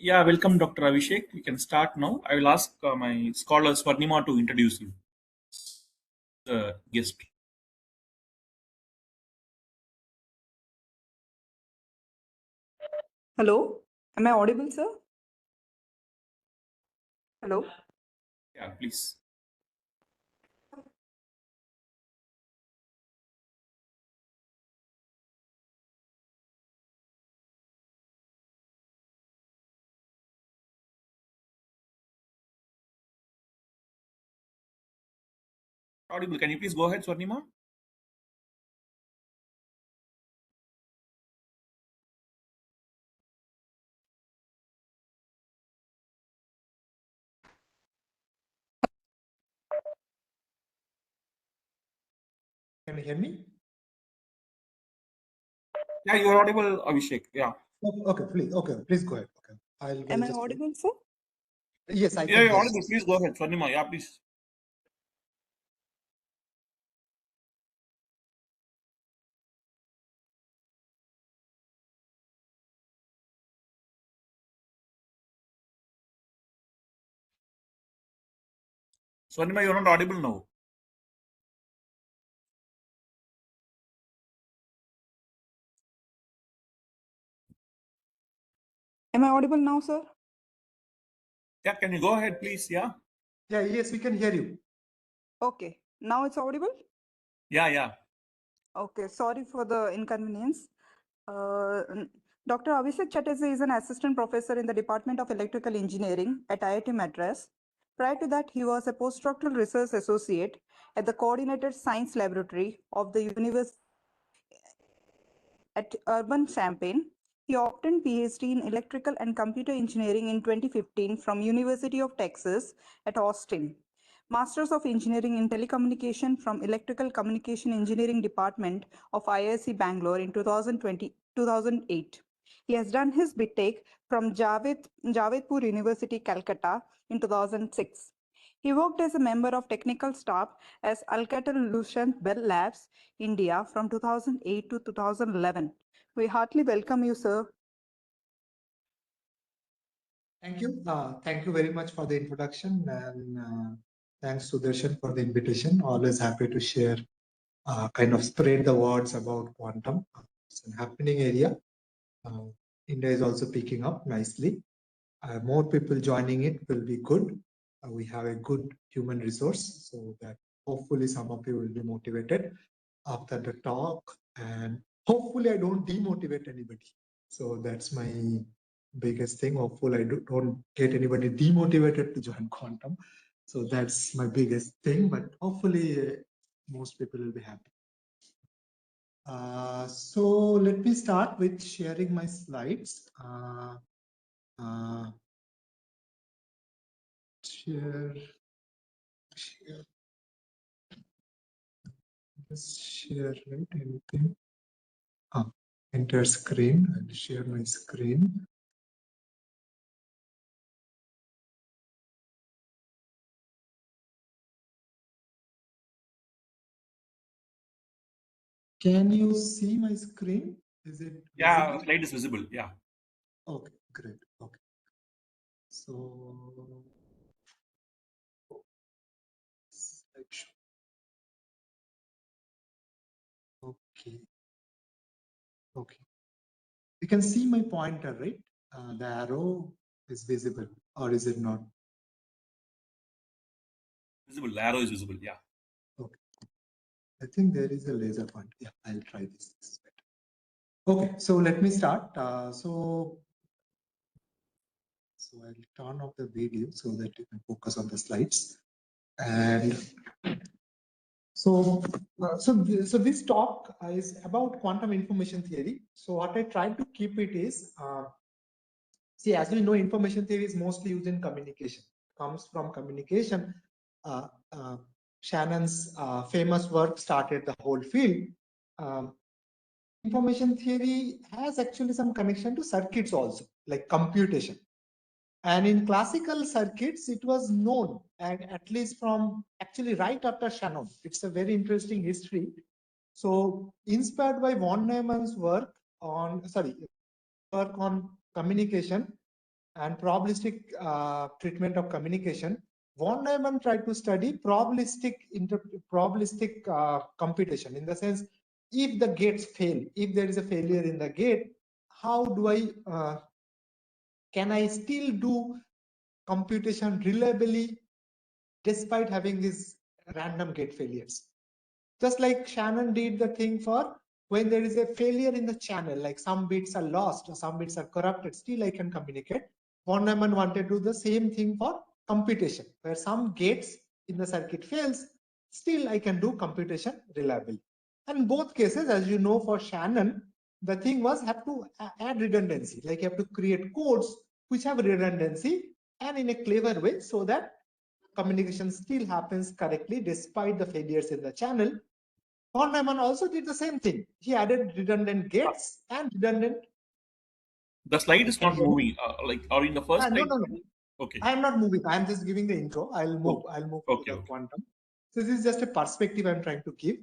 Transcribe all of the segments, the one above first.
Yeah, welcome, Dr. Abhishek. We can start now. I will ask my scholar Swarnima to introduce you, the guest. Hello, am I audible, sir? Hello. Yeah, please. Audible. Can you please go ahead, Swarnima? Can you hear me? Yeah, you are audible, Abhishek. Yeah. Okay, please. Okay, please go ahead. Okay, Am I audible, sir? Yes, I Yeah, can. you're audible. Please go ahead, Swarnima. Yeah, please. Swarnima, you're not audible now. Am I audible now, sir? Yeah, can you go ahead, please? Yeah. Yeah, yes, we can hear you. Okay, now it's audible? Yeah. Okay, sorry for the inconvenience. Dr. Abhishek Chatterjee is an assistant professor in the Department of Electrical Engineering at IIT Madras. Prior to that, he was a postdoctoral research associate at the Coordinated Science Laboratory of the University at Urban Champaign. He obtained PhD in Electrical and Computer Engineering in 2015 from University of Texas at Austin. Masters of Engineering in Telecommunication from Electrical Communication Engineering Department of IIC Bangalore in 2008. He has done his BTech from Javedpur University, Calcutta in 2006. He worked as a member of technical staff as Alcatel-Lucent Bell Labs, India from 2008 to 2011. We heartily welcome you, sir. Thank you. Thank you very much for the introduction, and thanks Sudarshan for the invitation. Always happy to share, kind of spread the words about quantum. It's a happening area. India is also picking up nicely. More people joining it will be good. We have a good human resource, so that hopefully some of you will be motivated after the talk, and hopefully I don't demotivate anybody. So that's my biggest thing. Hopefully I don't get anybody demotivated to join quantum. So that's my biggest thing, but hopefully most people will be happy. So let me start with sharing my slides. Share. Just share, right? Anything? Enter screen. I'll share my screen. Can you see my screen? Is it visible? Yeah, slide is visible. Yeah. Okay, great. Okay. So okay. Okay. You can see my pointer, right? The arrow is visible, or is it not? Visible. The arrow is visible. Yeah. Okay. I think there is a laser point. Yeah, I'll try this. This is better. Okay, so let me start. So I'll turn off the video so that you can focus on the slides. And so this talk is about quantum information theory. So what I try to keep it is, see, as we know, information theory is mostly used in communication. It comes from communication. Shannon's famous work started the whole field. Information theory has actually some connection to circuits also, like computation. And in classical circuits, it was known, and at least from actually right after Shannon. It's a very interesting history. So inspired by von Neumann's work on communication, and probabilistic treatment of communication, von Neumann tried to study probabilistic computation, in the sense, if the gates fail, if there is a failure in the gate, how do I can I still do computation reliably despite having these random gate failures? Just like Shannon did the thing for when there is a failure in the channel, like some bits are lost or some bits are corrupted, still I can communicate. Von Neumann wanted to do the same thing for computation, where some gates in the circuit fails, still I can do computation reliably. And in both cases, as you know, for Shannon, the thing was have to add redundancy, like you have to create codes which have redundancy and in a clever way, so that communication still happens correctly despite the failures in the channel. Von Neumann also did the same thing. He added redundant gates and redundant. The slide is not moving. Like, are in the first No, slide? no. Okay. I am not moving. I am just giving the intro. I'll move. Okay. I'll move Okay, to the okay. quantum. So this is just a perspective I'm trying to give.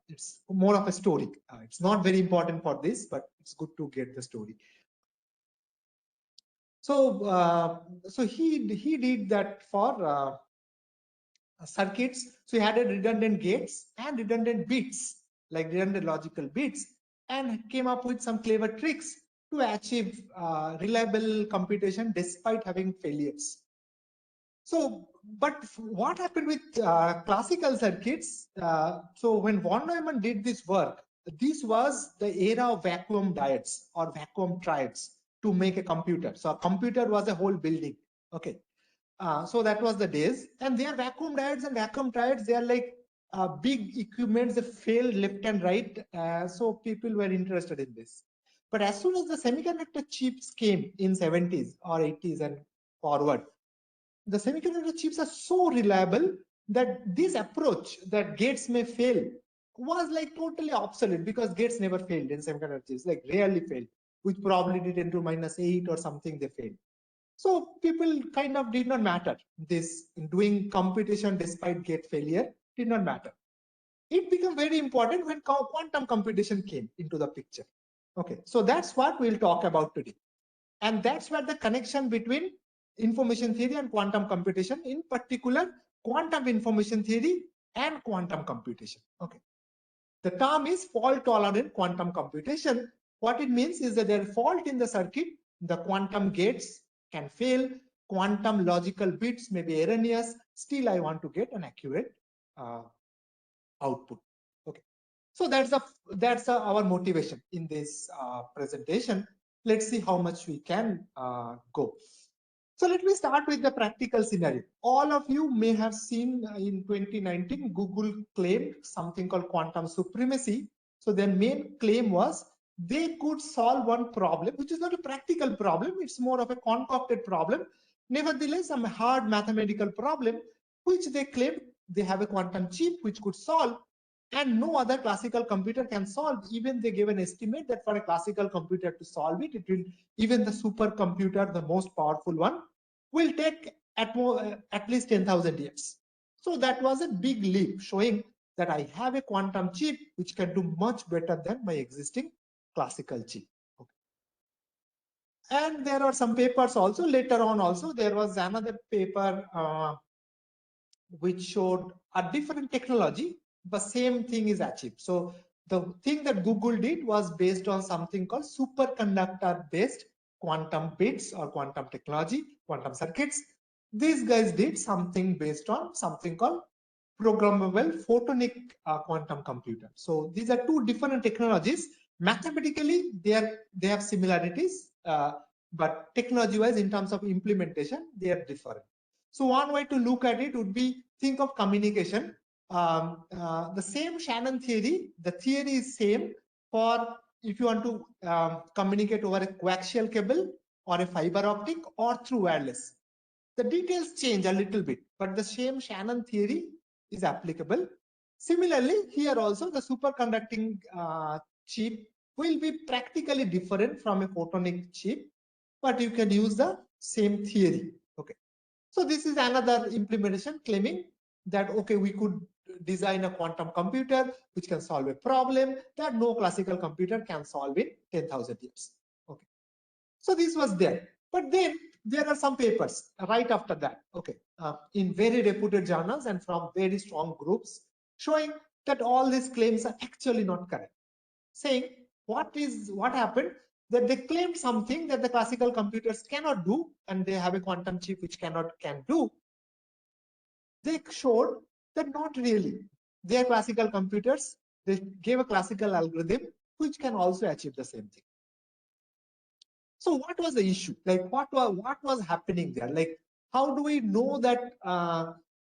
It's more of a story. It's not very important for this, but it's good to get the story. So, so he did that for circuits. So he added redundant gates and redundant bits, like redundant logical bits, and came up with some clever tricks to achieve reliable computation despite having failures. So, but what happened with classical circuits? So when von Neumann did this work, this was the era of vacuum diodes or vacuum triodes to make a computer. So a computer was a whole building. Okay. So that was the days, and they are vacuum diodes and vacuum triodes. They are like big equipments that fail left and right. So people were interested in this. But as soon as the semiconductor chips came in 70s or 80s and forward, the semiconductor chips are so reliable that this approach that gates may fail was like totally obsolete, because gates never failed in semiconductor chips, like rarely failed, with probability 10 to minus 8 or something they failed. So people kind of did not matter. This doing computation despite gate failure did not matter. It became very important when quantum computation came into the picture. Okay, so that's what we'll talk about today. And that's where the connection between information theory and quantum computation, in particular quantum information theory and quantum computation. Okay, the term is fault tolerant quantum computation. What it means is that there is fault in the circuit, the quantum gates can fail, quantum logical bits may be erroneous, still I want to get an accurate output. Okay, so that's our motivation in this presentation. Let's see how much we can go. So let me start with the practical scenario. All of you may have seen in 2019, Google claimed something called quantum supremacy. So their main claim was they could solve one problem, which is not a practical problem. It's more of a concocted problem. Nevertheless, some hard mathematical problem, which they claimed they have a quantum chip which could solve, and no other classical computer can solve. Even they gave an estimate that for a classical computer to solve it, it will, even the supercomputer, the most powerful one, will take at least 10,000 years. So that was a big leap, showing that I have a quantum chip which can do much better than my existing classical chip. Okay. And there are some papers also later on. Also, there was another paper which showed a different technology, but same thing is achieved. So the thing that Google did was based on something called superconductor based quantum bits or quantum technology, quantum circuits. These guys did something based on something called programmable photonic quantum computer. So these are two different technologies. Mathematically, they have similarities, but technology wise, in terms of implementation, they are different. So one way to look at it would be, think of communication. The same Shannon theory, the theory is same for if you want to communicate over a coaxial cable or a fiber optic or through wireless. The details change a little bit, but the same Shannon theory is applicable. Similarly, here also the superconducting chip will be practically different from a photonic chip, but you can use the same theory. Okay. So this is another implementation claiming that, okay, we could design a quantum computer which can solve a problem that no classical computer can solve in 10,000 years. Okay. So this was there. But then there are some papers right after that, okay, in very reputed journals and from very strong groups, showing that all these claims are actually not correct. Saying what happened, that they claimed something that the classical computers cannot do, and they have a quantum chip which can do. They showed that not really. They are classical computers. They gave a classical algorithm which can also achieve the same thing. So what was the issue? Like what was happening there? Like how do we know that?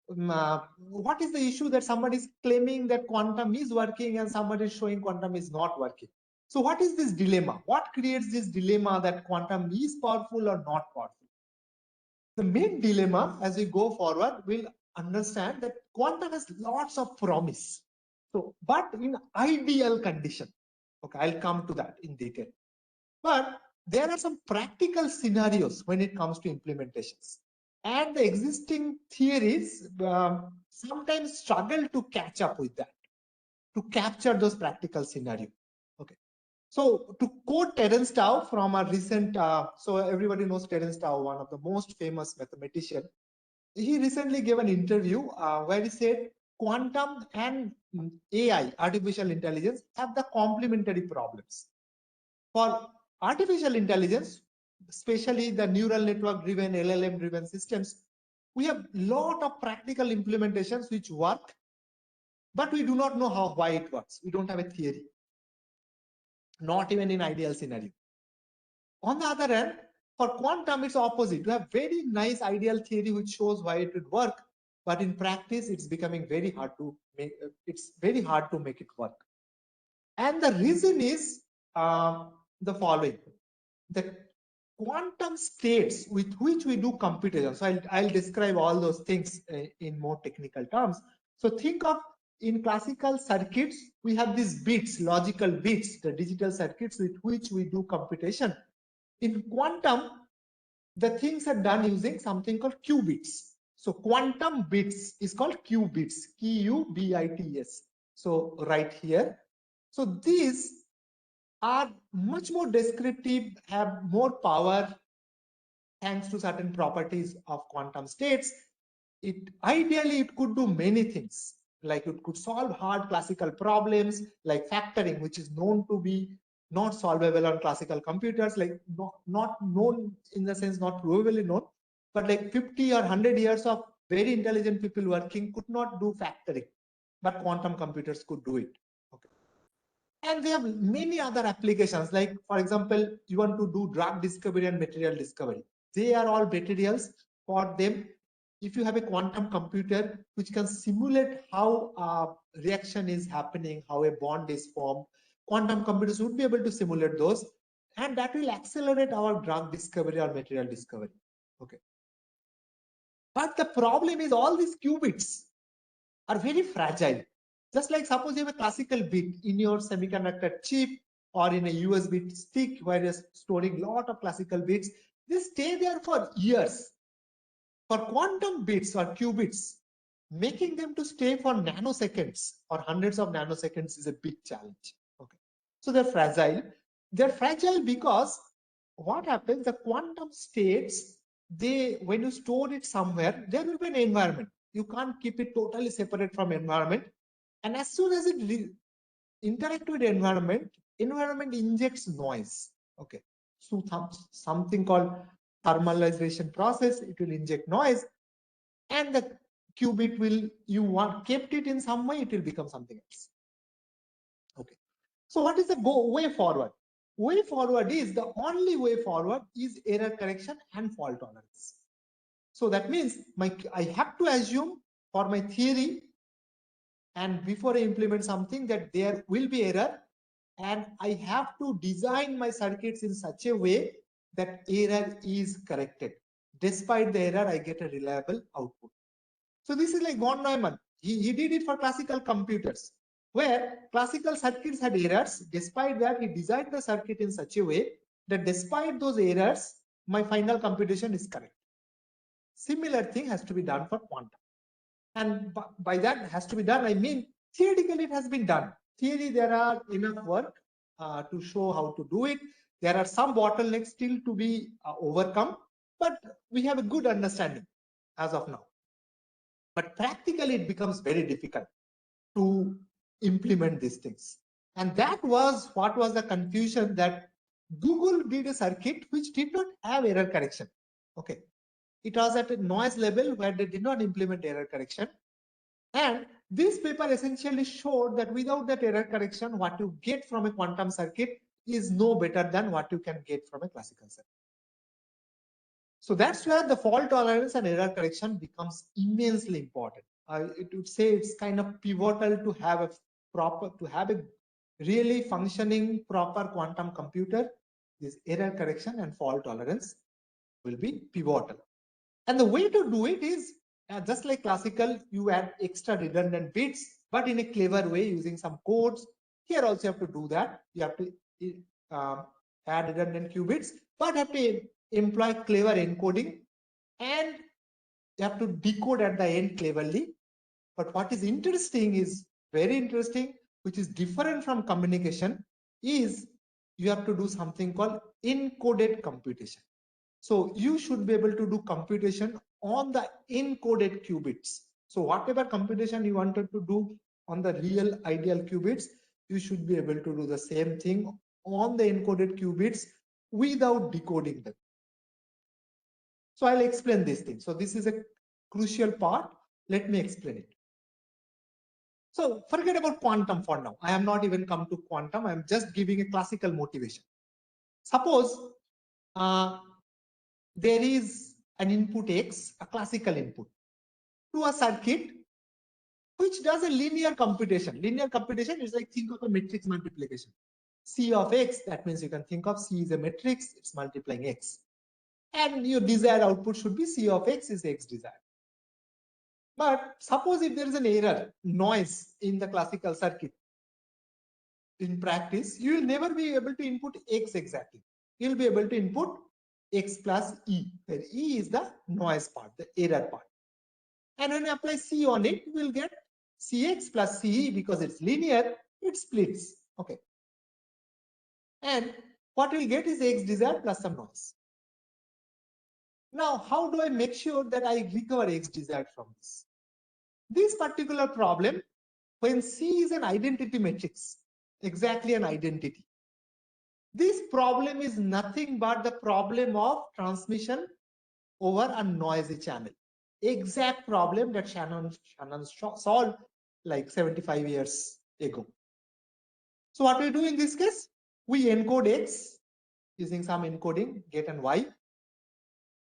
What is the issue that somebody is claiming that quantum is working and somebody is showing quantum is not working? So what is this dilemma? What creates this dilemma that quantum is powerful or not powerful? The main dilemma as we go forward, we'll understand that quantum has lots of promise. So, but in ideal condition, okay, I'll come to that in detail. But there are some practical scenarios when it comes to implementations. And the existing theories sometimes struggle to catch up with that, to capture those practical scenarios. Okay. So to quote Terence Tao from a recent, so everybody knows Terence Tao, one of the most famous mathematician. He recently gave an interview where he said quantum and AI, artificial intelligence, have the complementary problems. For artificial intelligence, especially the neural network driven, LLM driven systems, we have a lot of practical implementations which work, but we do not know why it works. We don't have a theory, not even in ideal scenario. On the other hand, for quantum, it's opposite. We have very nice ideal theory which shows why it would work, but in practice, it's becoming very hard to make. It's very hard to make it work. And the reason is the following: the quantum states with which we do computation. So I'll describe all those things in more technical terms. So think of in classical circuits, we have these bits, logical bits, the digital circuits with which we do computation. In quantum, the things are done using something called qubits. So quantum bits is called qubits, Q-U-B-I-T-S. So right here. So these are much more descriptive, have more power thanks to certain properties of quantum states. Ideally, it could do many things. Like it could solve hard classical problems like factoring, which is known to be not solvable on classical computers, like not known in the sense, not probably known, but like 50 or 100 years of very intelligent people working could not do factoring, but quantum computers could do it. Okay. And they have many other applications, like for example, you want to do drug discovery and material discovery. They are all materials. For them, if you have a quantum computer which can simulate how a reaction is happening, how a bond is formed, quantum computers would be able to simulate those, and that will accelerate our drug discovery or material discovery. Okay. But the problem is all these qubits are very fragile. Just like suppose you have a classical bit in your semiconductor chip or in a USB stick where you're storing a lot of classical bits, they stay there for years. For quantum bits or qubits, making them to stay for nanoseconds or hundreds of nanoseconds is a big challenge. Okay. So they're fragile. They're fragile because what happens, the quantum states, when you store it somewhere, there will be an environment. You can't keep it totally separate from environment. And as soon as it interacts with the environment injects noise. Okay. So something called thermalization process, it will inject noise, and the qubit will, kept it in some way, it will become something else. Okay. So what is the way forward? Way forward is, the only way forward is error correction and fault tolerance. So that means I have to assume for my theory, and before I implement something, that there will be error, and I have to design my circuits in such a way that error is corrected. Despite the error, I get a reliable output. So this is like von Neumann. He did it for classical computers, where classical circuits had errors. Despite that, he designed the circuit in such a way that despite those errors, my final computation is correct. Similar thing has to be done for quantum. And by that has to be done, I mean, theoretically it has been done. Theory, there are enough work to show how to do it. There are some bottlenecks still to be overcome, but we have a good understanding as of now. But practically, it becomes very difficult to implement these things. And that was what was the confusion, that Google did a circuit which did not have error correction. Okay. It was at a noise level where they did not implement error correction. And this paper essentially showed that without that error correction, what you get from a quantum circuit is no better than what you can get from a classical circuit. So that's where the fault tolerance and error correction becomes immensely important. It would say it's kind of pivotal to have a really functioning proper quantum computer. This error correction and fault tolerance will be pivotal. And the way to do it is just like classical, you add extra redundant bits, but in a clever way using some codes. Here also you have to do that. You have to add redundant qubits, but have to employ clever encoding, and you have to decode at the end cleverly. But what is interesting is very interesting, which is different from communication, is you have to do something called encoded computation. So you should be able to do computation on the encoded qubits. So whatever computation you wanted to do on the real ideal qubits, you should be able to do the same thing on the encoded qubits without decoding them. So I'll explain this thing. So this is a crucial part. Let me explain it. So forget about quantum for now. I have not even come to quantum. I'm just giving a classical motivation. Suppose there is an input X, a classical input, to a circuit which does a linear computation. Linear computation is like, think of a matrix multiplication. C of X, that means you can think of C is a matrix, it's multiplying X. And your desired output should be C of X is X desired. But suppose if there is an error, noise in the classical circuit, in practice, you will never be able to input X exactly. You will be able to input X plus E, where E is the noise part, the error part. And when you apply C on it, you will get Cx plus Ce, because it's linear, it splits. Okay. And what we'll get is X desired plus some noise. Now, how do I make sure that I recover X desired from this? This particular problem, when C is an identity matrix, exactly an identity, this problem is nothing but the problem of transmission over a noisy channel. Exact problem that Shannon solved like 75 years ago. So what we do in this case, we encode X using some encoding, get and Y.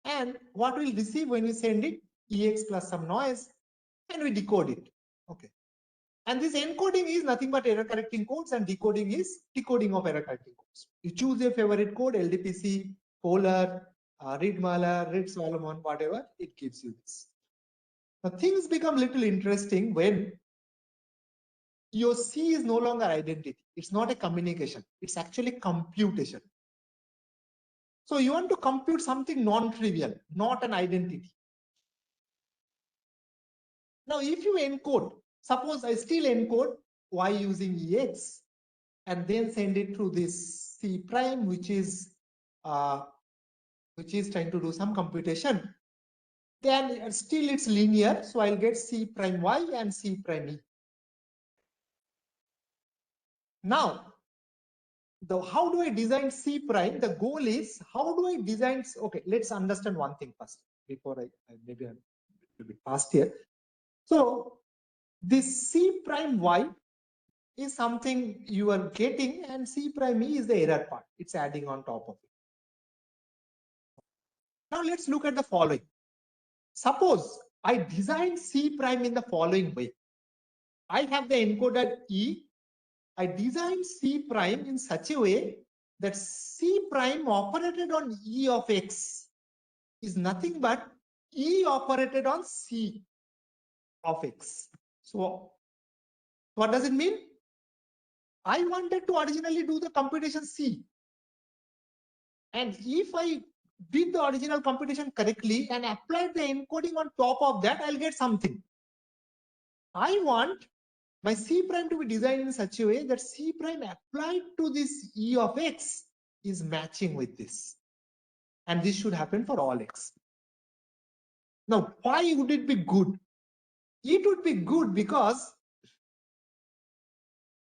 And what we'll receive when we send it, EX plus some noise, and we decode it. Okay. And this encoding is nothing but error correcting codes, and decoding is decoding of error correcting codes. You choose your favorite code, LDPC, Polar, Reed-Muller, Reed-Solomon, whatever, it gives you this. Now things become little interesting when your C is no longer identity. It's not a communication. It's actually computation. So you want to compute something non-trivial, not an identity. Now, if you encode, suppose I still encode Y using EX and then send it through this C prime, which is trying to do some computation, then still it's linear. So I'll get C prime Y and C prime E. Now, how do I design C prime? The goal is, how do I design? Okay, let's understand one thing first before maybe I'm a little bit past here. So this C prime Y is something you are getting, and C prime E is the error part. It's adding on top of it. Now let's look at the following. Suppose I design C prime in the following way. I have the encoder E. I design C prime in such a way that C prime operated on E of X is nothing but E operated on C of X. So what does it mean? I wanted to originally do the computation C. And if I did the original computation correctly and applied the encoding on top of that, I'll get something. I want my C prime to be designed in such a way that C prime applied to this E of X is matching with this. And this should happen for all X. Now, why would it be good? It would be good because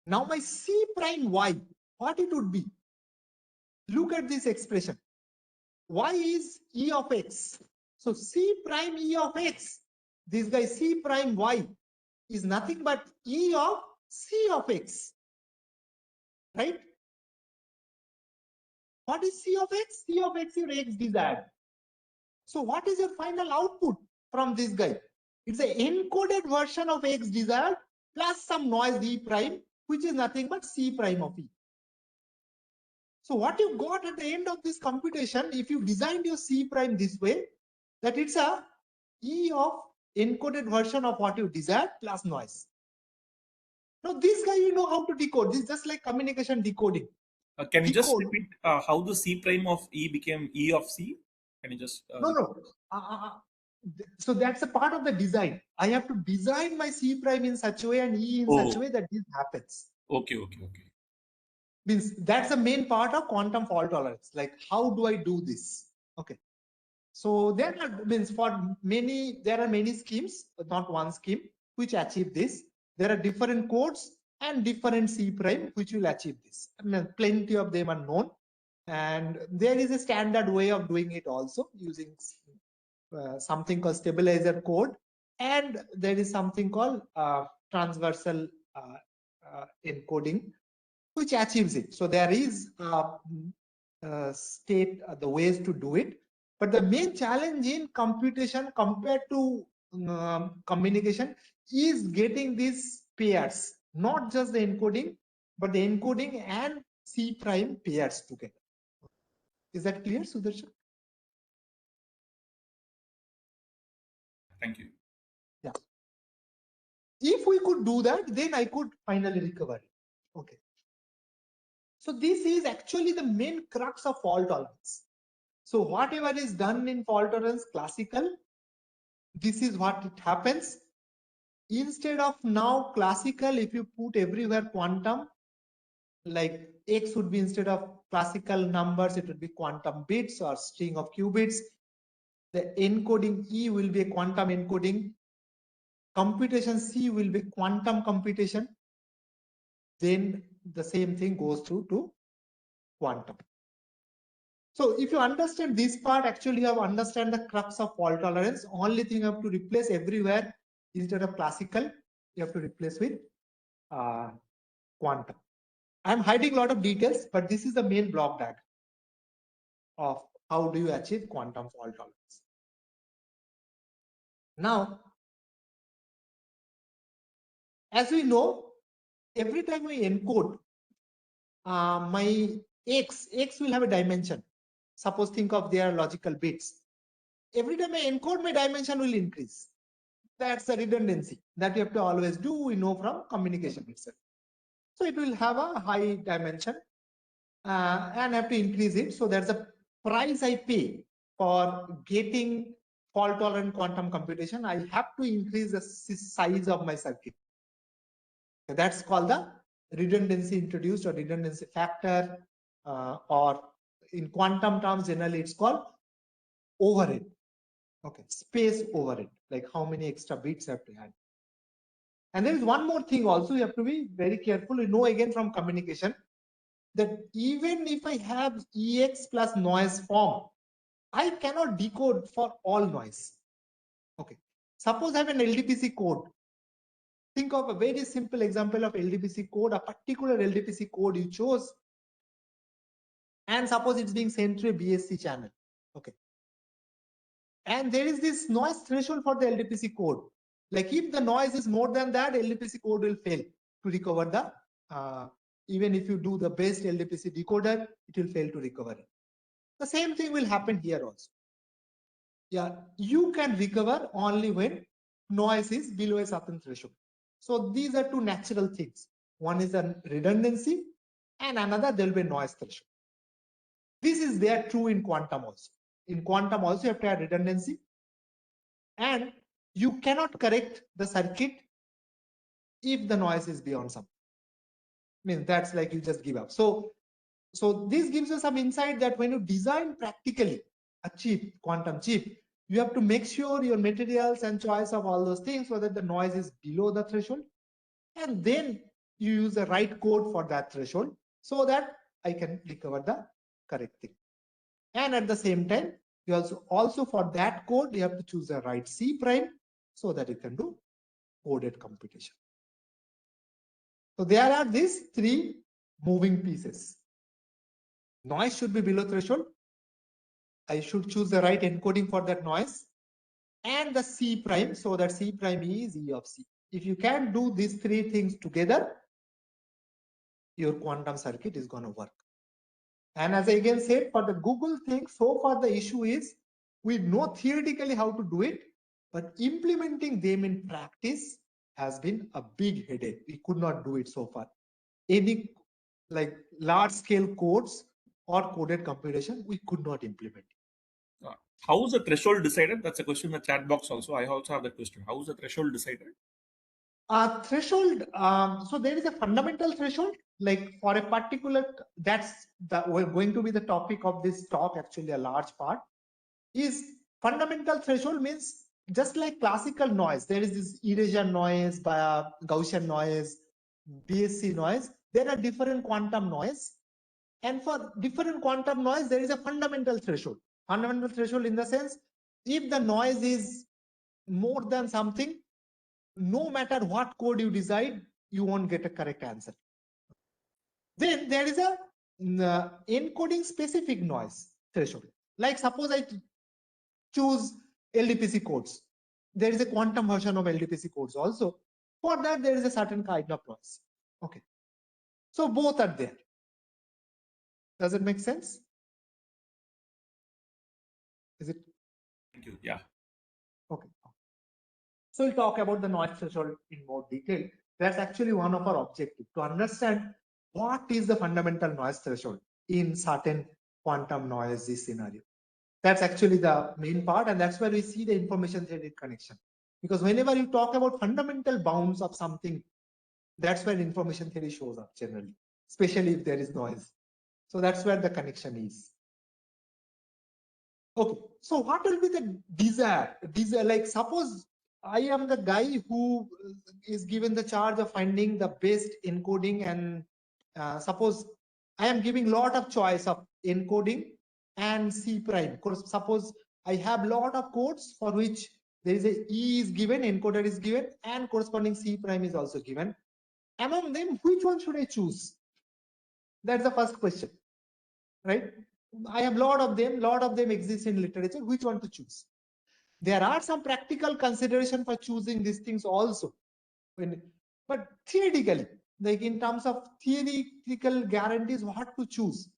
now my C prime Y, what it would be? Look at this expression. Y is E of X. So C prime E of X, this guy C prime Y is nothing but E of C of X, right? What is C of X? C of X is your X desired. So what is your final output from this guy? It's an encoded version of X desired plus some noise E prime, which is nothing but C prime of E. So what you got at the end of this computation, if you designed your C prime this way, that it's a E of encoded version of what you desired plus noise. Now this guy, you know how to decode. This is just like communication decoding. Can you just Decode. repeat how the C prime of E became E of C? Can you just No. So that's a part of the design. I have to design my C prime in such a way and E in such a way that this happens. Okay. Means that's the main part of quantum fault tolerance. Like, how do I do this? Okay. So there are means for many, there are many schemes, but not one scheme which achieve this. There are different codes and different C prime which will achieve this. I mean, plenty of them are known, and there is a standard way of doing it also using something called stabilizer code, and there is something called transversal encoding which achieves it. So there is the ways to do it, but the main challenge in computation compared to communication is getting these pairs, not just the encoding, but the encoding and C prime pairs together. Is that clear, Sudarshan? Thank you. Yeah. If we could do that, then I could finally recover it. Okay. So this is actually the main crux of fault tolerance. So whatever is done in fault tolerance classical, this is what it happens. Instead of now classical, if you put everywhere quantum, like X would be instead of classical numbers, it would be quantum bits or string of qubits. The encoding E will be a quantum encoding. Computation C will be quantum computation. Then the same thing goes through to quantum. So if you understand this part, actually you have understand the crux of fault tolerance. Only thing you have to replace everywhere, instead of classical, you have to replace with quantum. I'm hiding a lot of details, but this is the main block diagram of how do you achieve quantum fault tolerance. Now, as we know, every time we encode my X will have a dimension. Suppose think of their logical bits. Every time I encode, my dimension will increase. That's a redundancy that you have to always do. We know from communication itself. So it will have a high dimension and have to increase it. So there's a price I pay for getting fault tolerant quantum computation. I have to increase the size of my circuit. That's called the redundancy introduced or redundancy factor, or in quantum terms, generally it's called overhead. Okay, space overhead, like how many extra bits have to add. And there is one more thing also, you have to be very careful. You know, again from communication, that even if I have EX plus noise form, I cannot decode for all noise. Okay, suppose I have an LDPC code. Think of a very simple example of LDPC code, a particular LDPC code you chose, and suppose it's being sent through a BSC channel. Okay, and there is this noise threshold for the LDPC code. Like if the noise is more than that, LDPC code will fail to recover the, even if you do the best LDPC decoder, it will fail to recover it. The same thing will happen here also. Yeah, you can recover only when noise is below a certain threshold. So these are two natural things. One is a redundancy and another there will be noise threshold. This is there true in quantum also. In quantum also you have to have redundancy, and you cannot correct the circuit if the noise is beyond something. I mean, that's like you just give up. So So this gives you some insight that when you design practically a chip, quantum chip, you have to make sure your materials and choice of all those things so that the noise is below the threshold, and then you use the right code for that threshold so that I can recover the correct thing. And at the same time, you also for that code, you have to choose the right C prime so that you can do coded computation. So there are these three moving pieces. Noise should be below threshold. I should choose the right encoding for that noise, and the C prime, so that C prime is E of C. If you can do these three things together, your quantum circuit is going to work. And as I again said, for the Google thing, so far the issue is we know theoretically how to do it, but implementing them in practice has been a big headache. We could not do it so far. Any like large scale codes or coded computation, we could not implement. How is the threshold decided? That's a question in the chat box also. I also have that question. How is the threshold decided? Threshold, so there is a fundamental threshold, like for a particular, that's going to be the topic of this talk, actually a large part, is fundamental threshold means just like classical noise, there is this erasure noise, Gaussian noise, BSC noise, there are different quantum noise. And for different quantum noise, there is a fundamental threshold. Fundamental threshold in the sense, if the noise is more than something, no matter what code you decide, you won't get a correct answer. Then there is a encoding specific noise threshold. Like suppose I choose LDPC codes. There is a quantum version of LDPC codes also. For that, there is a certain kind of noise. Okay. So both are there. Does it make sense? Is it? Thank you. Yeah. Okay. So we'll talk about the noise threshold in more detail. That's actually one of our objectives, to understand what is the fundamental noise threshold in certain quantum noisy scenario. That's actually the main part, and that's where we see the information theory connection. Because whenever you talk about fundamental bounds of something, that's where information theory shows up generally, especially if there is noise. So that's where the connection is. Okay, so what will be the desire? Like suppose I am the guy who is given the charge of finding the best encoding, and suppose I am giving lot of choice of encoding and C prime. Suppose I have lot of codes for which there is a E is given, encoder is given, and corresponding C prime is also given. Among them, which one should I choose? That's the first question, right? I have lot of them exist in literature. Which one to choose? There are some practical consideration for choosing these things also. But theoretically, like in terms of theoretical guarantees, what to choose?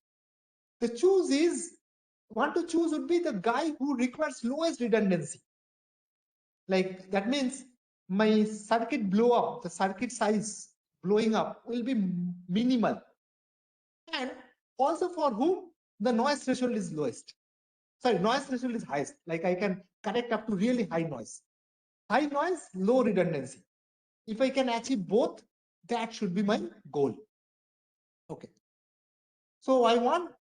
The choose is, one to choose would be the guy who requires lowest redundancy. Like that means my circuit blow up, the circuit size blowing up will be minimal. And also for whom the noise threshold is lowest. Sorry, noise threshold is highest. Like I can connect up to really high noise. High noise, low redundancy. If I can achieve both, that should be my goal. Okay. So I want,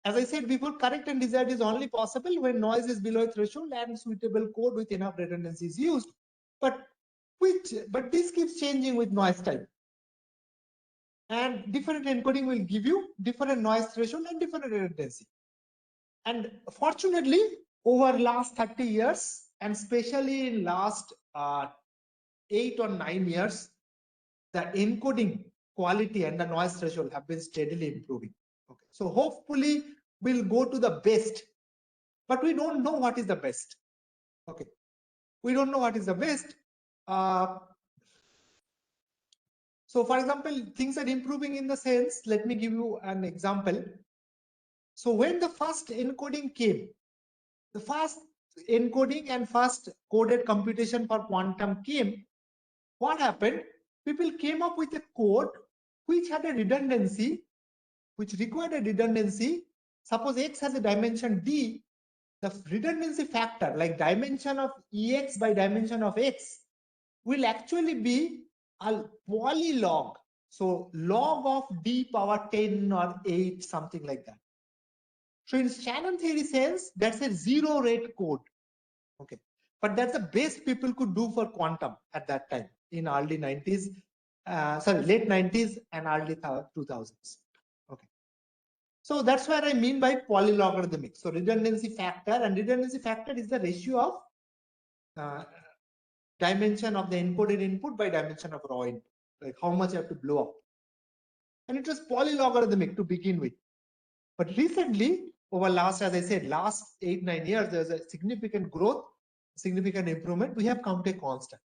as I said before, correct and desired is only possible when noise is below a threshold and suitable code with enough redundancy is used. But this keeps changing with noise type. And different encoding will give you different noise threshold and different redundancy. And fortunately, over last 30 years, and especially in last 8 or 9 years, the encoding quality and the noise threshold have been steadily improving. Okay, so hopefully we'll go to the best, but we don't know what is the best. Okay, we don't know what is the best. So for example, things are improving in the sense, let me give you an example. So when the first encoding came, the first encoding and first coded computation for quantum came, what happened? People came up with a code which had a redundancy, which required a redundancy. Suppose X has a dimension D, the redundancy factor, like dimension of EX by dimension of X, will actually be a polylog. So log of d power 10 or 8, something like that. So in channel theory sense, that's a zero rate code. Okay, but that's the best people could do for quantum at that time in early 90s, late 90s and early 2000s. Okay, so that's what I mean by polylogarithmic. So redundancy factor, and redundancy factor is the ratio of dimension of the encoded input by dimension of raw input, like how much you have to blow up. And it was polylogarithmic to begin with. But recently, over last, as I said, last 8-9 years, there's a significant growth, significant improvement. We have come to a constant.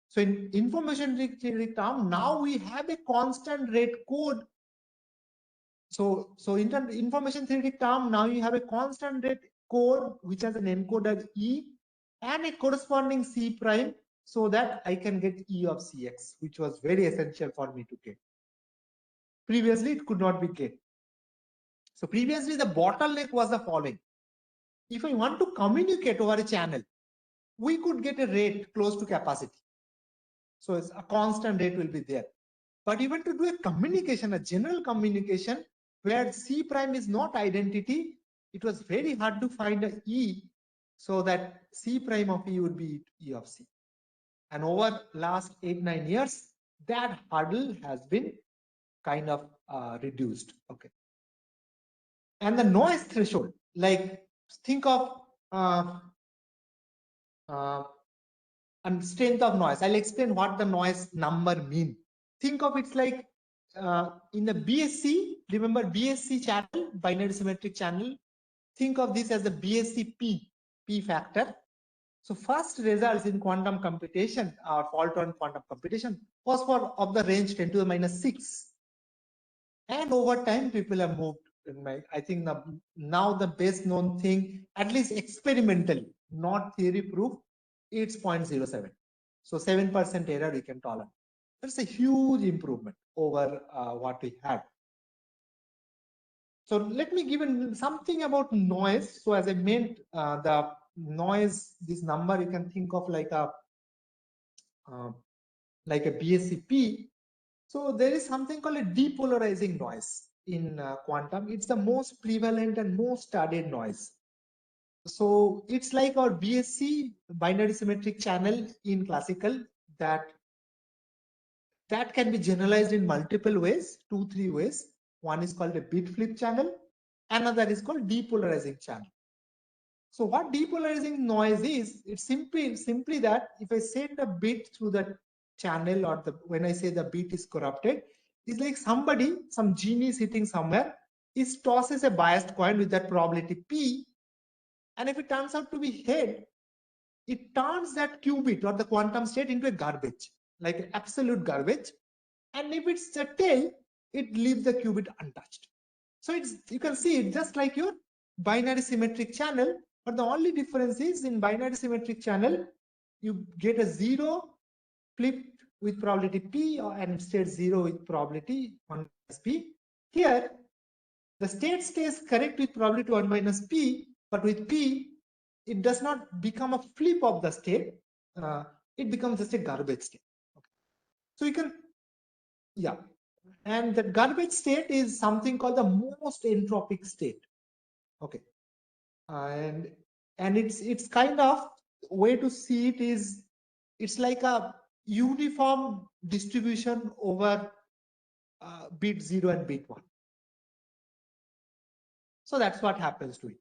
So in information theory term, now we have a constant rate code. So in information theoretic term, now you have a constant rate code which has an encoder E and a corresponding C prime, so that I can get E of Cx, which was very essential for me to get. Previously, it could not be get. So previously, the bottleneck was the following. If I want to communicate over a channel, we could get a rate close to capacity. So it's a constant rate will be there. But even to do a communication, a general communication, where C prime is not identity, it was very hard to find a E, so that C prime of E would be E of C. And over last 8-9 years, that hurdle has been kind of reduced. Okay. And the noise threshold, like think of and strength of noise. I'll explain what the noise number mean. Think of it's like in the BSC, remember BSC channel, binary symmetric channel. Think of this as the BSC P factor. So first results in quantum computation or fault-tolerant quantum computation was for of the range 10 to the minus 6. And over time, people have moved. I think now the best known thing, at least experimentally, not theory proof, it's 0.07. So 7% error we can tolerate. That's a huge improvement over what we had. So let me give something about noise. So as I meant, the noise, this number you can think of like a BSCP. So there is something called a depolarizing noise in quantum. It's the most prevalent and most studied noise. So it's like our BSC binary symmetric channel in classical that can be generalized in multiple ways, 2-3 ways. One is called a bit flip channel. Another is called depolarizing channel. So what depolarizing noise is, it's simply that if I send a bit through the channel, or when I say the bit is corrupted, it's like some genie sitting somewhere, tosses a biased coin with that probability P, and if it turns out to be head, it turns that qubit or the quantum state into a garbage, like absolute garbage. And if it's a tail, it leaves the qubit untouched. So you can see it just like your binary symmetric channel, but the only difference is in binary symmetric channel, you get a 0 flipped with probability P, and state 0 with probability 1 minus P. Here, the state stays correct with probability 1 minus P, but with P, it does not become a flip of the state. It becomes just a garbage state. Okay. So you can, yeah. And the garbage state is something called the most entropic state. Okay. And it's kind of way to see it is, it's like a uniform distribution over bit 0 and bit 1. So that's what happens to it.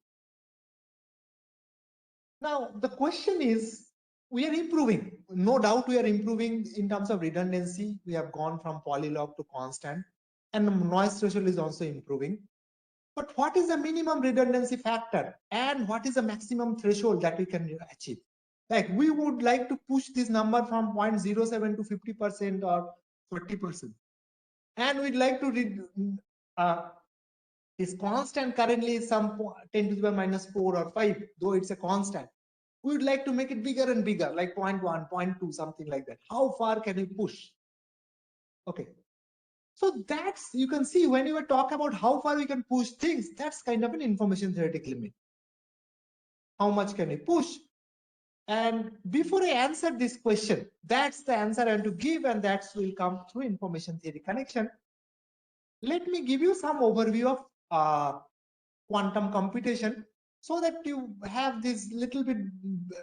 Now the question is, we are improving. No doubt we are improving in terms of redundancy. We have gone from polylog to constant, and the noise threshold is also improving. But what is the minimum redundancy factor, and what is the maximum threshold that we can achieve? Like we would like to push this number from 0.07 to 50% or 40%. And we'd like to read this constant currently is some 10 to the minus 4 or 5, though it's a constant. We would like to make it bigger and bigger, like 0.1, 0.2, something like that. How far can we push? Okay. So that's, you can see when you talk about how far we can push things, that's kind of an information theoretic limit. How much can we push? And before I answer this question, that's the answer I want to give, and that will come through information theory connection. Let me give you some overview of quantum computation so that you have this little bit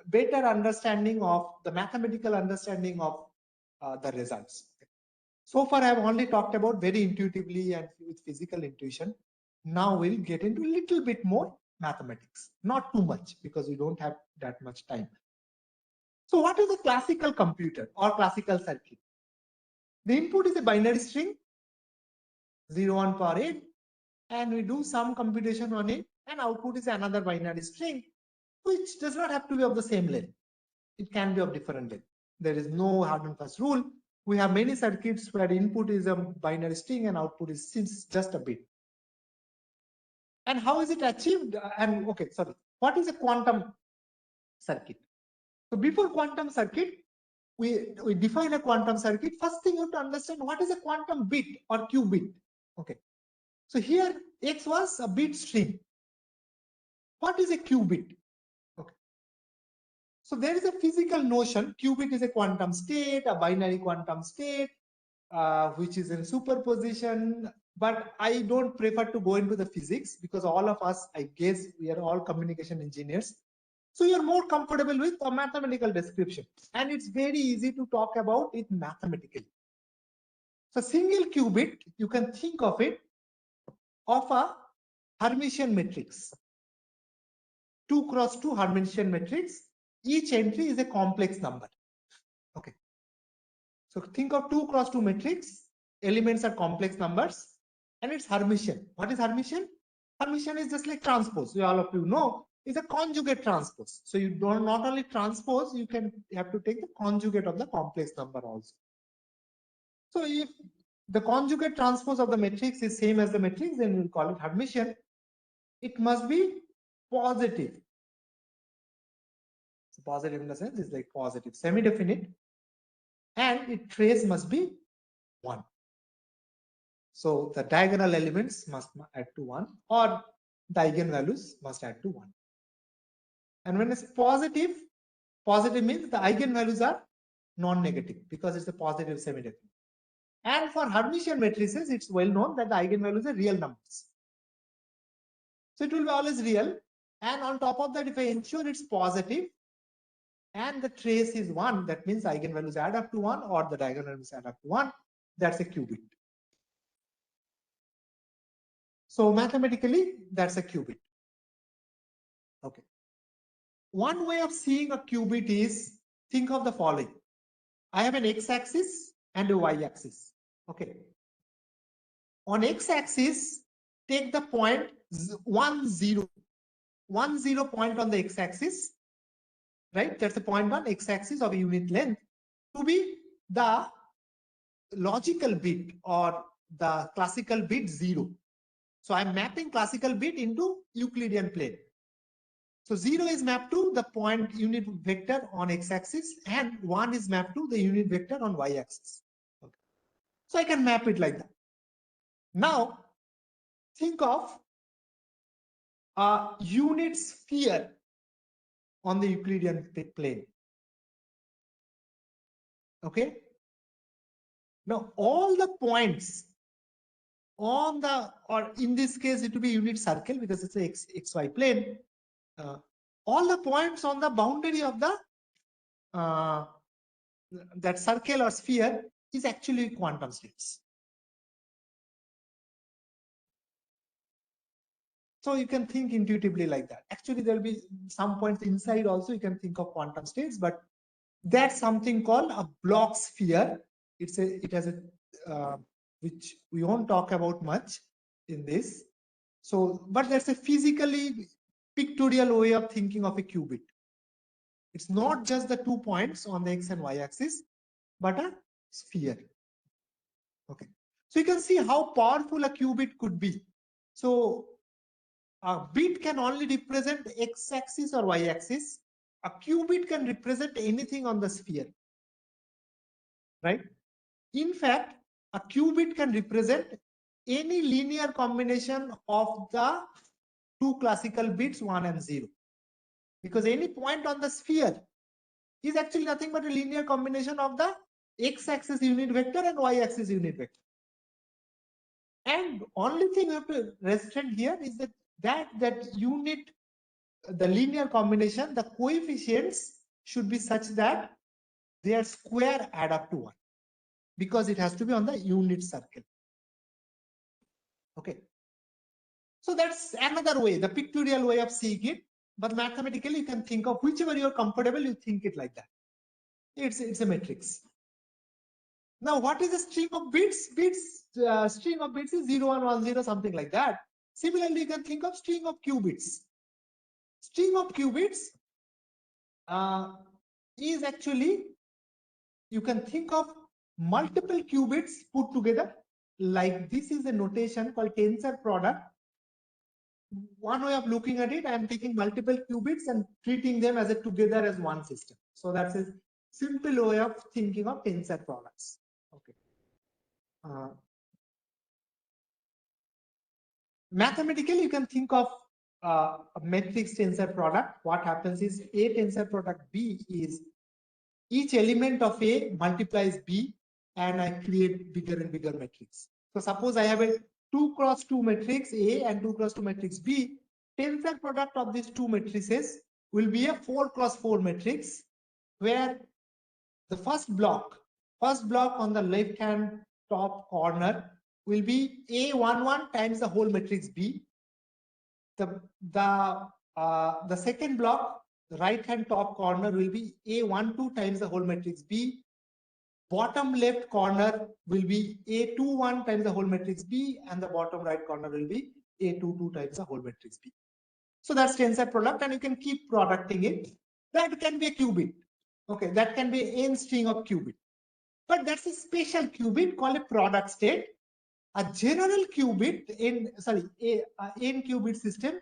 better understanding of the mathematical understanding of the results. So far, I have only talked about very intuitively and with physical intuition. Now we'll get into a little bit more mathematics, not too much because we don't have that much time. So what is a classical computer or classical circuit? The input is a binary string, 0, 1 power 8, and we do some computation on it, and output is another binary string, which does not have to be of the same length. It can be of different length. There is no hard and fast rule. We have many circuits where input is a binary string and output is just a bit. And how is it achieved? And okay, sorry. What is a quantum circuit? So before quantum circuit, we define a quantum circuit. First thing you have to understand what is a quantum bit or qubit. Okay. So here X was a bit string. What is a qubit? Okay. So there is a physical notion. Qubit is a quantum state, a binary quantum state, which is in superposition. But I don't prefer to go into the physics because all of us, I guess, we are all communication engineers. So you're more comfortable with a mathematical description. And it's very easy to talk about it mathematically. So single qubit, you can think of it of a Hermitian matrix. 2 cross 2 Hermitian matrix. Each entry is a complex number. Okay. So think of 2 cross 2 matrix. Elements are complex numbers. And it's Hermitian. What is Hermitian? Hermitian is just like transpose. All of you know is a conjugate transpose. So you don't not only transpose, you have to take the conjugate of the complex number also. So if the conjugate transpose of the matrix is same as the matrix, then we'll call it Hermitian. It must be positive. So positive in the sense is like positive, semi-definite, and its trace must be 1. So the diagonal elements must add to 1, or the eigenvalues must add to 1. And when it's positive, positive means the eigenvalues are non-negative because it's a positive semi-definite. And for Hermitian matrices, it's well known that the eigenvalues are real numbers. So it will be always real. And on top of that, if I ensure it's positive and the trace is 1, that means eigenvalues add up to 1 or the diagonals add up to 1. That's a qubit. So mathematically, that's a qubit. Okay. One way of seeing a qubit is, think of the following. I have an x-axis and a y-axis. Okay. On x-axis, take the point 1, 0. 1, 0 point on the x-axis, right? That's a point on x-axis of a unit length to be the logical bit or the classical bit 0. So I'm mapping classical bit into Euclidean plane. So 0 is mapped to the point unit vector on x-axis and 1 is mapped to the unit vector on y-axis. Okay. So I can map it like that. Now, think of a unit sphere on the Euclidean plane. Okay. Now, all the points on the, or in this case, it will be unit circle because it's a xy plane. All the points on the boundary of the that circle or sphere is actually quantum states. So you can think intuitively like that. Actually, there will be some points inside also you can think of quantum states, but that's something called a Bloch sphere. It has a which we won't talk about much in this. So, but that's a physically pictorial way of thinking of a qubit. It's not just the 2 points on the x and y axis, but a sphere. Okay. So you can see how powerful a qubit could be. So a bit can only represent x axis or y axis. A qubit can represent anything on the sphere, right? In fact, a qubit can represent any linear combination of the 2 classical bits 1 and 0, because any point on the sphere is actually nothing but a linear combination of the x-axis unit vector and y-axis unit vector. And only thing you have to restrict here is that unit, the linear combination, the coefficients should be such that their square add up to 1, because it has to be on the unit circle. Okay. So that's another way, the pictorial way of seeing it. But mathematically, you can think of whichever you're comfortable, you think it like that. It's a matrix. Now, what is a string of bits? String of bits is 0, 1, 1, 0, something like that. Similarly, you can think of string of qubits. String of qubits is actually, you can think of multiple qubits put together. Like this is a notation called tensor product. One way of looking at it, I am taking multiple qubits and treating them as a together as one system. So that's a simple way of thinking of tensor products. Okay. Mathematically, you can think of a matrix tensor product. What happens is A tensor product B is each element of A multiplies B, and I create bigger and bigger matrix. So suppose I have a 2 cross 2 matrix A and 2 cross 2 matrix B. Tensor product of these two matrices will be a 4 cross 4 matrix, where the first block on the left hand top corner will be A11 times the whole matrix B. The second block, the right hand top corner, will be A12 times the whole matrix B. Bottom left corner will be A21 times the whole matrix B, and the bottom right corner will be A22 times the whole matrix B. So that's tensor product, and you can keep producting it. That can be a qubit. Okay, that can be n string of qubit. But that's a special qubit called a product state. A general qubit n qubit system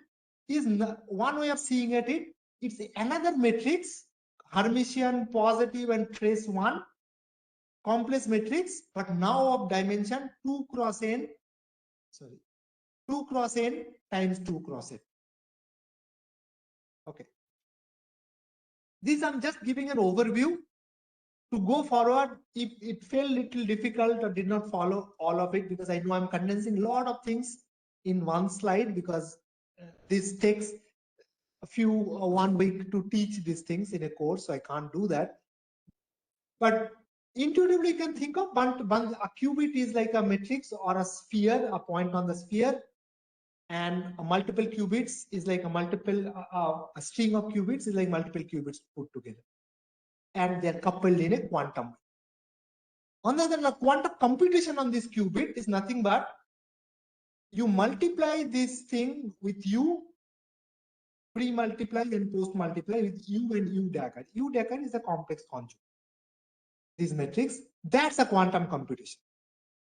is one way of seeing at it. It's another matrix, Hermitian positive and trace 1 complex matrix, but now of dimension 2 cross n times 2 cross n. Okay. This I'm just giving an overview. To go forward, if it felt little difficult or did not follow all of it, because I know I'm condensing a lot of things in one slide, because this takes a few 1 week to teach these things in a course, so I can't do that. But intuitively, you can think of a qubit is like a matrix or a sphere, a point on the sphere, and a multiple qubits is like a string of qubits is like multiple qubits put together, and they're coupled in a quantum way. On the other hand, quantum computation on this qubit is nothing but you multiply this thing with U, pre-multiply and post-multiply with U and U dagger. U dagger is a complex conjugate. This matrix, that's a quantum computation.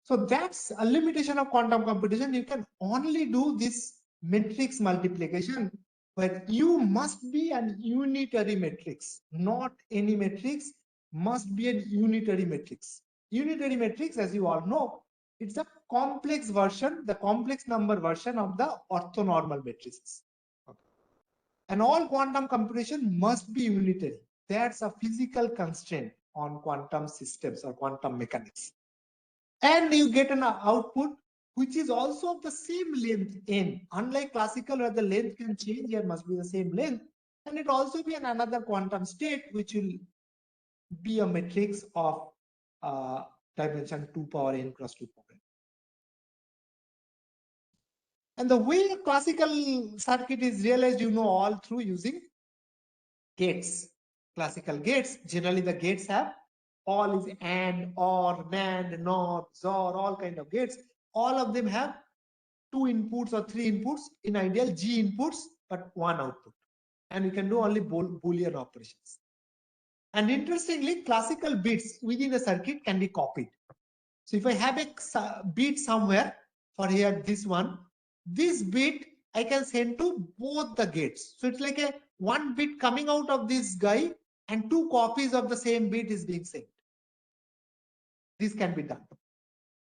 So that's a limitation of quantum computation. You can only do this matrix multiplication where U must be an unitary matrix, not any matrix, must be a unitary matrix. Unitary matrix, as you all know, it's a complex version, the complex number version of the orthonormal matrices. Okay. And all quantum computation must be unitary. That's a physical constraint on quantum systems or quantum mechanics. And you get an output which is also of the same length n. Unlike classical where the length can change, here must be the same length. And it also be another quantum state which will be a matrix of dimension 2 power n cross 2 power n. And the way a classical circuit is realized, you know, all through using gates. Classical gates, generally the gates have all is AND, OR, NAND, NOR, XOR, all kind of gates. All of them have 2 inputs or 3 inputs, in ideal G inputs, but 1 output. And you can do only Boolean operations. And interestingly, classical bits within the circuit can be copied. So if I have a bit somewhere, for here this one, this bit I can send to both the gates. So it's like a 1 bit coming out of this guy and 2 copies of the same bit is being sent. This can be done.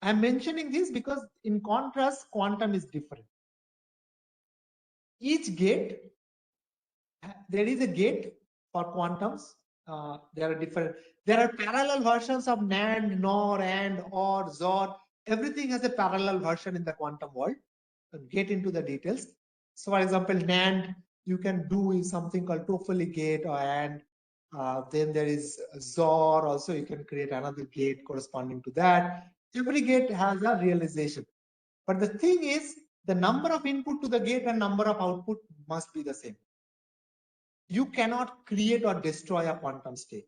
I'm mentioning this because in contrast, quantum is different. Each gate, there is a gate for quantums There are parallel versions of NAND, NOR, AND, OR, XOR. Everything has a parallel version in the quantum world. I'll get into the details. So, for example, NAND you can do is something called Toffoli gate or AND. Then there is XOR. Also, you can create another gate corresponding to that. Every gate has a realization. But the thing is, the number of input to the gate and number of output must be the same. You cannot create or destroy a quantum state,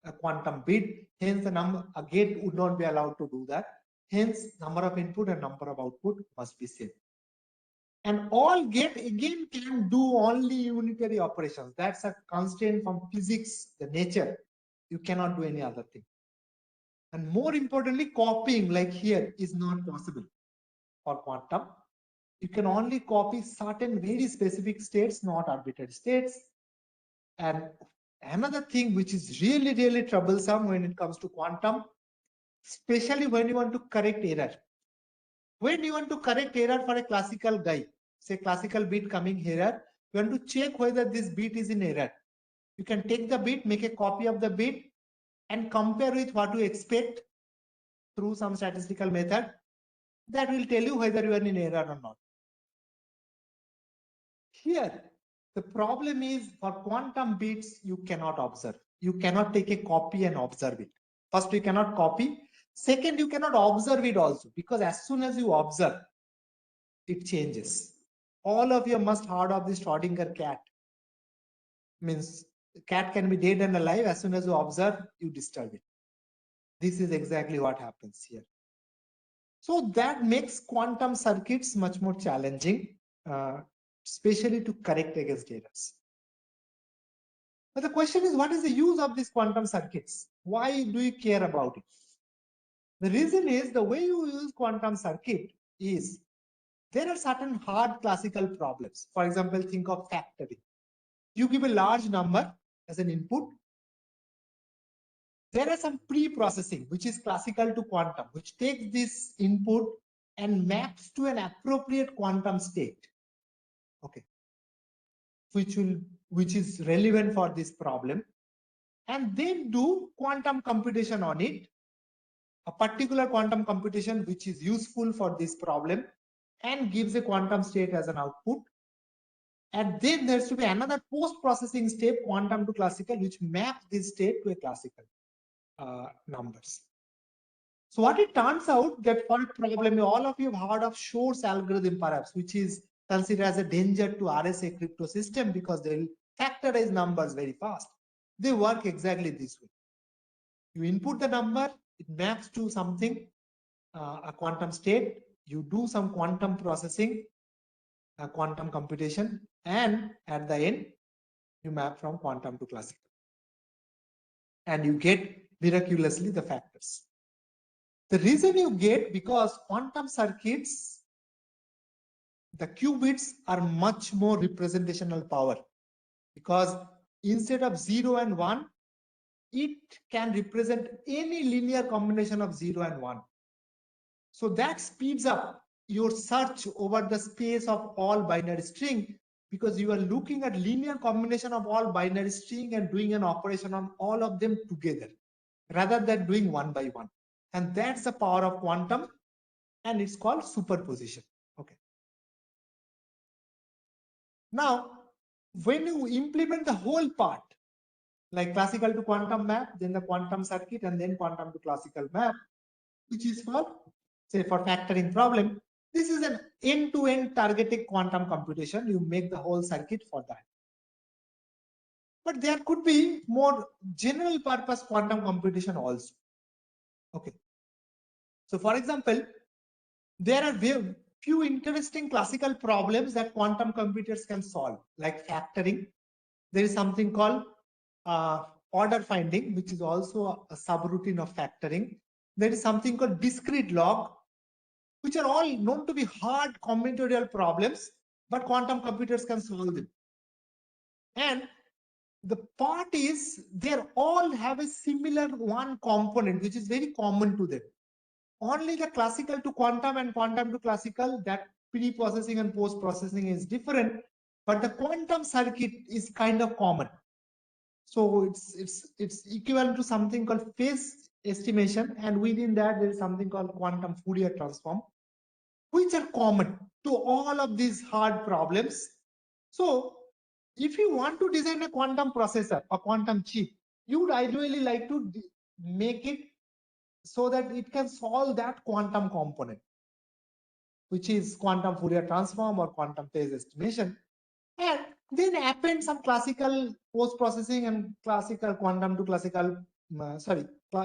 a quantum bit. Hence, a gate would not be allowed to do that. Hence, number of input and number of output must be same. And all gate again can do only unitary operations. That's a constraint from physics, the nature. You cannot do any other thing. And more importantly, copying like here is not possible for quantum. You can only copy certain very specific states, not arbitrary states. And another thing which is really, really troublesome when it comes to quantum, especially when you want to correct error. When you want to correct error for a classical guy, say classical bit coming error, you want to check whether this bit is in error. You can take the bit, make a copy of the bit, and compare with what you expect through some statistical method. That will tell you whether you are in error or not. Here, the problem is for quantum bits, you cannot observe. You cannot take a copy and observe it. First, you cannot copy. Second, you cannot observe it also, because as soon as you observe, it changes. All of you must heard of this Schrodinger cat. Means the cat can be dead and alive. As soon as you observe, you disturb it. This is exactly what happens here. So that makes quantum circuits much more challenging, especially to correct against errors. But the question is, what is the use of these quantum circuits? Why do you care about it? The reason is the way you use quantum circuit is there are certain hard classical problems. For example, think of factoring. You give a large number as an input. There are some pre-processing, which is classical to quantum, which takes this input and maps to an appropriate quantum state. Okay. Which is relevant for this problem, and then do quantum computation on it, a particular quantum computation which is useful for this problem, and gives a quantum state as an output. And then there's to be another post-processing step, quantum to classical, which maps this state to a classical numbers. So what it turns out that for a problem, all of you have heard of Shor's algorithm perhaps, which is considered as a danger to RSA crypto system because they will factorize numbers very fast. They work exactly this way. You input the number, it maps to something, a quantum state, you do some quantum processing, a quantum computation, and at the end, you map from quantum to classical. And you get miraculously the factors. The reason you get, because quantum circuits, the qubits are much more representational power, because instead of 0 and 1, it can represent any linear combination of 0 and 1. So that speeds up your search over the space of all binary string, because you are looking at linear combination of all binary string and doing an operation on all of them together, rather than doing one by one. And that's the power of quantum, and it's called superposition. Okay. Now, when you implement the whole part, like classical to quantum map, then the quantum circuit, and then quantum to classical map, which is for, say, for factoring problem, this is an end-to-end targeted quantum computation. You make the whole circuit for that. But there could be more general purpose quantum computation also. Okay. So for example, there are few interesting classical problems that quantum computers can solve, like factoring. There is something called order finding, which is also a subroutine of factoring. There is something called discrete log, which are all known to be hard combinatorial problems, but quantum computers can solve them. And the part is, they all have a similar one component, which is very common to them. Only the classical to quantum and quantum to classical, that pre-processing and post-processing is different, but the quantum circuit is kind of common. So it's equivalent to something called phase estimation, and within that there is something called quantum Fourier transform, which are common to all of these hard problems. So if you want to design a quantum processor or quantum chip, you would ideally like to make it so that it can solve that quantum component, which is quantum Fourier transform or quantum phase estimation, and then append some classical post-processing and classical quantum to classical,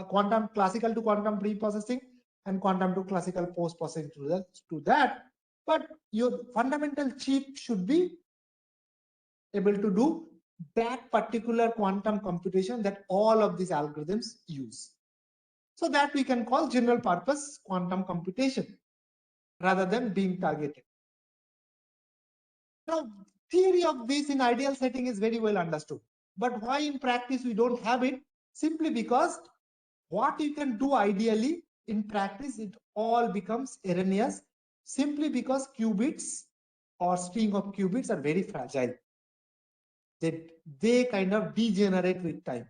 quantum classical to quantum pre-processing and quantum to classical post-processing to that. But your fundamental chip should be able to do that particular quantum computation that all of these algorithms use. So that we can call general purpose quantum computation rather than being targeted. Now, theory of this in ideal setting is very well understood, but why in practice we don't have it? Simply because what you can do ideally in practice, it all becomes erroneous, simply because qubits or string of qubits are very fragile. They kind of degenerate with time.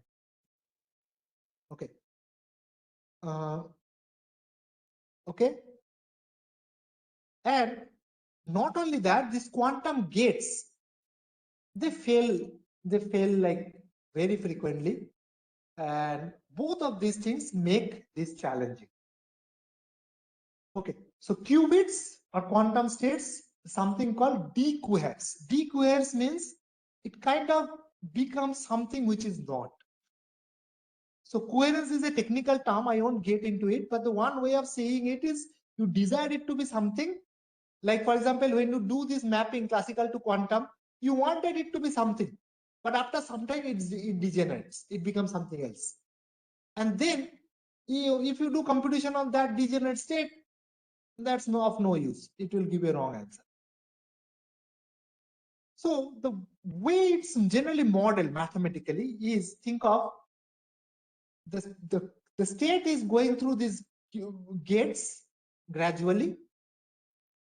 Okay. Okay. And not only that, these quantum gates, they fail like very frequently, and both of these things make this challenging. Okay, so qubits or quantum states, something called decoherence. Decoherence means it kind of becomes something which is not. So coherence is a technical term, I won't get into it, but the one way of saying it is you desire it to be something. Like, for example, when you do this mapping classical to quantum, you wanted it to be something, but after some time it degenerates, it becomes something else. And then if you do computation of that degenerate state, that's of no use. It will give a wrong answer. So the way it's generally modeled mathematically is, think of the state is going through these gates gradually,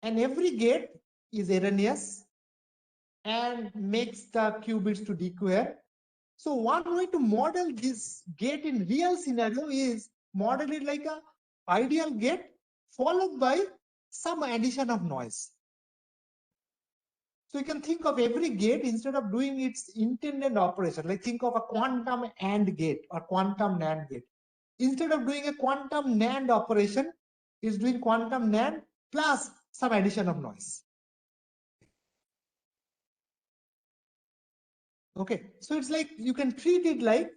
and every gate is erroneous and makes the qubits to decohere. So one way to model this gate in real scenario is model it like a ideal gate followed by some addition of noise. So you can think of every gate, instead of doing its intended operation, like think of a quantum AND gate or quantum NAND gate. Instead of doing a quantum NAND operation, it's doing quantum NAND plus some addition of noise. Okay, so it's like you can treat it like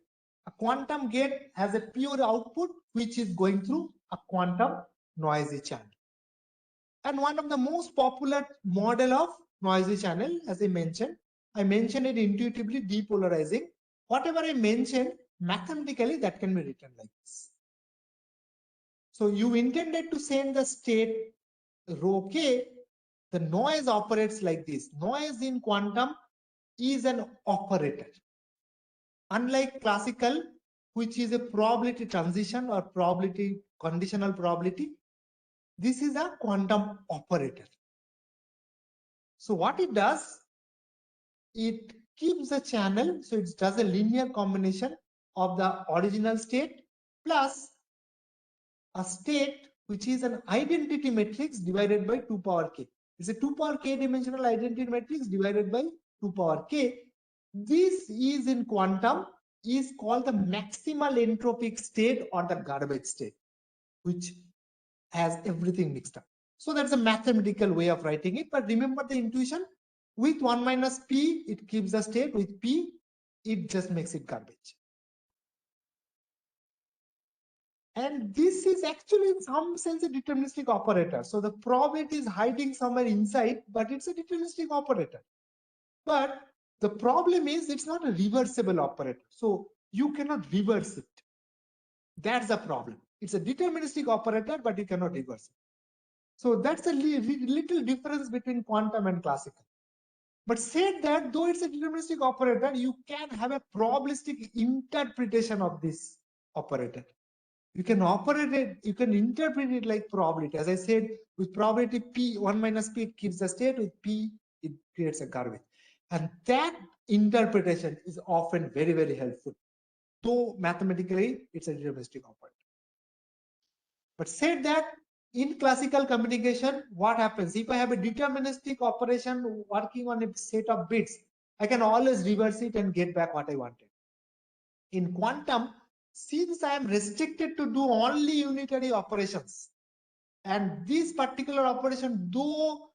a quantum gate has a pure output which is going through a quantum noisy channel. And one of the most popular model of noisy channel, as I mentioned it intuitively depolarizing. Whatever I mentioned, mathematically that can be written like this. So you intended to send the state rho k, the noise operates like this. Noise in quantum is an operator. Unlike classical, which is a probability transition or probability conditional probability, this is a quantum operator. So what it does, it keeps the channel, so it does a linear combination of the original state plus a state which is an identity matrix divided by 2 power k. It's a 2 power k dimensional identity matrix divided by 2 power k. This is in quantum is called the maximal entropic state or the garbage state, which has everything mixed up. So that's a mathematical way of writing it. But remember the intuition, with 1 minus p, it keeps the state. With p, it just makes it garbage. And this is actually in some sense a deterministic operator. So the probability is hiding somewhere inside, but it's a deterministic operator. But the problem is it's not a reversible operator. So you cannot reverse it. That's the problem. It's a deterministic operator, but you cannot reverse it. So that's a little difference between quantum and classical. But said that, though it's a deterministic operator, you can have a probabilistic interpretation of this operator. You can operate it, you can interpret it like probability. As I said, with probability p, 1 minus p, it keeps the state. With p, it creates a garbage. And that interpretation is often very, very helpful. Though mathematically, it's a deterministic operator. But said that in classical communication, what happens? If I have a deterministic operation working on a set of bits, I can always reverse it and get back what I wanted. In quantum, since I am restricted to do only unitary operations, and this particular operation, though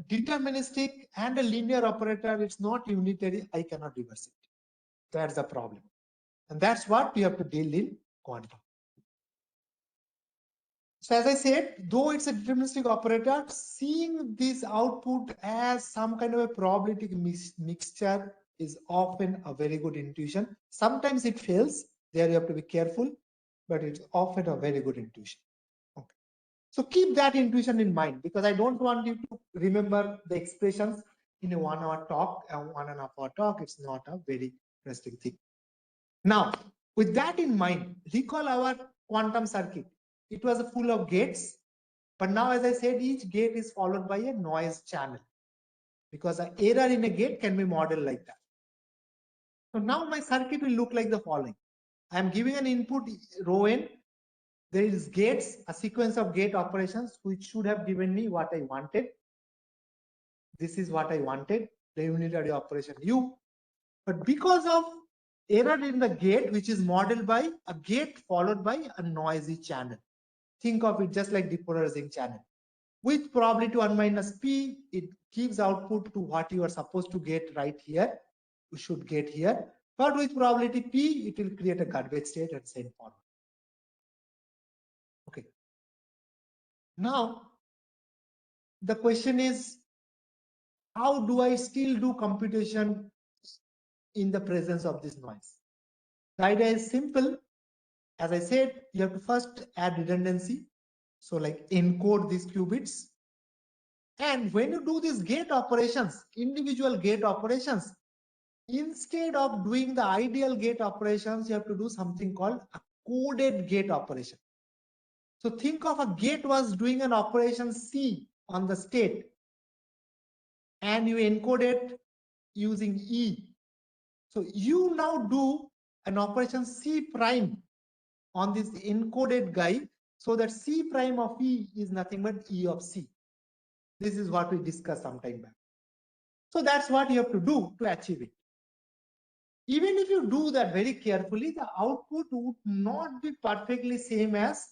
deterministic and a linear operator, it's not unitary, I cannot reverse it. That's the problem. And that's what we have to deal in quantum. So as I said, though it's a deterministic operator, seeing this output as some kind of a probabilistic mixture is often a very good intuition. Sometimes it fails. There you have to be careful, but it's often a very good intuition. Okay. So keep that intuition in mind, because I don't want you to remember the expressions in a 1 hour talk, a 1.5 hour talk. It's not a very interesting thing. Now, with that in mind, recall our quantum circuit. It was full of gates, but now, as I said, each gate is followed by a noise channel, because an error in a gate can be modeled like that. So now my circuit will look like the following. I am giving an input rho n. There is gates, a sequence of gate operations, which should have given me what I wanted. This is what I wanted, the unitary operation U. But because of error in the gate, which is modeled by a gate followed by a noisy channel. Think of it just like depolarizing channel. With probability 1 minus p, it gives output to what you are supposed to get right here. You should get here. But with probability p, it will create a garbage state and send forward. Okay. Now, the question is, how do I still do computation in the presence of this noise? The idea is simple. As I said, you have to first add redundancy. So like encode these qubits. And when you do these gate operations, individual gate operations, instead of doing the ideal gate operations, you have to do something called a coded gate operation. So think of a gate was doing an operation C on the state, and you encode it using E. So you now do an operation C prime on this encoded guy, so that C prime of E is nothing but E of C. This is what we discussed some time back. So that's what you have to do to achieve it. Even if you do that very carefully, the output would not be perfectly same as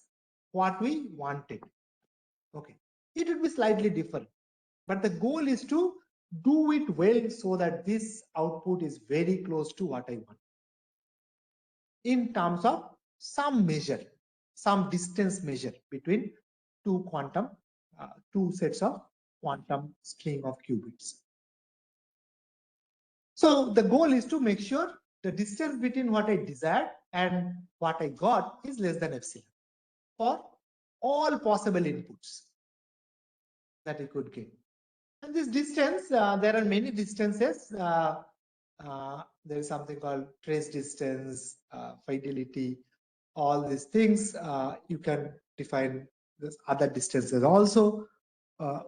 what we wanted. Okay, it would be slightly different, but the goal is to do it well so that this output is very close to what I want in terms of some measure, some distance measure between two sets of quantum string of qubits. So the goal is to make sure the distance between what I desired and what I got is less than epsilon for all possible inputs that I could get. And this distance, there are many distances. There is something called trace distance, fidelity, all these things. You can define this other distances also.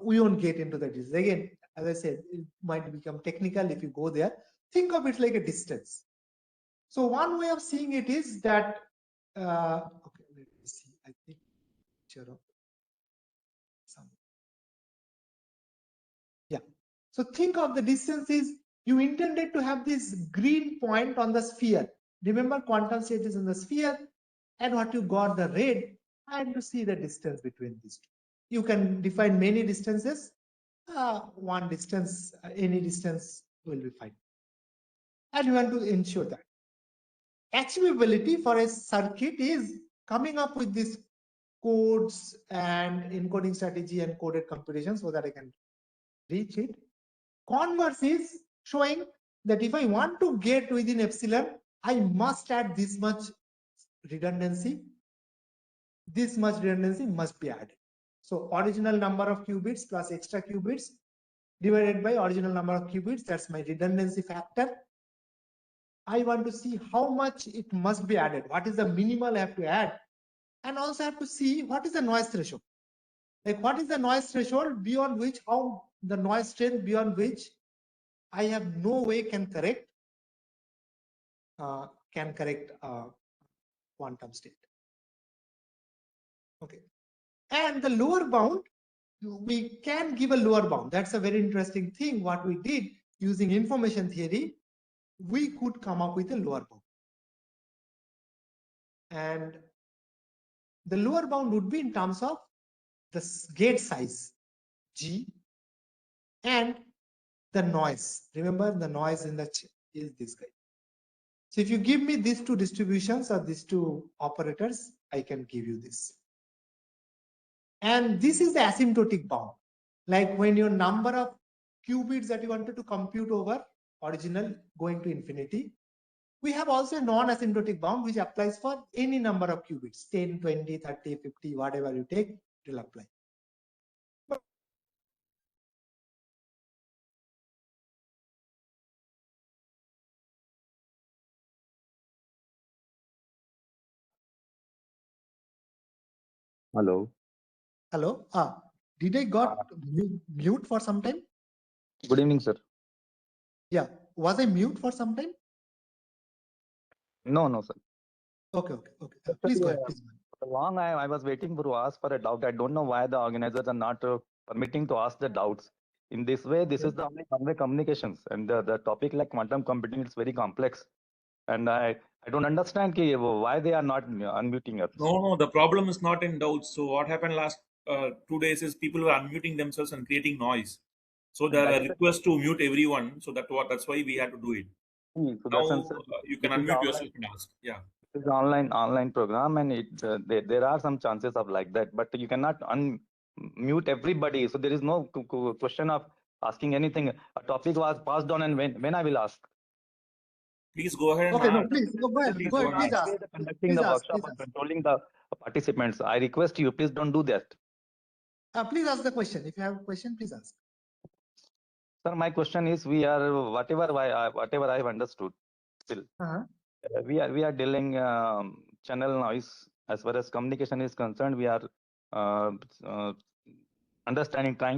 We won't get into the distance. Again, as I said, it might become technical if you go there. Think of it like a distance. So one way of seeing it is that, okay, let me see, I think picture of some. Yeah. So think of the distance is, you intended to have this green point on the sphere. Remember, quantum state is in the sphere, and what you got the red, and to see the distance between these two. You can define many distances. One distance, any distance will be fine. And you want to ensure that. Achievability for a circuit is coming up with these codes and encoding strategy and coded computation so that I can reach it. Converse is showing that if I want to get within epsilon, I must add this much redundancy. This much redundancy must be added. So original number of qubits plus extra qubits divided by original number of qubits, that's my redundancy factor. I want to see how much it must be added. What is the minimal I have to add? And also have to see what is the noise threshold. Like what is the noise threshold beyond which, how the noise strength beyond which I have no way can correct quantum state. Okay, and the lower bound, we can give a lower bound. That's a very interesting thing. What we did using information theory, we could come up with a lower bound, and the lower bound would be in terms of the gate size G and the noise. Remember, the noise in the chip is this guy. So if you give me these two distributions or these two operators, I can give you this. And this is the asymptotic bound. Like when your number of qubits that you wanted to compute over original going to infinity, we have also a non-asymptotic bound which applies for any number of qubits, 10, 20, 30, 50, whatever you take, it will apply. Hello. Hello. Did I got mute for some time? Good evening, sir. Yeah. Was I mute for some time? No, sir. Okay. Please go ahead. Please. For long, I was waiting to ask for a doubt. I don't know why the organizers are not permitting to ask the doubts. In this way, this is the only one-way communications, and the topic like quantum computing is very complex, and I don't understand why they are not unmuting us. No, the problem is not in doubts. So what happened last 2 days is people were unmuting themselves and creating noise. So there are requests to mute everyone. So that's why we had to do it. So Now you can unmute yourself and ask. Yeah. It's an online program, and there are some chances of like that, but you cannot unmute everybody. So there is no question of asking anything. A topic was passed on, and when I will ask. Please go ahead. Okay, no, please go ahead. Please ask. Conducting the workshop and controlling the participants. I request you, please don't do that. Please ask the question. If you have a question, please ask. Sir, my question is: we are whatever I have understood. Still, we are dealing channel noise as far as communication is concerned. We are trying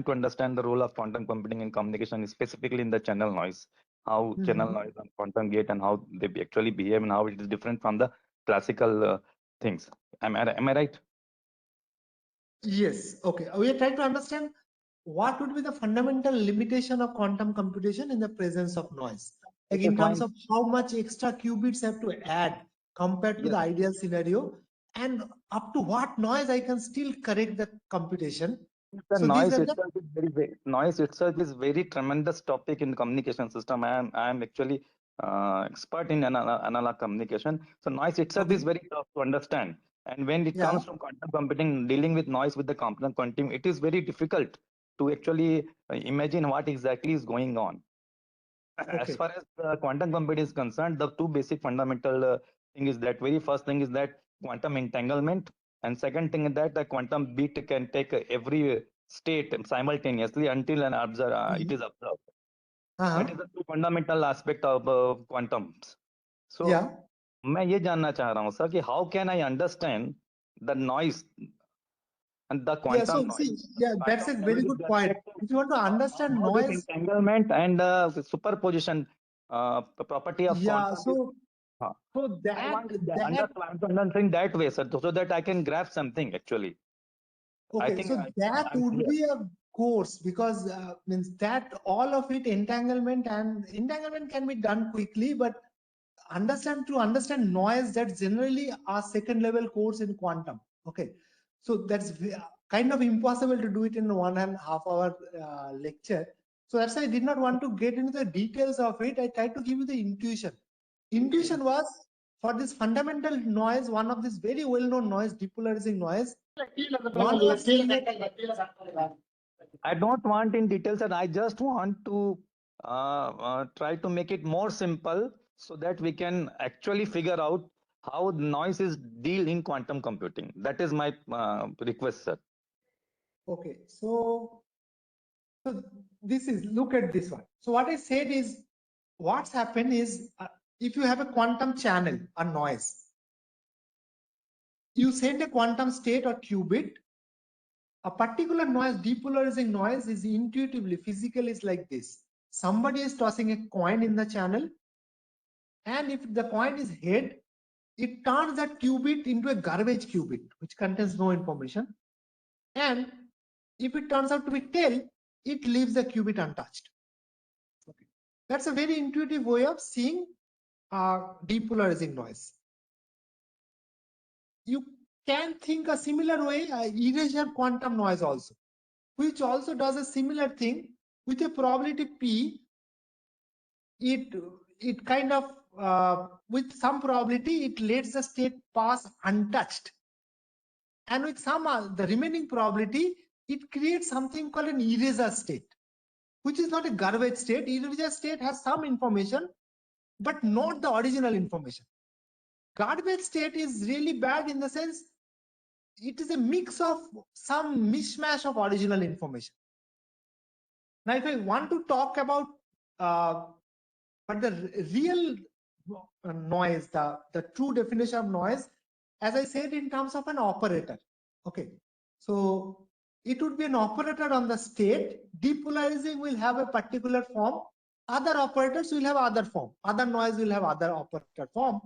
to understand the role of quantum computing in communication, specifically in the channel noise. How channel noise and quantum gate and how they actually behave and how it is different from the classical things. Am I right? Yes. Okay. We are trying to understand what would be the fundamental limitation of quantum computation in the presence of noise. Like in terms of how much extra qubits have to add compared to the ideal scenario, and up to what noise I can still correct the computation. The noise itself is very tremendous topic in communication system. I am actually expert in analog communication. So noise itself is very tough to understand. And when it comes to quantum computing, dealing with noise with the quantum quantum, it is very difficult to actually imagine what exactly is going on. As far as quantum computing is concerned, the two basic fundamental thing is that very first thing is that quantum entanglement, and second thing is that the quantum bit can take every state simultaneously until an it is observed. That is the two fundamental aspect of quantums. So, मैं ये जानना चाह रहा हूँ sir कि how can I understand the noise and the quantum noise? That's a very good point. If you want to understand noise, entanglement and superposition property of quantum. So I want to understand that way, sir, so that I can grasp something actually. Okay, so that would be a course, because means that all of it entanglement can be done quickly, but to understand noise, that's generally a second level course in quantum. Okay, so that's kind of impossible to do it in 1.5 hour lecture. So that's why I did not want to get into the details of it. I tried to give you the intuition. Intuition was for this fundamental noise, one of this very well-known noise, depolarizing noise. I don't want in details, and I just want to try to make it more simple so that we can actually figure out how noise is dealt in quantum computing. That is my request, sir. Okay, so this is, look at this one. So what I said is, what's happened is, if you have a quantum channel, a noise, you send a quantum state or qubit, a particular noise, depolarizing noise is intuitively, physically is like this. somebody is tossing a coin in the channel, and if the coin is head, it turns that qubit into a garbage qubit, which contains no information. And if it turns out to be tail, it leaves the qubit untouched. Okay. That's a very intuitive way of seeing depolarizing noise. You can think a similar way, erasure quantum noise also, which also does a similar thing with a probability p. It kind of with some probability it lets the state pass untouched, and with some the remaining probability it creates something called an eraser state, which is not a garbage state. Eraser state has some information, but not the original information. Garbage state is really bad in the sense it is a mix of some mishmash of original information. Now, if I want to talk about but the real noise, the true definition of noise, as I said, in terms of an operator. Okay, so it would be an operator on the state. Depolarizing will have a particular form. Other operators will have other form. Other noise will have other operator form.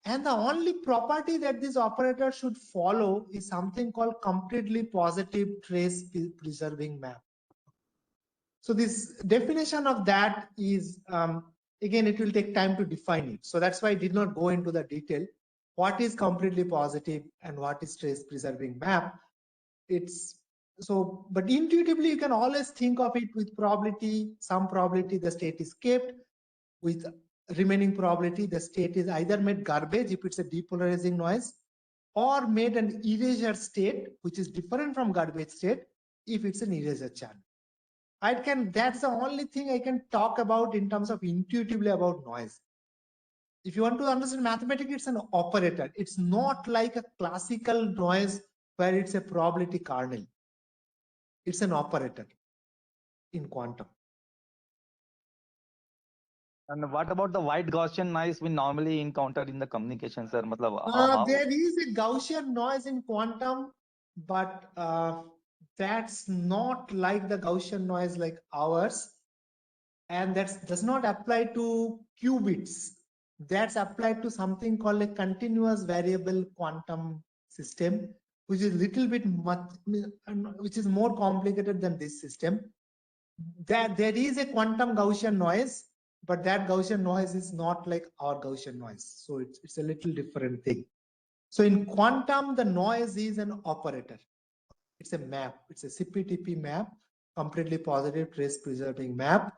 And the only property that this operator should follow is something called completely positive trace preserving map. So this definition of that is, again, it will take time to define it. So that's why I did not go into the detail. What is completely positive and what is trace preserving map? It's so, but intuitively you can always think of it with probability, some probability the state is kept, with remaining probability the state is either made garbage if it's a depolarizing noise, or made an erasure state, which is different from garbage state if it's an erasure channel. That's the only thing I can talk about in terms of intuitively about noise. If you want to understand mathematics, it's an operator. It's not like a classical noise where it's a probability kernel. It's an operator in quantum. And what about the white Gaussian noise we normally encounter in the communication, sir? There is a Gaussian noise in quantum, but that's not like the Gaussian noise like ours. And that does not apply to qubits. That's applied to something called a continuous variable quantum system, which is little bit which is more complicated than this system. That there is a quantum Gaussian noise, but that Gaussian noise is not like our Gaussian noise. So it's a little different thing. So in quantum, the noise is an operator. It's a map. It's a CPTP map, completely positive trace preserving map.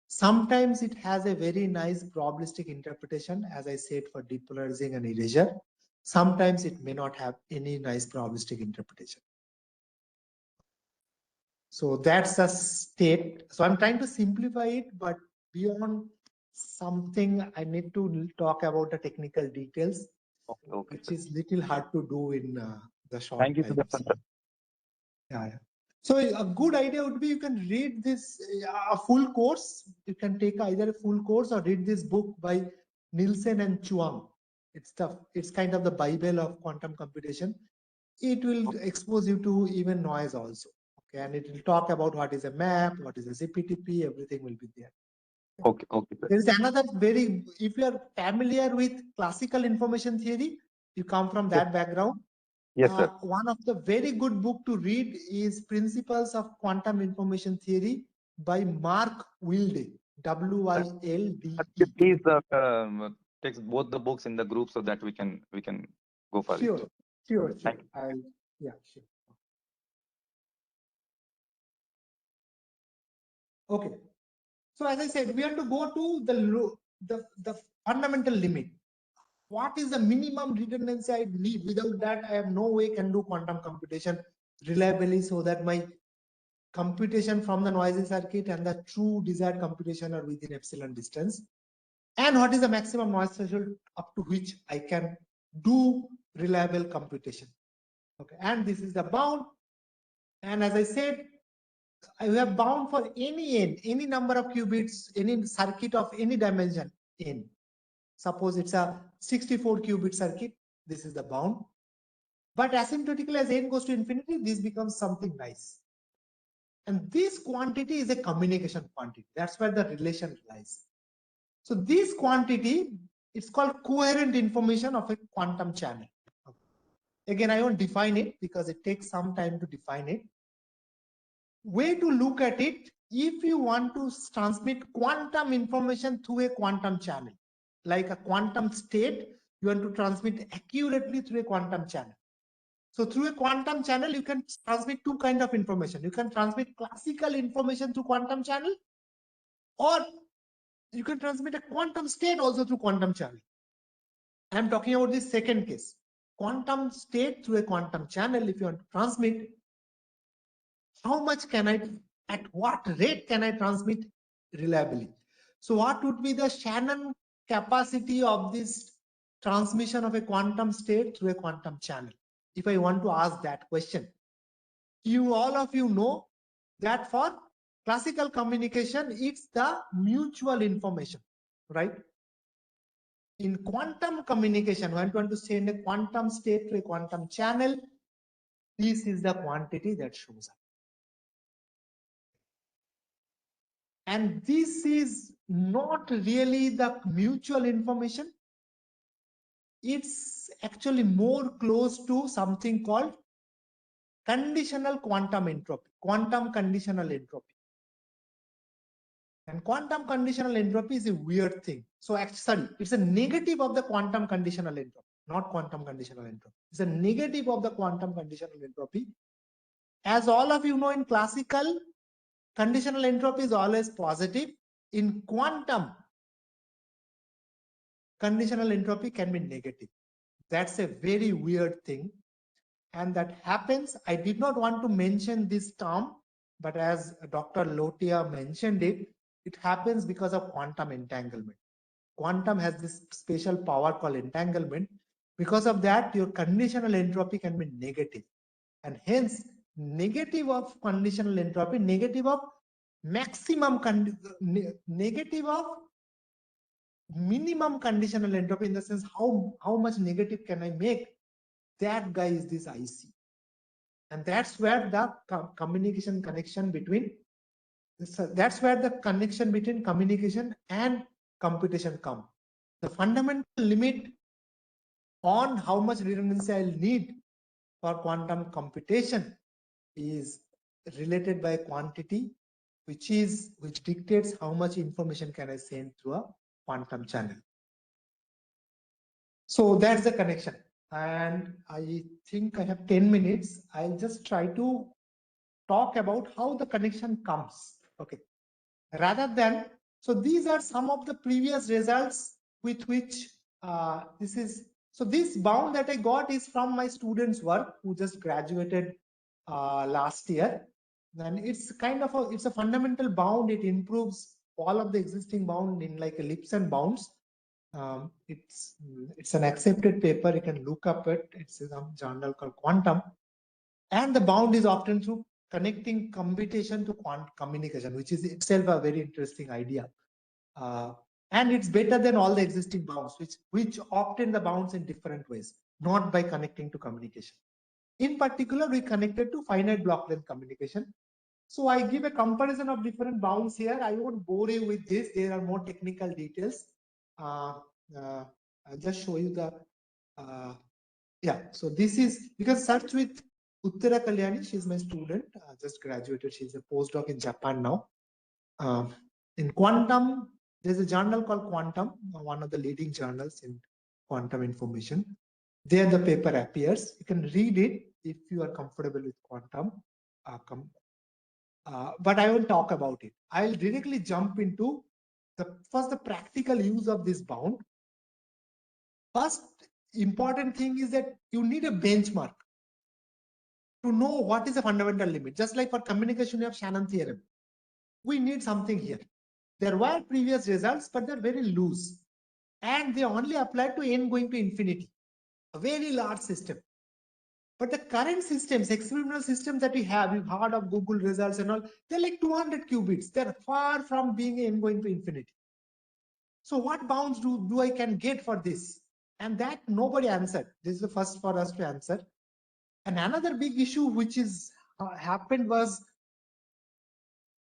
Sometimes it has a very nice probabilistic interpretation, as I said, for depolarizing and erasure. Sometimes it may not have any nice probabilistic interpretation. So that's a state. So I'm trying to simplify it, but beyond something, I need to talk about the technical details, which is little hard to do in the short Thank you, time. sir. Yeah. So a good idea would be you can read this a full course. You can take either a full course or read this book by Nielsen and Chuang. It's kind of the Bible of quantum computation. It will expose you to even noise also. Okay, and it will talk about what is a map, what is a CPTP, everything will be there. Okay. There is another if you are familiar with classical information theory, you come from that background. Yes, sir. One of the very good book to read is Principles of Quantum Information Theory by Mark Wilde, W-I-L-D-E. Please take both the books in the group so that we can go for it. Sure. Thank you. Yeah, sure. Okay. So as I said, we have to go to the fundamental limit. What is the minimum redundancy I need? Without that, I have no way can do quantum computation reliably, so that my computation from the noisy circuit and the true desired computation are within epsilon distance. And what is the maximum noise threshold up to which I can do reliable computation? Okay, and this is the bound. And as I said, I have bound for any n, any number of qubits, any circuit of any dimension n. Suppose it's a 64 qubit circuit, this is the bound. But asymptotically, as n goes to infinity, this becomes something nice. And this quantity is a communication quantity. That's where the relation lies. So this quantity, it's called coherent information of a quantum channel. Again, I won't define it because it takes some time to define it. Way to look at it, if you want to transmit quantum information through a quantum channel, like a quantum state, you want to transmit accurately through a quantum channel. So through a quantum channel, you can transmit two kinds of information. You can transmit classical information through quantum channel, or you can transmit a quantum state also through quantum channel. I'm talking about this second case. Quantum state through a quantum channel, if you want to transmit, how much can I, at what rate can I transmit reliably? So what would be the Shannon capacity of this transmission of a quantum state through a quantum channel? If I want to ask that question, all of you know that for classical communication, it's the mutual information, right? In quantum communication, when you want to send a quantum state to a quantum channel, this is the quantity that shows up. And this is not really the mutual information. It's actually more close to something called conditional quantum entropy, quantum conditional entropy. And quantum conditional entropy is a weird thing. So actually, it's a negative of the quantum conditional entropy, not quantum conditional entropy. It's a negative of the quantum conditional entropy. As all of you know, in classical, conditional entropy is always positive. In quantum, conditional entropy can be negative. That's a very weird thing. And that happens. I did not want to mention this term, but as Dr. Lotia mentioned it, it happens because of quantum entanglement. Quantum has this special power called entanglement. Because of that, your conditional entropy can be negative. And hence, negative of conditional entropy, negative of maximum, negative of minimum conditional entropy, in the sense how much negative can I make, that guy is this IC. And that's where the communication connection between, that's where the connection between communication and computation come. The fundamental limit on how much redundancy I'll need for quantum computation is related by quantity, which dictates how much information can I send through a quantum channel. So that's the connection. And I think I have 10 minutes. I'll just try to talk about how the connection comes. Okay. Rather than, so these are some of the previous results with which this bound that I got is from my students' work who just graduated last year. And it's kind of it's a fundamental bound. It improves all of the existing bound in like ellipse and bounds. It's an accepted paper. You can look up it. It's a journal called Quantum. And the bound is often through connecting computation to quantum communication, which is itself a very interesting idea. And it's better than all the existing bounds, which obtain the bounds in different ways, not by connecting to communication. In particular, we connected to finite block length communication. So I give a comparison of different bounds here. I won't bore you with this. There are more technical details. I'll just show you the, yeah. So this is, you can search with Uttara Kalyani. She's my student, just graduated. She's a postdoc in Japan now. In quantum, there's a journal called Quantum, one of the leading journals in quantum information. There the paper appears. You can read it if you are comfortable with quantum. But I won't talk about it. I'll directly jump into the practical use of this bound. First important thing is that you need a benchmark to know what is a fundamental limit. Just like for communication, you have Shannon theorem. We need something here. There were previous results, but they're very loose. And they only apply to n going to infinity, a very large system. But the current systems, experimental systems that we have, you've heard of Google results and all, they're like 200 qubits. They're far from being n going to infinity. So what bounds do I can get for this? And that nobody answered. This is the first for us to answer. And another big issue which is happened was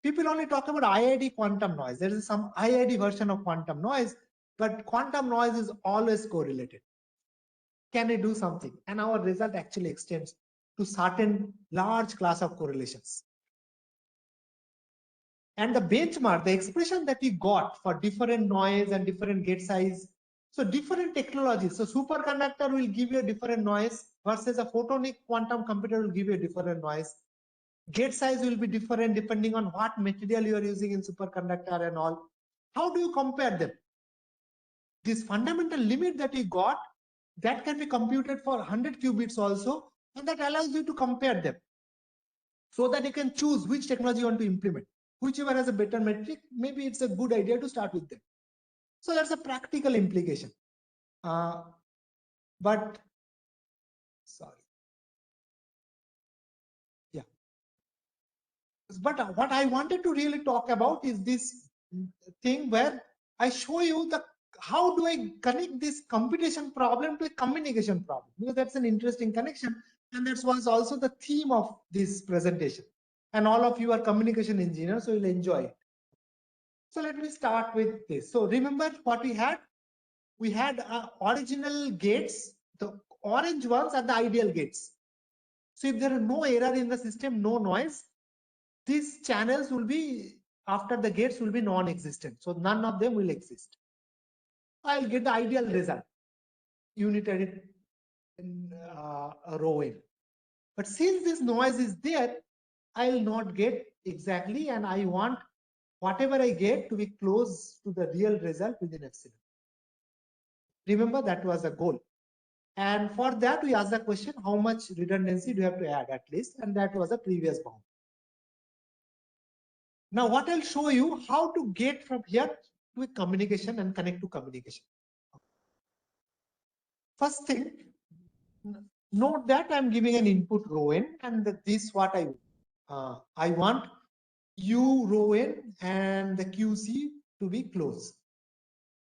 People only talk about IID quantum noise. There is some IID version of quantum noise, but quantum noise is always correlated. Can I do something? And our result actually extends to certain large class of correlations. And the benchmark, the expression that we got for different noise and different gate size, so different technologies. So superconductor will give you a different noise versus a photonic quantum computer will give you a different noise. Gate size will be different depending on what material you are using in superconductor and all. How do you compare them? This fundamental limit that we got, that can be computed for 100 qubits also, and that allows you to compare them so that you can choose which technology you want to implement. Whichever has a better metric, maybe it's a good idea to start with them. So that's a practical implication. But sorry. Yeah. But what I wanted to really talk about is this thing where I show you the how do I connect this computation problem to a communication problem, because that's an interesting connection, and that was also the theme of this presentation. And all of you are communication engineers, so you'll enjoy it. So let me start with this. So remember what we had? We had original gates. The orange ones are the ideal gates. So if there are no error in the system, no noise, these channels will be, after the gates will be non-existent. So none of them will exist. I'll get the ideal result, unitary row in. But since this noise is there, I'll not get exactly, and I want whatever I get to be close to the real result within epsilon. Remember, that was the goal. And for that, we asked the question, how much redundancy do you have to add at least? And that was a previous bound. Now, what I'll show you, how to get from here to a communication and connect to communication. First thing, note that I'm giving an input rho n, and this what I want u rho n and the QC to be close.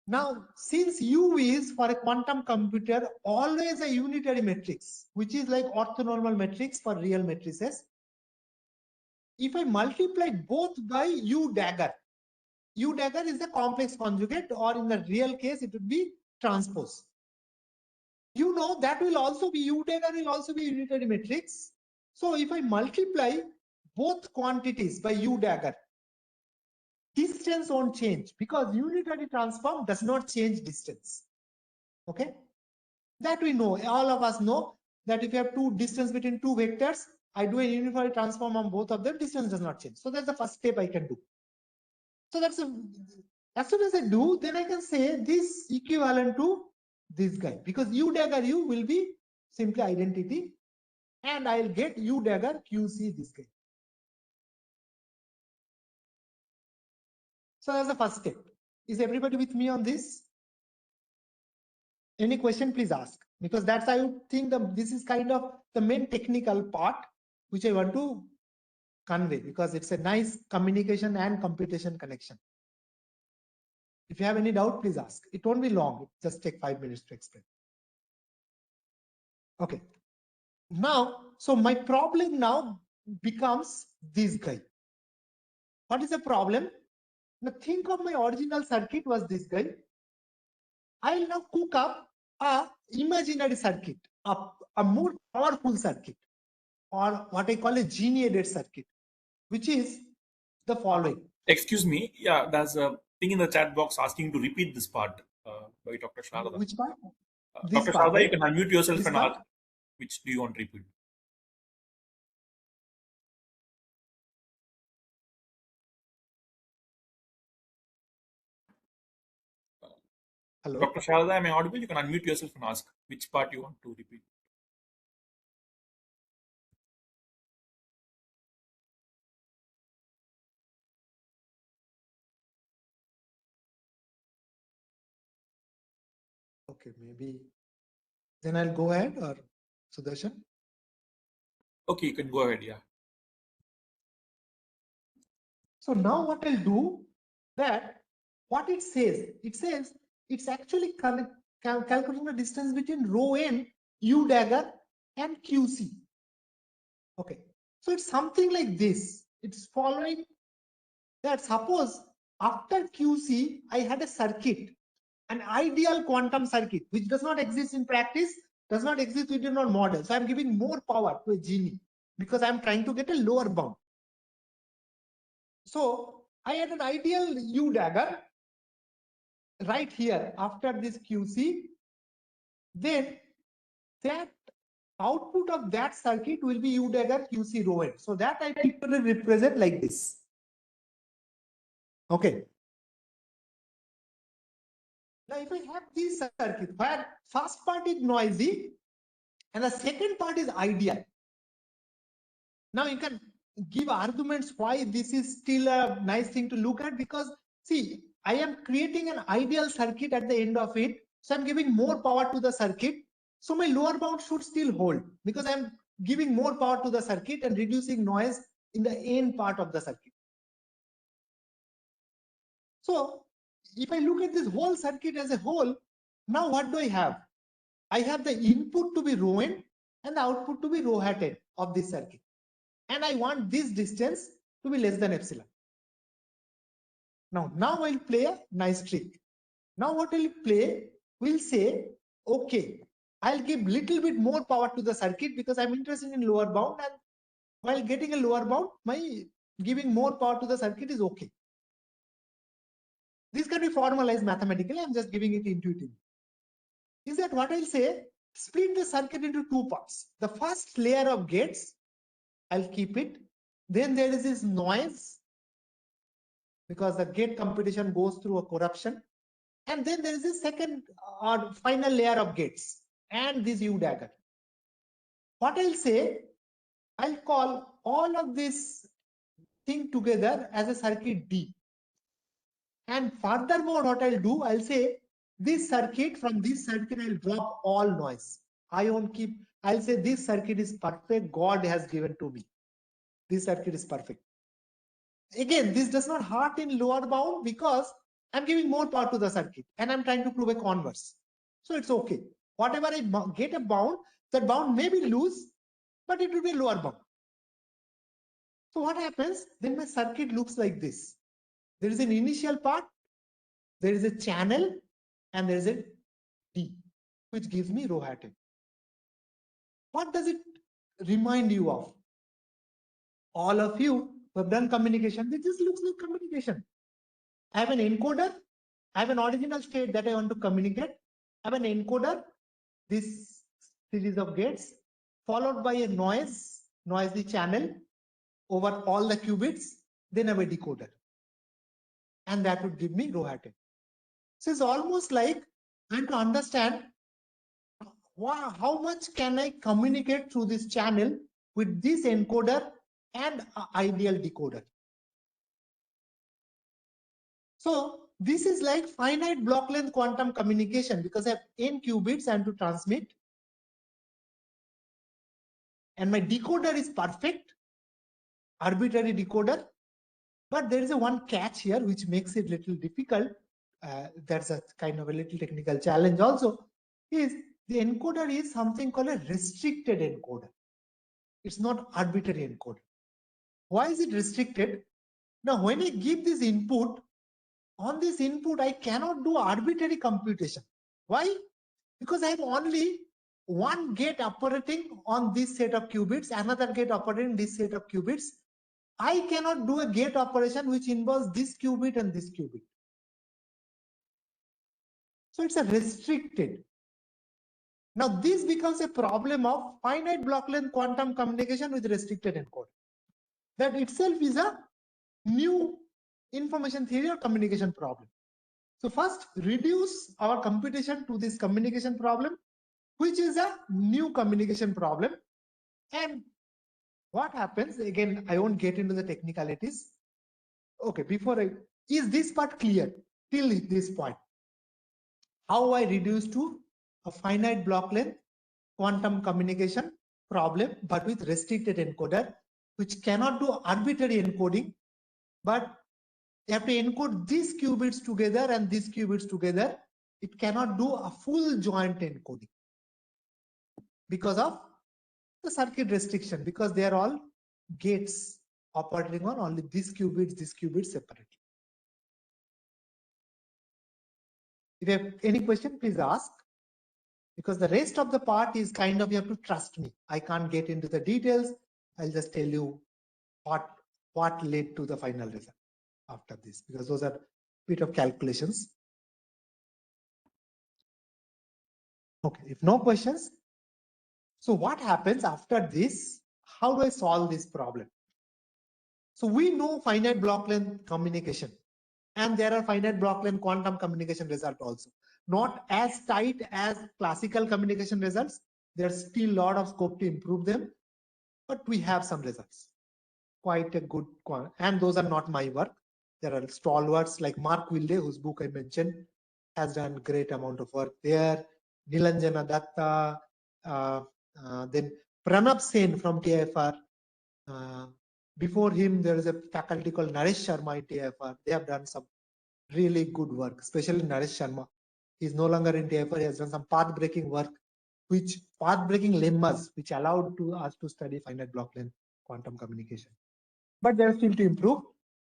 Now, since U is for a quantum computer always a unitary matrix, which is like orthonormal matrix for real matrices, if I multiply both by U dagger is the complex conjugate, or in the real case, it would be transpose. You know that will also be, U dagger will also be unitary matrix. So if I multiply both quantities by U dagger, distance won't change because unitary transform does not change distance. Okay, that we know, all of us know that if you have two distance between two vectors, I do a unitary transform on both of them, distance does not change. So that's the first step I can do. So that's as soon as I do, then I can say this equivalent to this guy, because U dagger U will be simply identity, and I'll get U dagger QC this guy. So that's the first step. Is everybody with me on this? Any question, please ask, because that's, I would think this is kind of the main technical part which I want to convey, because it's a nice communication and computation connection. If you have any doubt, please ask. It won't be long. It just take 5 minutes to explain. Okay. Now, so my problem now becomes this guy. What is the problem? Now think of my original circuit was this guy. I'll now cook up a imaginary circuit, a more powerful circuit, or what I call a gene-aided circuit, which is the following. Excuse me. Yeah, there's a thing in the chat box asking to repeat this part by Dr. Sharada. Which part? Dr. part, Sharada, right? you can unmute yourself This and part? ask which do you want to repeat. Hello? Dr. Sharada, am I audible? You can unmute yourself and ask which part you want to repeat. Okay, maybe then I'll go ahead, or Sudarshan? Okay, you can go ahead. Yeah. So now what I'll do, that what it says it's actually calculating the distance between rho n, U dagger, and QC. Okay, so it's something like this. It's following that suppose after QC, I had a circuit, an ideal quantum circuit, which does not exist in practice, does not exist within our model. So I'm giving more power to a genie because I'm trying to get a lower bound. So I had an ideal U dagger right here after this QC. Then that output of that circuit will be U dagger QC rho n. So that I pictorially represent like this. Okay. Now, if I have this circuit where first part is noisy and the second part is ideal. Now you can give arguments why this is still a nice thing to look at, because see, I am creating an ideal circuit at the end of it. So I'm giving more power to the circuit. So my lower bound should still hold because I'm giving more power to the circuit and reducing noise in the end part of the circuit. So if I look at this whole circuit as a whole, now what do I have? I have the input to be rho n and the output to be rho hat n of this circuit. And I want this distance to be less than epsilon. Now I'll play a nice trick. Now what I'll play, we'll say, okay, I'll give little bit more power to the circuit because I'm interested in lower bound, and while getting a lower bound, my giving more power to the circuit is okay. This can be formalized mathematically. I'm just giving it intuitively. Is that what I'll say? Split the circuit into two parts. The first layer of gates, I'll keep it. Then there is this noise because the gate computation goes through a corruption. And then there is a second or final layer of gates and this U dagger. What I'll say, I'll call all of this thing together as a circuit D. And furthermore, what I'll do, I'll say this circuit, from this circuit, I'll drop all noise. I won't keep, I'll say this circuit is perfect. God has given to me. This circuit is perfect. Again, this does not hurt in lower bound because I'm giving more power to the circuit and I'm trying to prove a converse. So it's okay. Whatever I get a bound, that bound may be loose, but it will be lower bound. So what happens? Then my circuit looks like this. There is an initial part, there is a channel, and there is a D, which gives me rho hat n. What does it remind you of? All of you who have done communication, it just looks like communication. I have an encoder, I have an original state that I want to communicate. I have an encoder, this series of gates, followed by a noisy channel over all the qubits, then I have a decoder. And that would give me rho hat n. So it's almost like I have to understand how much can I communicate through this channel with this encoder and ideal decoder. So this is like finite block length quantum communication because I have n qubits and to transmit. And my decoder is perfect, arbitrary decoder. But there is a one catch here which makes it a little difficult. That's a kind of a little technical challenge also. Is the encoder is something called a restricted encoder. It's not arbitrary encoder. Why is it restricted? Now, when I give this input, on this input, I cannot do arbitrary computation. Why? Because I have only one gate operating on this set of qubits, another gate operating this set of qubits. I cannot do a gate operation which involves this qubit and this qubit. So it's a restricted. Now this becomes a problem of finite block length quantum communication with restricted encoder. That itself is a new information theory or communication problem. So first reduce our computation to this communication problem, which is a new communication problem. And what happens, again, I won't get into the technicalities. Okay, is this part clear till this point? How I reduce to a finite block length quantum communication problem, but with restricted encoder, which cannot do arbitrary encoding, but you have to encode these qubits together and these qubits together. It cannot do a full joint encoding because of the circuit restriction, because they are all gates operating on only this qubit separately. If you have any question, please ask, because the rest of the part is kind of, you have to trust me. I can't get into the details. I'll just tell you what led to the final result after this, because those are a bit of calculations. Okay, if no questions, so what happens after this? How do I solve this problem? So we know finite block length communication, and there are finite block length quantum communication results also. Not as tight as classical communication results. There's still a lot of scope to improve them, but we have some results. Quite a good one. And those are not my work. There are stalwarts like Mark Wilde, whose book I mentioned, has done great amount of work there. Nilanjana Datta, then Pranab Sen from TIFR. Before him, there is a faculty called Naresh Sharma in TIFR. They have done some really good work, especially Naresh Sharma. He's no longer in TIFR. He has done some path-breaking work, which path-breaking lemmas, which allowed us to study finite block length quantum communication. But there's still to improve.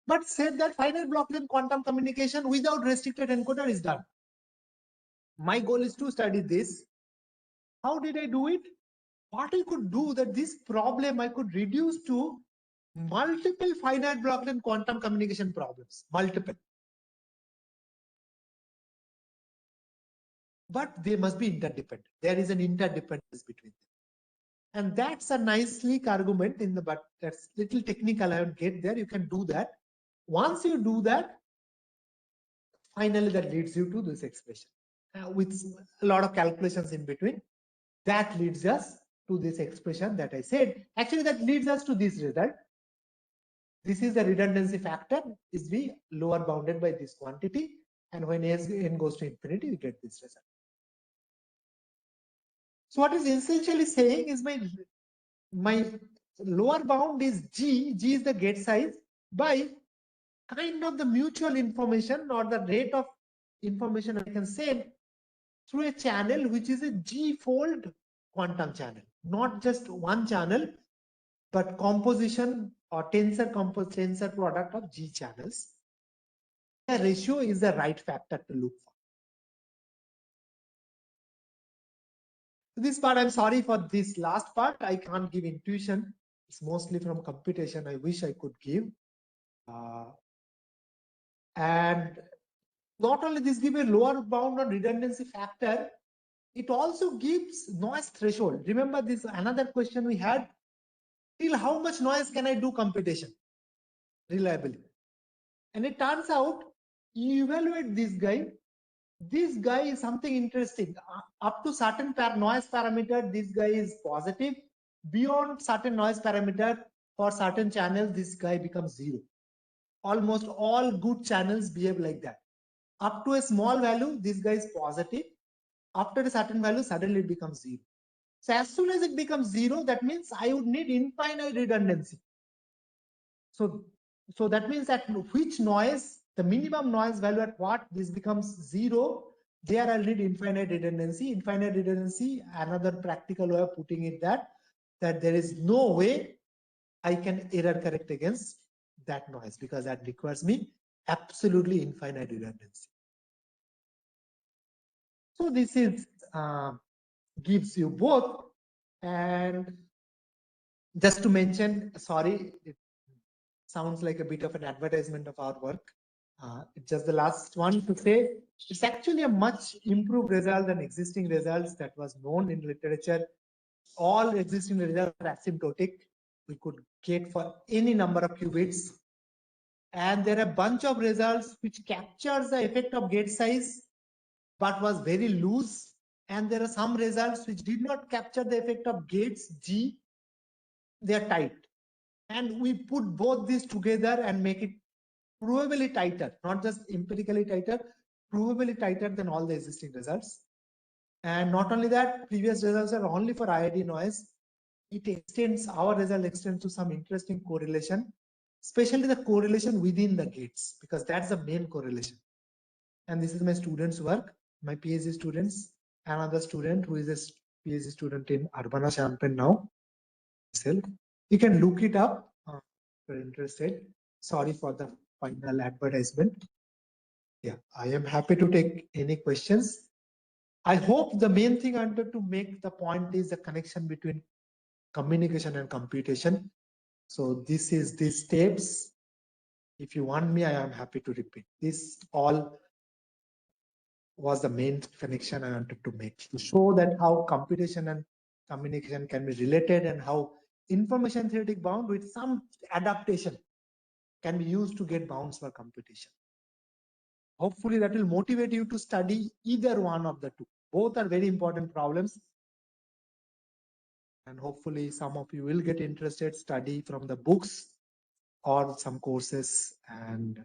But said that finite block length quantum communication without restricted encoder is done. My goal is to study this. How did I do it? What I could do that this problem I could reduce to multiple finite block length quantum communication problems, multiple. But they must be interdependent. There is an interdependence between them. And that's a nice sleek argument in the, but that's little technical. I won't get there. You can do that. Once you do that, finally that leads you to this expression with a lot of calculations in between. That leads us to this expression that I said. Actually, that leads us to this result. This is the redundancy factor is be lower bounded by this quantity, and when n goes to infinity, we get this result. So what is essentially saying is my lower bound is G. G is the gate size by kind of the mutual information or the rate of information I can send through a channel which is a G-fold quantum channel, not just one channel, but composition or tensor product of G channels. The ratio is the right factor to look for. This part, I'm sorry for this last part. I can't give intuition. It's mostly from computation. I wish I could give. And not only this gives a lower bound on redundancy factor, it also gives noise threshold. Remember this another question we had, till how much noise can I do computation reliably? And it turns out you evaluate this guy is something interesting. Up to certain noise parameter, this guy is positive. Beyond certain noise parameter, for certain channels, this guy becomes zero. Almost all good channels behave like that. Up to a small value, this guy is positive. After a certain value, suddenly it becomes zero. So as soon as it becomes zero, that means I would need infinite redundancy. So that means that which noise, the minimum noise value at what this becomes zero, there I'll need infinite redundancy. Infinite redundancy, another practical way of putting it that there is no way I can error correct against that noise, because that requires me absolutely infinite redundancy. So this is gives you both. And just to mention, sorry, it sounds like a bit of an advertisement of our work. It's just the last one to say, it's actually a much improved result than existing results that was known in literature. All existing results are asymptotic. We could get for any number of qubits. And there are a bunch of results which captures the effect of gate size, but was very loose. And there are some results which did not capture the effect of gates G. They are tight. And we put both these together and make it provably tighter, not just empirically tighter, provably tighter than all the existing results. And not only that, previous results are only for IID noise. It extends, our result extends to some interesting correlation, especially the correlation within the gates, because that's the main correlation. And this is my students' work, my PhD students, another student who is a PhD student in Urbana-Champaign now. You can look it up. you're interested. Sorry for the final advertisement. Yeah, I am happy to take any questions. I hope the main thing I wanted to make the point is the connection between communication and computation. So this is these steps. If you want me, I am happy to repeat. This all was the main connection I wanted to make to show that how computation and communication can be related and how information theoretic bound with some adaptation can be used to get bounds for computation. Hopefully that will motivate you to study either one of the two. Both are very important problems. And hopefully some of you will get interested, study from the books or some courses and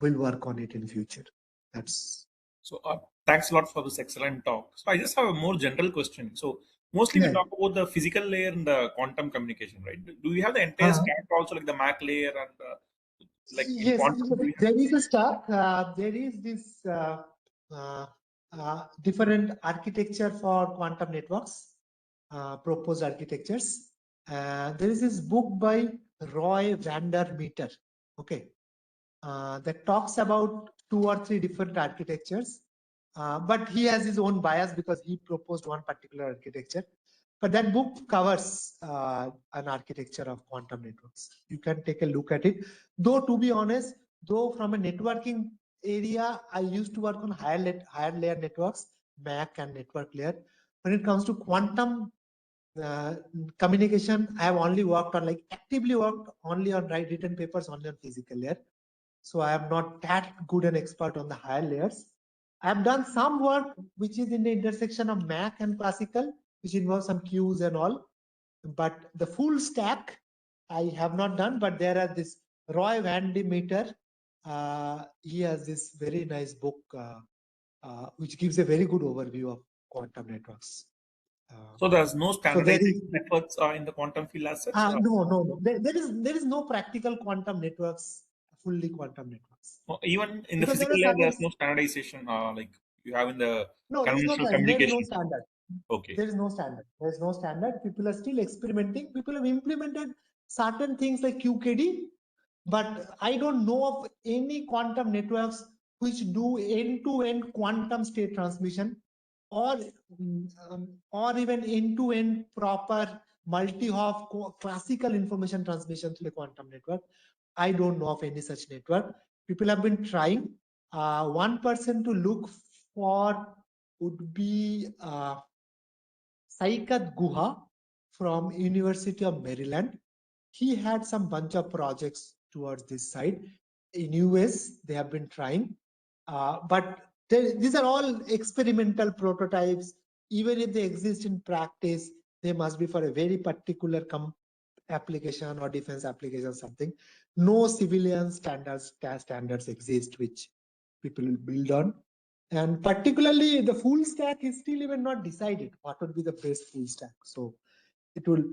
will work on it in future. That's So thanks a lot for this excellent talk. So I just have a more general question. So mostly we yeah. talk about the physical layer and the quantum communication, right? Do we have the entire stack also, like the Mac layer and like in Yes, quantum? there is a stack. There is this different architecture for quantum networks, proposed architectures. There is this book by Roy Vandermeter, okay, that talks about 2 or 3 different architectures. But he has his own bias because he proposed one particular architecture. But that book covers an architecture of quantum networks. You can take a look at it. Though, to be honest, though from a networking area, I used to work on higher layer networks, MAC and network layer. When it comes to quantum communication, I have only worked on, like, actively worked only on written papers only on physical layer. So I am not that good an expert on the higher layers. I have done some work which is in the intersection of Mac and classical, which involves some queues and all. But the full stack, I have not done. But there are this Roy Vandermeter. He has this very nice book which gives a very good overview of quantum networks. So there's no So there is standardization networks in the quantum field as such. no. There is no practical quantum networks, fully quantum networks. Even in the Because there physical are layer, certain there's no standardization like you have in the no, there is no conventional there is no communication. standard. Okay. There is no standard. There is no standard. People are still experimenting. People have implemented certain things like QKD, but I don't know of any quantum networks which do end-to-end quantum state transmission, or or even end-to-end proper multi-hop classical information transmission through a quantum network. I don't know of any such network. People have been trying. One person to look for would be Saikat Guha from University of Maryland. He had some bunch of projects towards this side. In US, they have been trying, but these are all experimental prototypes. Even if they exist in practice, they must be for a very particular application or defense application, something. No civilian standards exist which people will build on. And particularly the full stack is still even not decided what would be the best full stack. So it will,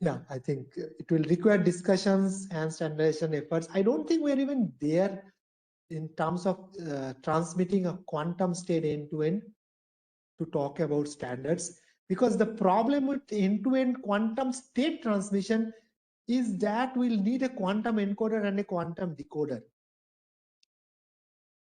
yeah, I think it will require discussions and standardization efforts. I don't think we're even there in terms of transmitting a quantum state end to end to talk about standards, because the problem with end-to-end quantum state transmission is that we'll need a quantum encoder and a quantum decoder,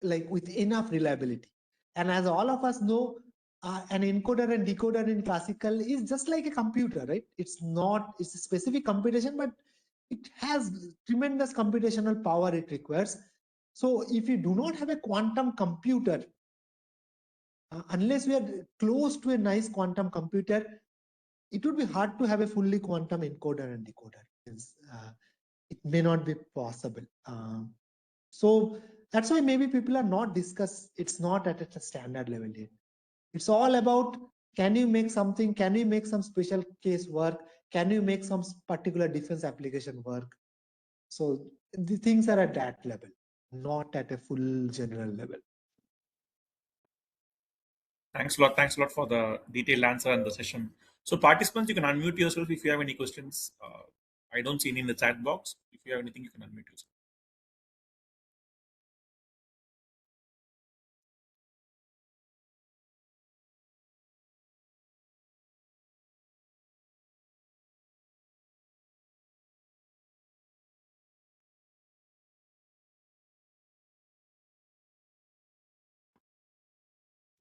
like with enough reliability. And as all of us know, an encoder and decoder in classical is just like a computer, right? It's a specific computation, but it has tremendous computational power it requires. So if you do not have a quantum computer, unless we are close to a nice quantum computer, it would be hard to have a fully quantum encoder and decoder. It may not be possible. So that's why maybe people are not discuss. It's not at a standard level yet. It's all about, can you make something? Can you make some special case work? Can you make some particular defense application work? So the things are at that level, not at a full general level. Thanks a lot. Thanks a lot for the detailed answer and the session. So participants, you can unmute yourself if you have any questions. I don't see any in the chat box. If you have anything, you can unmute yourself.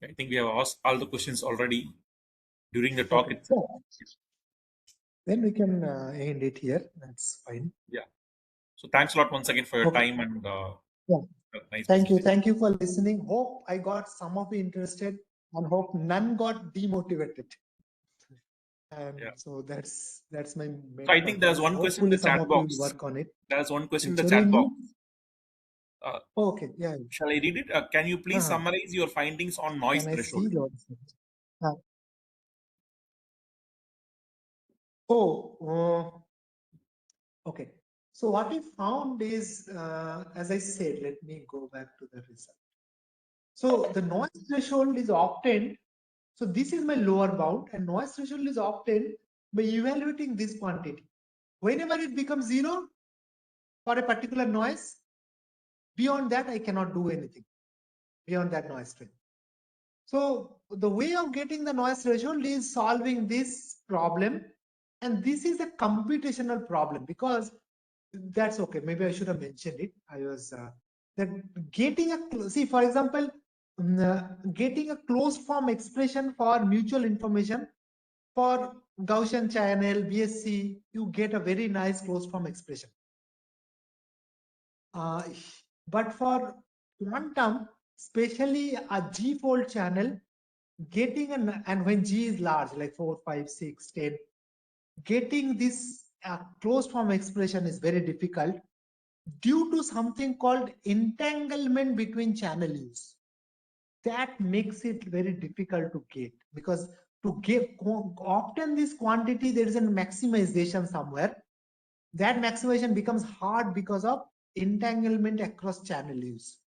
I think we have asked all the questions already during the talk Okay. itself. Then we can end it here. That's fine. Yeah. So thanks a lot once again for your Okay. time and Yeah. nice Thank you. presentation. Thank you for listening. Hope I got some of you interested and hope none got demotivated. And Yeah. so that's my main So I think there's purpose. one question in Hopefully the some chat of you will box. work on it. There's one question in the So chat box. okay. Yeah. Shall I read it? Can you please summarize your findings on noise Can I threshold? see yours? Okay. So what we found is, as I said, let me go back to the result. So the noise threshold is obtained. So this is my lower bound, and noise threshold is obtained by evaluating this quantity. Whenever it becomes 0 for a particular noise, beyond that I cannot do anything beyond that noise threshold. So the way of getting the noise threshold is solving this problem, and this is a computational problem because that's okay. Maybe I should have mentioned it. I was that getting a see, for example, getting a closed form expression for mutual information for Gaussian channel, BSC, you get a very nice closed form expression. But for quantum, especially a G-fold channel, getting and when G is large, like 4, 5, 6, 10, getting this closed form expression is very difficult due to something called entanglement between channel use. That makes it very difficult to get, because to obtain this quantity, there is a maximization somewhere. That maximization becomes hard because of entanglement across channel use,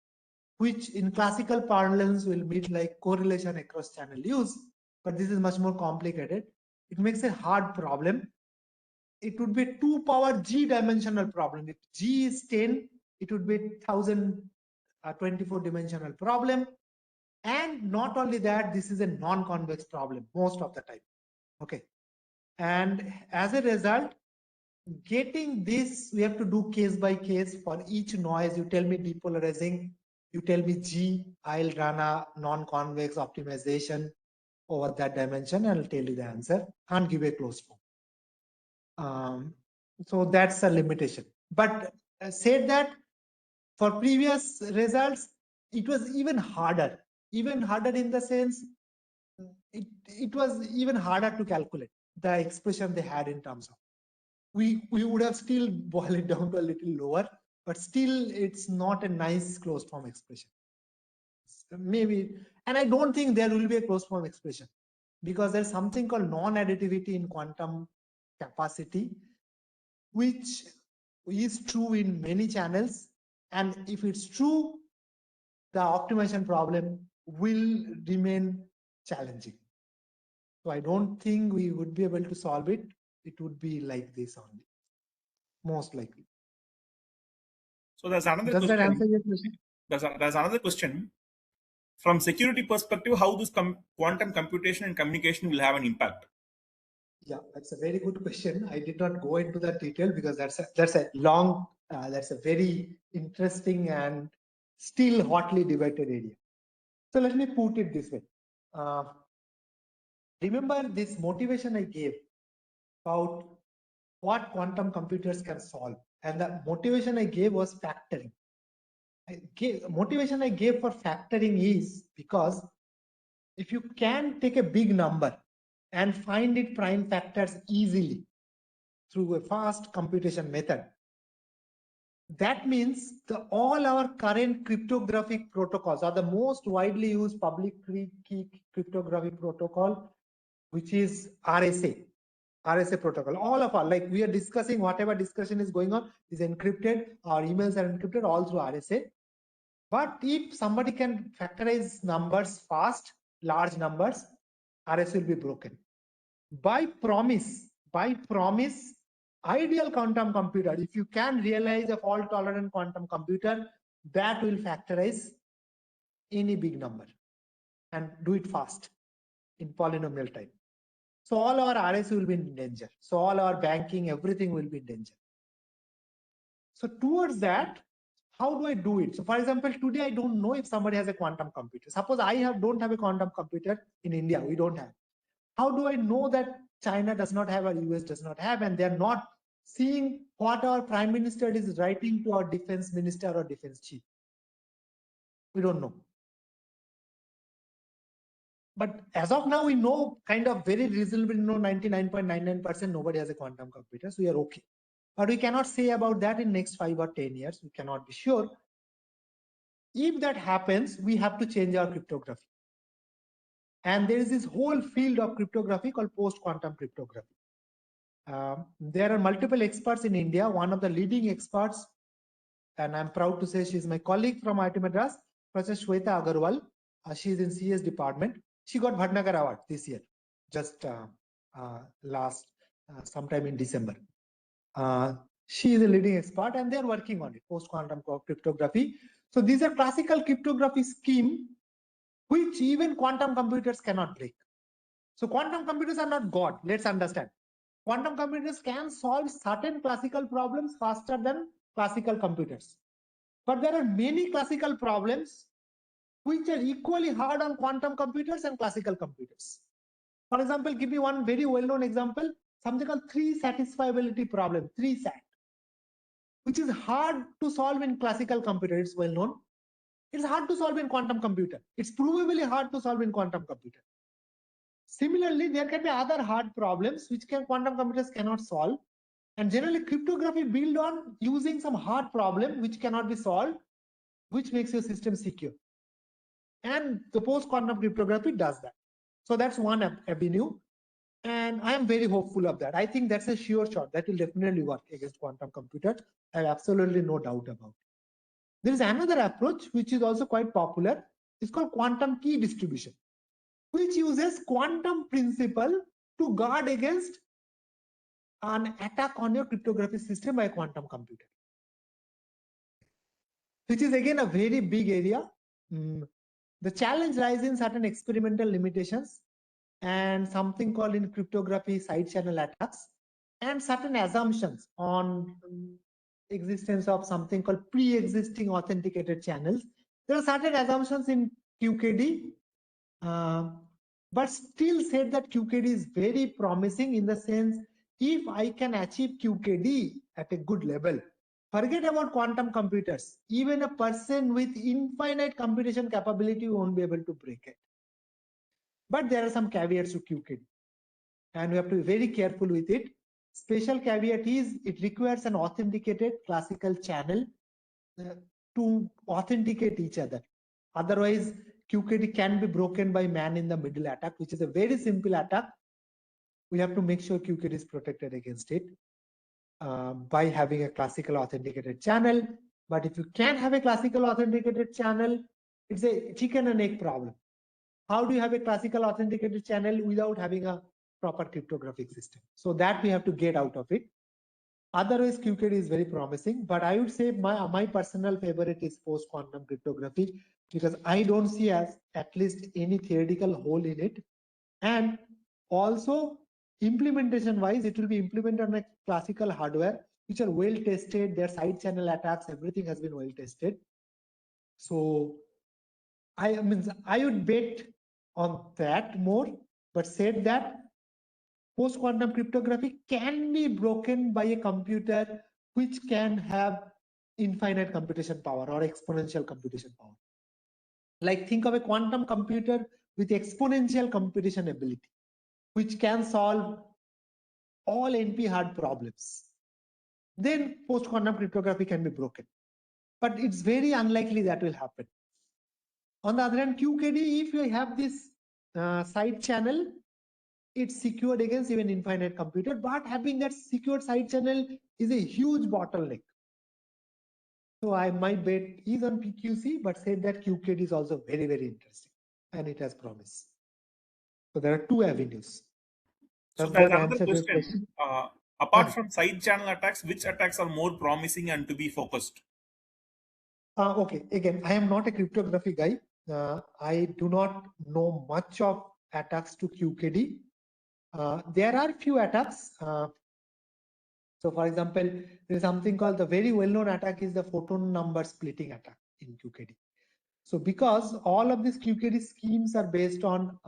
which in classical parlance will mean like correlation across channel use, but this is much more complicated. It makes a hard problem. It would be 2 power G dimensional problem. If G is 10, it would be 1024 dimensional problem. And not only that, this is a non-convex problem most of the time. Okay. And as a result, getting this, we have to do case by case for each noise. You tell me depolarizing, you tell me G, I'll run a non-convex optimization over that dimension and I'll tell you the answer. Can't give a closed form. So that's a limitation. But said that, for previous results, it was even harder in the sense it was even harder to calculate the expression they had in terms of. We would have still boiled it down to a little lower, but still it's not a nice closed form expression. Maybe, and I don't think there will be a closed form expression because there's something called non-additivity in quantum capacity, which is true in many channels. And if it's true, the optimization problem will remain challenging. So I don't think we would be able to solve it. It would be like this only, most likely. So there's another Does that question. answer your question? There's another question. From security perspective, how this quantum computation and communication will have an impact? Yeah, that's a very good question. I did not go into that detail because that's a long, that's a very interesting and still hotly debated area. So let me put it this way. Remember this motivation I gave about what quantum computers can solve, and the motivation I gave was factoring. Motivation I gave for factoring is because if you can take a big number and find its prime factors easily through a fast computation method, that means all our current cryptographic protocols are the most widely used public key cryptographic protocol, which is RSA protocol. All of our, like we are discussing, whatever discussion is going on is encrypted. Our emails are encrypted all through RSA. But if somebody can factorize numbers fast, large numbers, RSA will be broken. By promise, ideal quantum computer, if you can realize a fault tolerant quantum computer, that will factorize any big number and do it fast in polynomial time. So all our RSA will be in danger. So all our banking, everything will be in danger. So towards that, how do I do it? So for example, today I don't know if somebody has a quantum computer. Suppose I don't have a quantum computer in India, we don't have. How do I know that China does not have or US does not have, and they're not seeing what our prime minister is writing to our defense minister or defense chief? We don't know. But as of now, we know kind of very reasonably know 99.99% nobody has a quantum computer, so we are okay. But we cannot say about that in next 5 or 10 years. We cannot be sure. If that happens, we have to change our cryptography. And there is this whole field of cryptography called post-quantum cryptography. There are multiple experts in India. One of the leading experts, and I'm proud to say she's my colleague from IIT Madras, Professor Shweta Agarwal. She's in CS department. She got Bhatnagar Award this year, just sometime in December. She is a leading expert, and they're working on it, post-quantum cryptography. So these are classical cryptography scheme which even quantum computers cannot break. So quantum computers are not God. Let's understand. Quantum computers can solve certain classical problems faster than classical computers. But there are many classical problems which are equally hard on quantum computers and classical computers. For example, give me one very well-known example, something called 3 satisfiability problem, 3-SAT, which is hard to solve in classical computer. It's well known. It's hard to solve in quantum computer. It's provably hard to solve in quantum computer. Similarly, there can be other hard problems which quantum computers cannot solve. And generally, cryptography built on using some hard problem which cannot be solved, which makes your system secure. And the post-quantum cryptography does that. So that's one avenue. And I am very hopeful of that. I think that's a sure shot. That will definitely work against quantum computers. I have absolutely no doubt about it. There is another approach which is also quite popular. It's called quantum key distribution, which uses quantum principle to guard against an attack on your cryptography system by a quantum computer, which is again a very big area. The challenge lies in certain experimental limitations and something called in cryptography side channel attacks and certain assumptions on existence of something called pre-existing authenticated channels. There are certain assumptions in QKD, but still said that QKD is very promising in the sense, if I can achieve QKD at a good level, forget about quantum computers, even a person with infinite computation capability won't be able to break it. But there are some caveats to QKD, and we have to be very careful with it. Special caveat is it requires an authenticated classical channel to authenticate each other. Otherwise, QKD can be broken by man in the middle attack, which is a very simple attack. We have to make sure QKD is protected against it by having a classical authenticated channel. But if you can have a classical authenticated channel, it's a chicken and egg problem. How do you have a classical authenticated channel without having a proper cryptographic system? So that we have to get out of it. Otherwise, QKD is very promising, but I would say my personal favorite is post-quantum cryptography, because I don't see as at least any theoretical hole in it. And also implementation wise, it will be implemented on a classical hardware, which are well tested. Their side channel attacks, everything has been well tested. So I would bet on that more, but said that post-quantum cryptography can be broken by a computer which can have infinite computation power or exponential computation power. Like think of a quantum computer with exponential computation ability, which can solve all NP hard problems. Then post-quantum cryptography can be broken. But it's very unlikely that will happen. On the other hand, QKD, if you have this side channel, it's secured against even infinite computer, but having that secured side channel is a huge bottleneck. So my bet is on PQC, but said that QKD is also very, very interesting and it has promise. So there are two avenues. So there's another question. Apart from side channel attacks, which attacks are more promising and to be focused? Okay, again, I am not a cryptography guy. I do not know much of attacks to QKD. There are few attacks. So for example, there is something called the very well-known attack is the photon number splitting attack in QKD. So because all of these QKD schemes are based on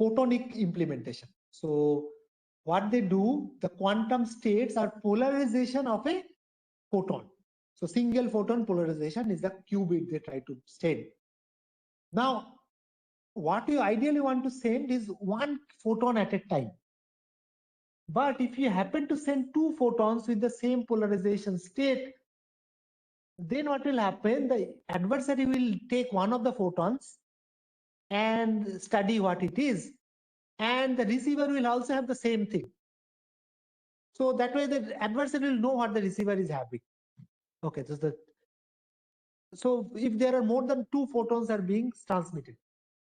photonic implementation. So what they do, the quantum states are polarization of a photon. So single photon polarization is the qubit they try to send. Now, what you ideally want to send is one photon at a time. But if you happen to send two photons with the same polarization state, then what will happen? The adversary will take one of the photons and study what it is, and the receiver will also have the same thing. So that way the adversary will know what the receiver is having. Okay, so if there are more than two photons are being transmitted,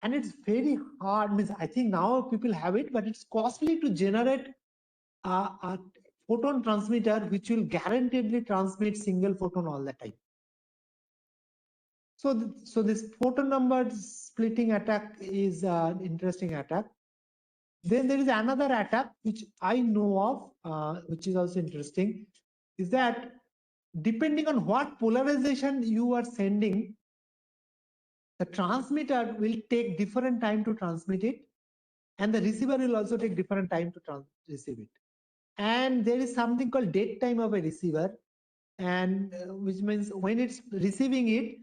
and it's very hard, means I think now people have it, but it's costly to generate a photon transmitter which will guaranteedly transmit single photon all the time. So this photon number splitting attack is an interesting attack. Then there is another attack which I know of, which is also interesting, is that depending on what polarization you are sending, the transmitter will take different time to transmit it, and the receiver will also take different time to receive it. And there is something called dead time of a receiver, and which means when it's receiving it,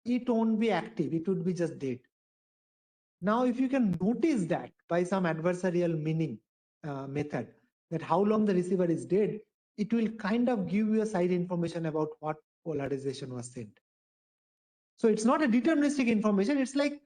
it won't be active, it would be just dead. Now, if you can notice that by some adversarial meaning method, that how long the receiver is dead, it will kind of give you a side information about what polarization was sent. So it's not a deterministic information. It's like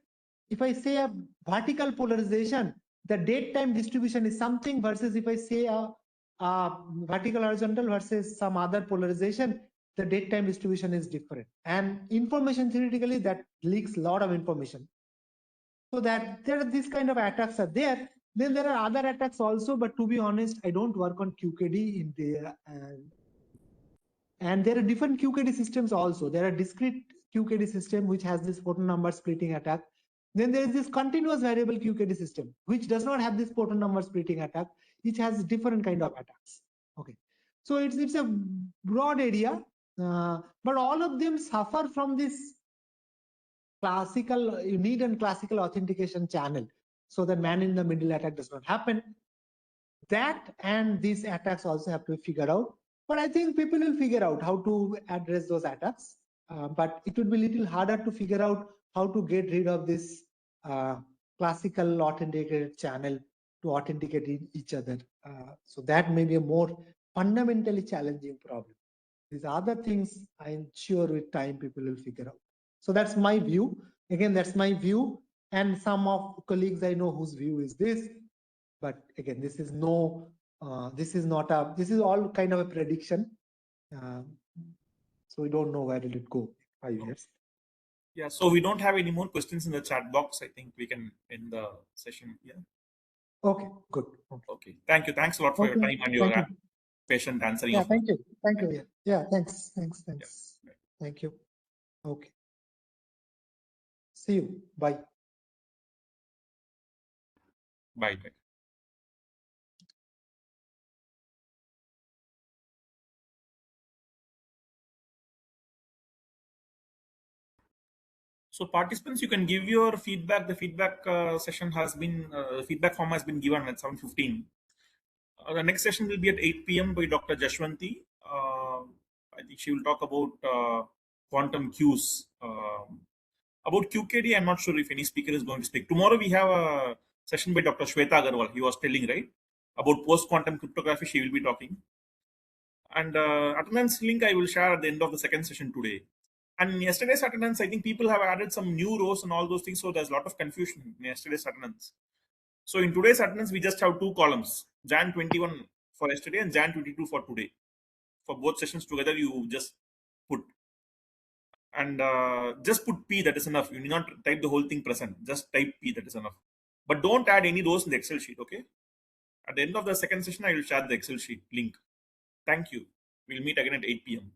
if I say a vertical polarization, the date time distribution is something, versus if I say a vertical horizontal versus some other polarization, the date time distribution is different. And information theoretically that leaks a lot of information. So that there are these kind of attacks are there. Then there are other attacks also, but to be honest, I don't work on QKD in there. And there are different QKD systems also. There are discrete QKD system which has this photon number splitting attack. Then there is this continuous variable QKD system which does not have this photon number splitting attack, which has different kind of attacks. Okay, so it's a broad area, but all of them suffer from this classical, you need a classical authentication channel so that man in the middle attack does not happen. That and these attacks also have to be figured out. But I think people will figure out how to address those attacks. But it would be a little harder to figure out how to get rid of this classical authenticated channel to authenticate each other. So that may be a more fundamentally challenging problem. These other things, I'm sure with time people will figure out. So that's my view. Again, that's my view. And some of colleagues I know whose view is this. But again, this is this is all kind of a prediction. So we don't know where will it go in 5 years. Yeah, so we don't have any more questions in the chat box. I think we can end the session here. Okay, good. Okay. Thank you. Thanks a lot for your time and your patient answering. Yeah, thank you. Thank you. Yeah, thanks. Yeah. Thank you. Okay. See you. Bye. Bye. So participants, you can give your feedback. The feedback session has been, feedback form has been given at 7:15. The next session will be at 8 p.m. by Dr. Jashwanti. I think she will talk about quantum cues. About QKD, I'm not sure if any speaker is going to speak. Tomorrow we have a session by Dr. Shweta Agarwal. He was telling, right, about post-quantum cryptography. She will be talking. And attendance link I will share at the end of the second session today. And in yesterday's attendance, I think people have added some new rows and all those things. So there's a lot of confusion in yesterday's attendance. So in today's attendance, we just have two columns, Jan 21 for yesterday and Jan 22 for today. For both sessions together, you just put. And just put P, that is enough. You need not type the whole thing present. Just type P, that is enough. But don't add any rows in the Excel sheet, okay? At the end of the second session, I will share the Excel sheet link. Thank you. We'll meet again at 8 p.m.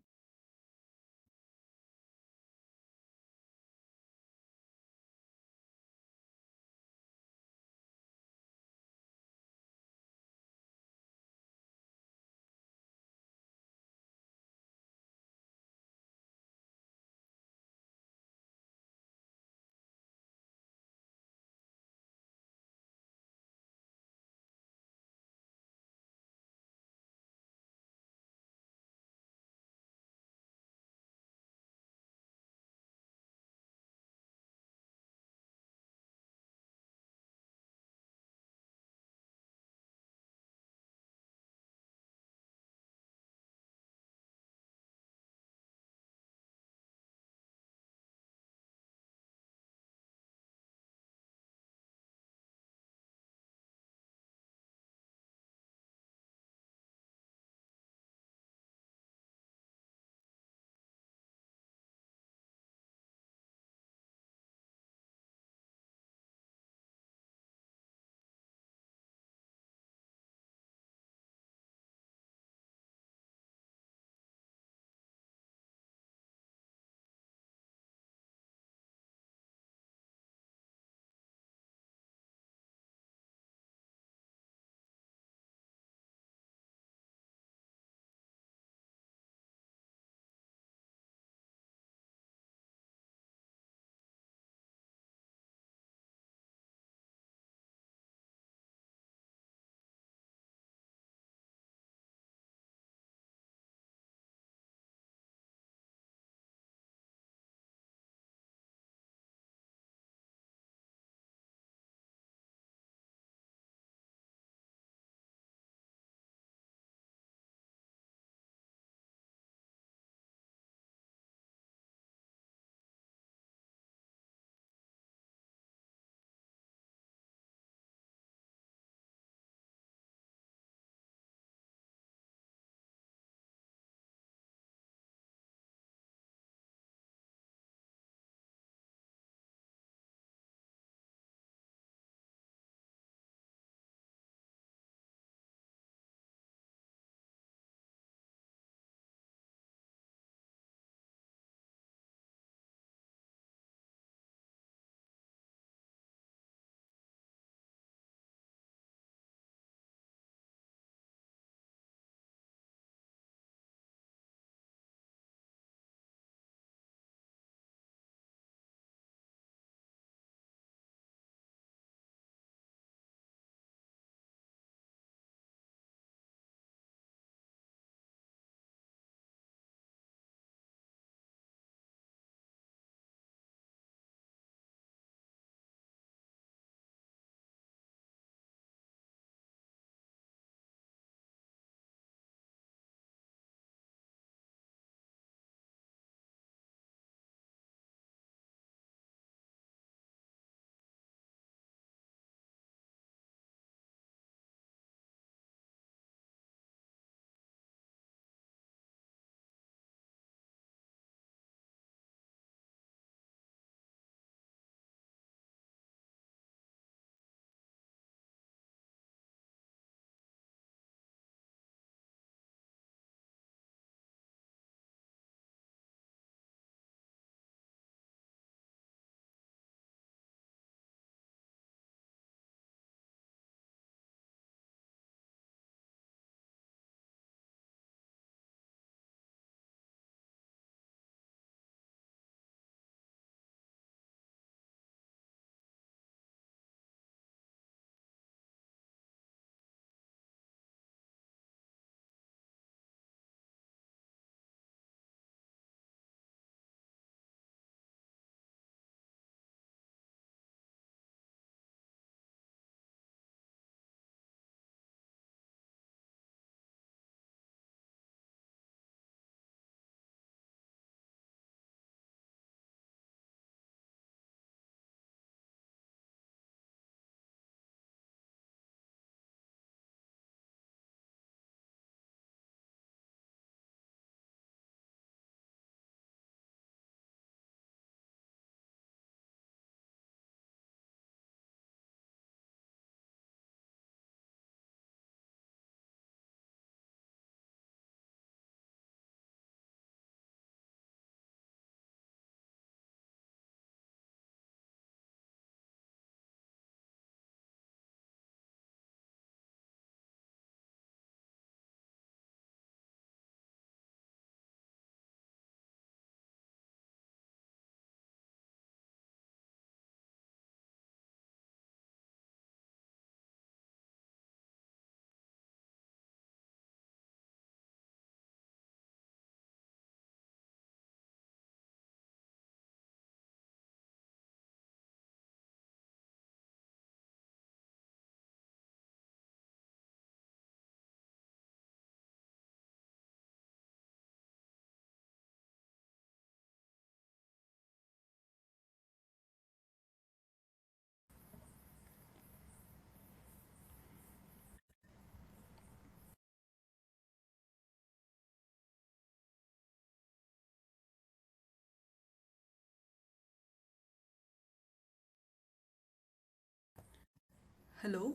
Hello.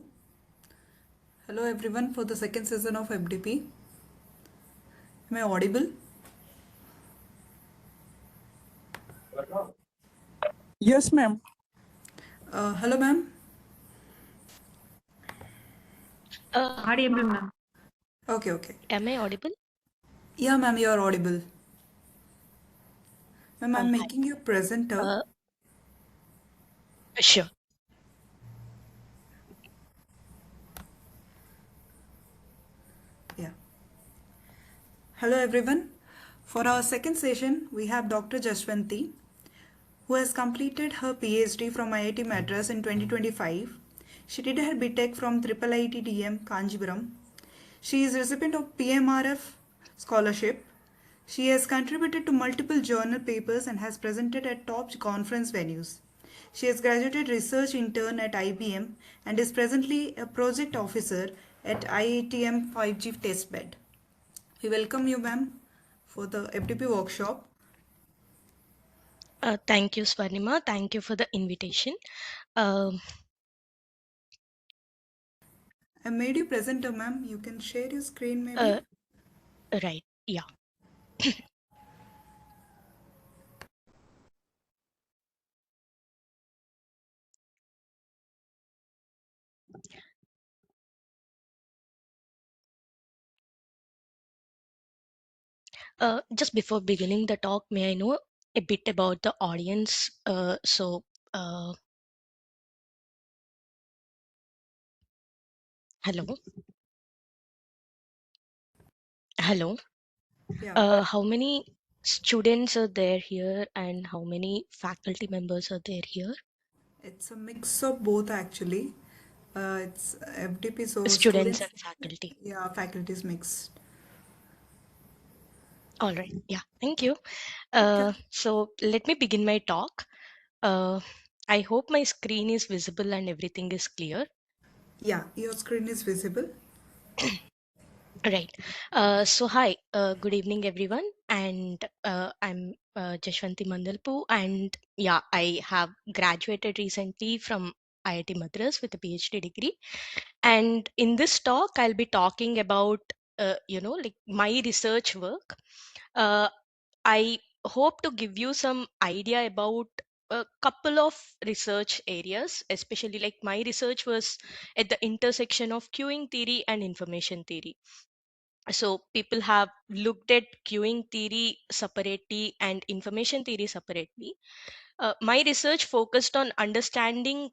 Hello everyone for the second season of FDP. Am I audible? Yes, ma'am. Hello ma'am. Audible, ma'am. Okay. Am I audible? Yeah ma'am, you are audible. Ma'am, I'm Hi. making you presenter. Sure. Yeah. Hello everyone. For our second session, we have Dr. Jashwanti, who has completed her PhD from IIT Madras in 2025. She did her BTech from IIT Kanjipuram. She is recipient of PMRF scholarship. She has contributed to multiple journal papers and has presented at top conference venues. She has graduated research intern at IBM and is presently a project officer at IITM 5G testbed. We welcome you, ma'am, for the FDP workshop. Thank you, Swarnima. Thank you for the invitation. Um, I made you presenter, ma'am. You can share your screen, maybe. right. Yeah. Just before beginning the talk, may I know a bit about the audience? Hello. Hello. Yeah, How many students are there here and how many faculty members are there here? it's a mix of both actually. It's FDP, so Students students, and faculty. yeah, faculties mixed. All right. Yeah. Thank you. Okay. So let me begin my talk. Uh, I hope my screen is visible and everything is clear. Yeah, your screen is visible. Right. So hi, good evening everyone, and I'm Jashwanti Mandalpu, and yeah, I have graduated recently from IIT Madras with a PhD degree, and in this talk I'll be talking about like my research work. Uh, I hope to give you some idea about a couple of research areas, especially like my research was at the intersection of queuing theory and information theory. So people have looked at queuing theory separately and information theory separately. My research focused on understanding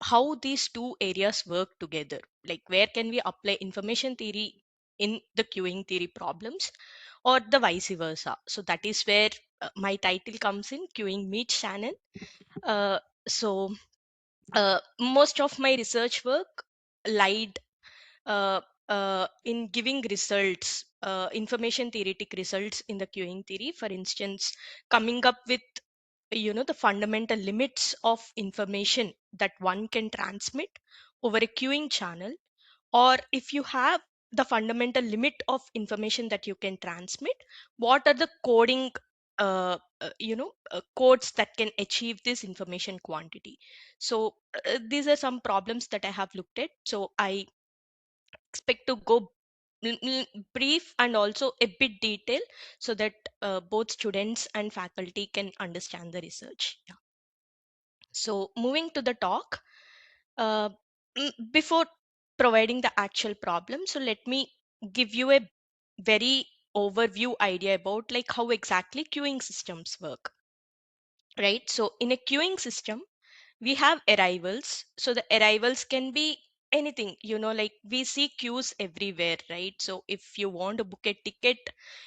how these two areas work together, like where can we apply information theory in the queuing theory problems or the vice versa. So that is where my title comes in, queuing meets channel. uh, so Most of my research work lied uh, in giving results, information theoretic results in the queuing theory. For instance, coming up with the fundamental limits of information that one can transmit over a queuing channel, or if you have the fundamental limit of information that you can transmit, what are the coding codes that can achieve this information quantity. So these are some problems that I have looked at. So I expect to go brief and also a bit detail so that both students and faculty can understand the research. Yeah. So moving to the talk, uh, before providing the actual problem, so let me give you a very overview idea about like how exactly queuing systems work. Right. So in a queuing system, we have arrivals. So the arrivals can be anything, like we see queues everywhere, right? So if you want to book a ticket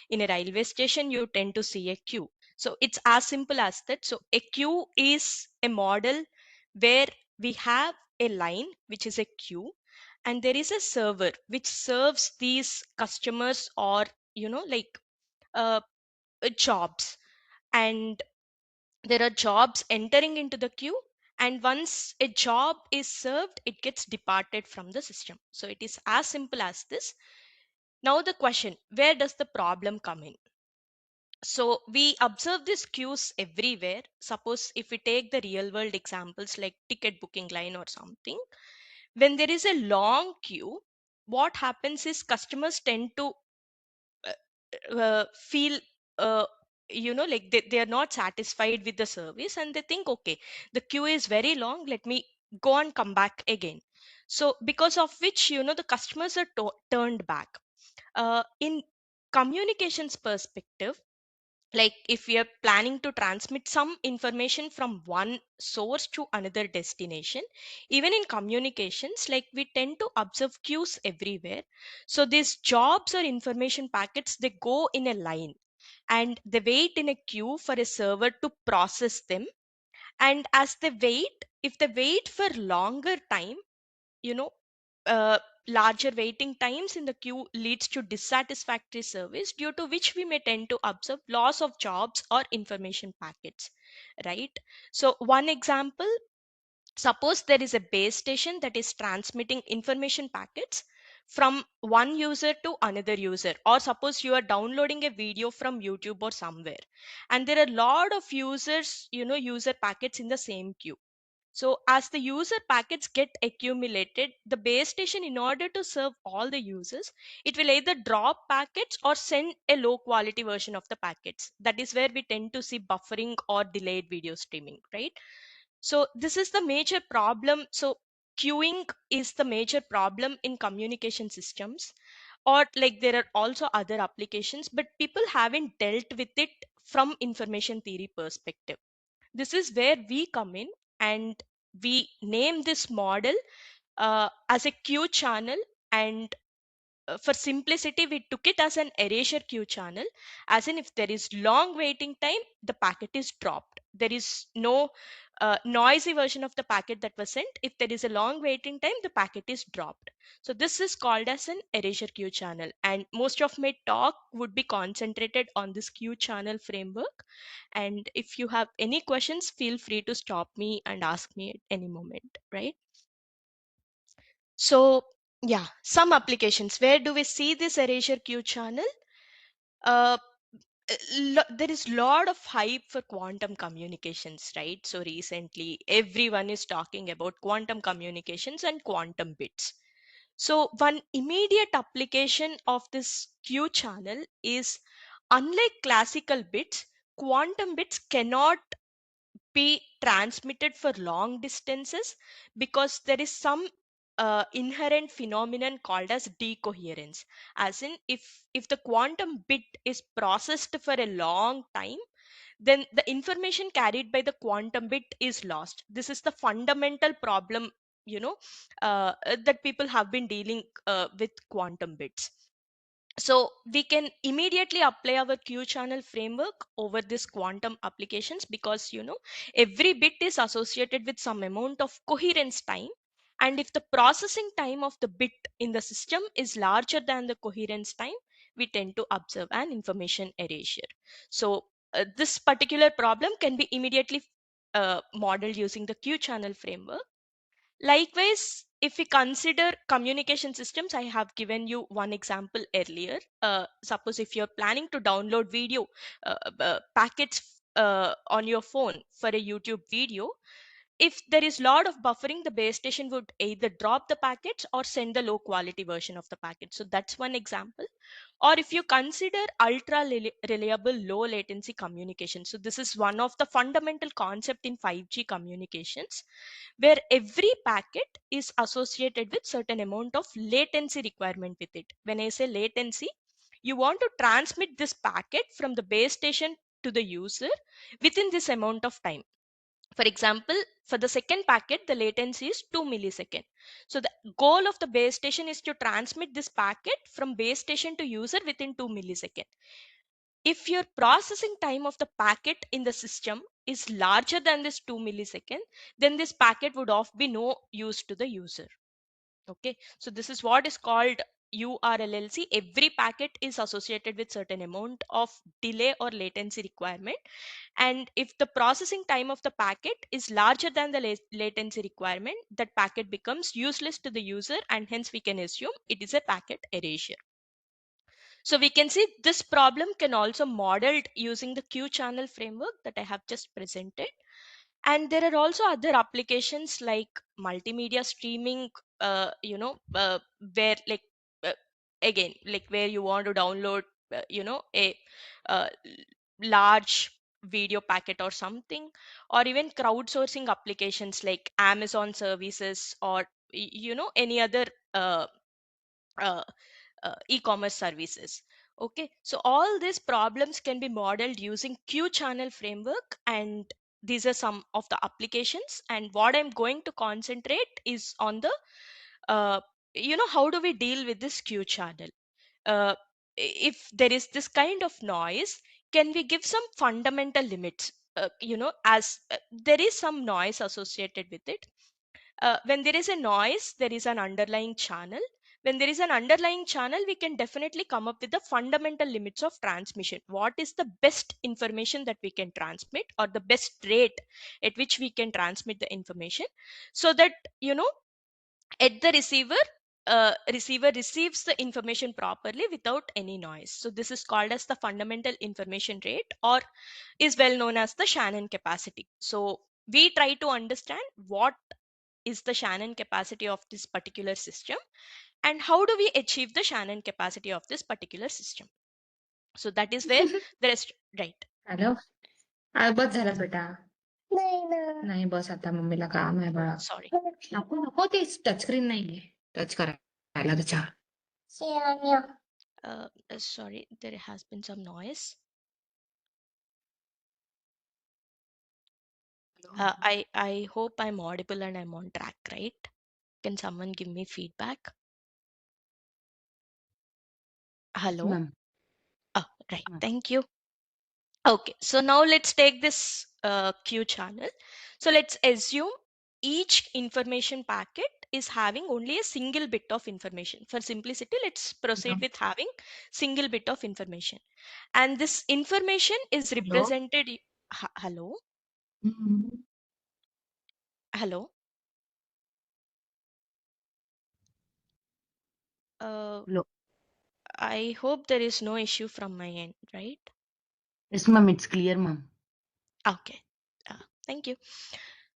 in a railway station, you tend to see a queue. So it's as simple as that. So a queue is a model where we have a line which is a queue, and there is a server which serves these customers or like uh, jobs, and there are jobs entering into the queue, and once a job is served, it gets departed from the system. So it is as simple as this. Now the question, where does the problem come in? So we observe these queues everywhere. Suppose if we take the real world examples like ticket booking line or something, when there is a long queue, what happens is customers tend to feel like they are not satisfied with the service, and they think, okay, the queue is very long, let me go and come back again. So because of which, the customers are turned back. In communications perspective, like if we are planning to transmit some information from one source to another destination, even in communications, like we tend to observe queues everywhere. So these jobs or information packets, they go in a line and they wait in a queue for a server to process them. And as they wait, if they wait for longer time, you know uh, larger waiting times in the queue leads to dissatisfactory service, due to which we may tend to observe loss of jobs or information packets, right? So one example, suppose there is a base station that is transmitting information packets from one user to another user, or suppose you are downloading a video from YouTube or somewhere, and there are a lot of users, user packets in the same queue. So as the user packets get accumulated, the base station, in order to serve all the users, it will either drop packets or send a low quality version of the packets. That is where we tend to see buffering or delayed video streaming, right? So this is the major problem. So queuing is the major problem in communication systems, or like there are also other applications, but people haven't dealt with it from information theory perspective. This is where we come in, and we name this model as a queue channel. And for simplicity, we took it as an erasure queue channel, as in if there is long waiting time, the packet is dropped. There is no noisy version of the packet that was sent. If there is a long waiting time, the packet is dropped. So this is called as an erasure queue channel, and most of my talk would be concentrated on this queue channel framework. And if you have any questions, feel free to stop me and ask me at any moment, right? So yeah, some applications. Where do we see this erasure queue channel? Uh, there is lot of hype for quantum communications, right? So recently, everyone is talking about quantum communications and quantum bits. So one immediate application of this queue channel is, unlike classical bits, quantum bits cannot be transmitted for long distances, because there is some inherent phenomenon called as decoherence. As in, if the quantum bit is processed for a long time, then the information carried by the quantum bit is lost. This is the fundamental problem, that people have been dealing with quantum bits. So we can immediately apply our queue channel framework over this quantum applications, because every bit is associated with some amount of coherence time. And if the processing time of the bit in the system is larger than the coherence time, we tend to observe an information erasure. So this particular problem can be immediately modeled using the queue channel framework. Likewise, if we consider communication systems, I have given you one example earlier. Suppose if you're planning to download video packets on your phone for a YouTube video, if there is lot of buffering, the base station would either drop the packets or send the low quality version of the packet. So that's one example. Or if you consider ultra reliable low latency communication, so this is one of the fundamental concept in 5G communications, where every packet is associated with certain amount of latency requirement with it. When I say latency, you want to transmit this packet from the base station to the user within this amount of time. For example, for the second packet, the latency is 2 milliseconds. So the goal of the base station is to transmit this packet from base station to user within 2 milliseconds. If your processing time of the packet in the system is larger than this 2 milliseconds, then this packet would of be no use to the user. Okay, so this is what is called URLLC. Every packet is associated with certain amount of delay or latency requirement, and if the processing time of the packet is larger than the latency requirement, that packet becomes useless to the user, and hence we can assume it is a packet erasure. So we can see this problem can also modeled using the queue channel framework that I have just presented. And there are also other applications like multimedia streaming where like uh, again, like where you want to download a uh, large video packet or something, or even crowdsourcing applications like Amazon services, or any other uh, uh, e-commerce services. Okay, so all these problems can be modeled using Q channel framework, and these are some of the applications. And what I'm going to concentrate is on the uh, how do we deal with this Q channel. uh, if there is this kind of noise, can we give some fundamental limits, as there is some noise associated with it. When there is a noise, there is an underlying channel. When there is an underlying channel, we can definitely come up with the fundamental limits of transmission. What is the best information that we can transmit, or the best rate at which we can transmit the information, so that at the receiver receives the information properly without any noise. So this is called as the fundamental information rate, or is well known as the Shannon capacity. So we try to understand what is the Shannon capacity of this particular system, and how do we achieve the Shannon capacity of this particular system. So that is where the rest, right. Hello बस झाला बेटा नाही बस आता मम्मीला काम आहे बाळा Sorry. नको नको ते टचस्क्रीन नाहीये टच करायला त्याच्या Sorry, there has been some noise. I hope I'm audible and I'm on track, right? Can someone give me feedback? Hello. ma'am. Oh, right. Thank you. Okay, so now let's take this Q channel. So let's assume each information packet is having only a single bit of information. For simplicity, let's proceed with having single bit of information. And this information is represented. Hello? Hello? Hello. I hope there is no issue from my end, right? Yes, ma'am. It's clear, ma'am. Okay. Thank you.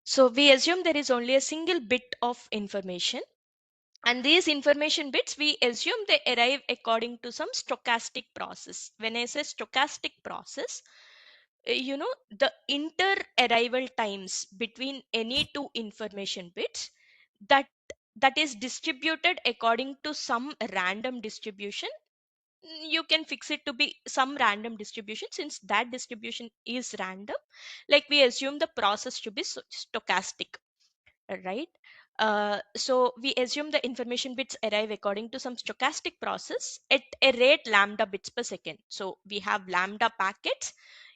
So we assume there is only a single bit of information. And these information bits, we assume they arrive according to some stochastic process. When I say stochastic process, the inter arrival times between any two information bits, that that is distributed according to some random distribution. You can fix it to be some random distribution. Since that distribution is random, like we assume the process to be stochastic, right? So we assume the information bits arrive according to some stochastic process at a rate lambda bits per second. So we have lambda packets,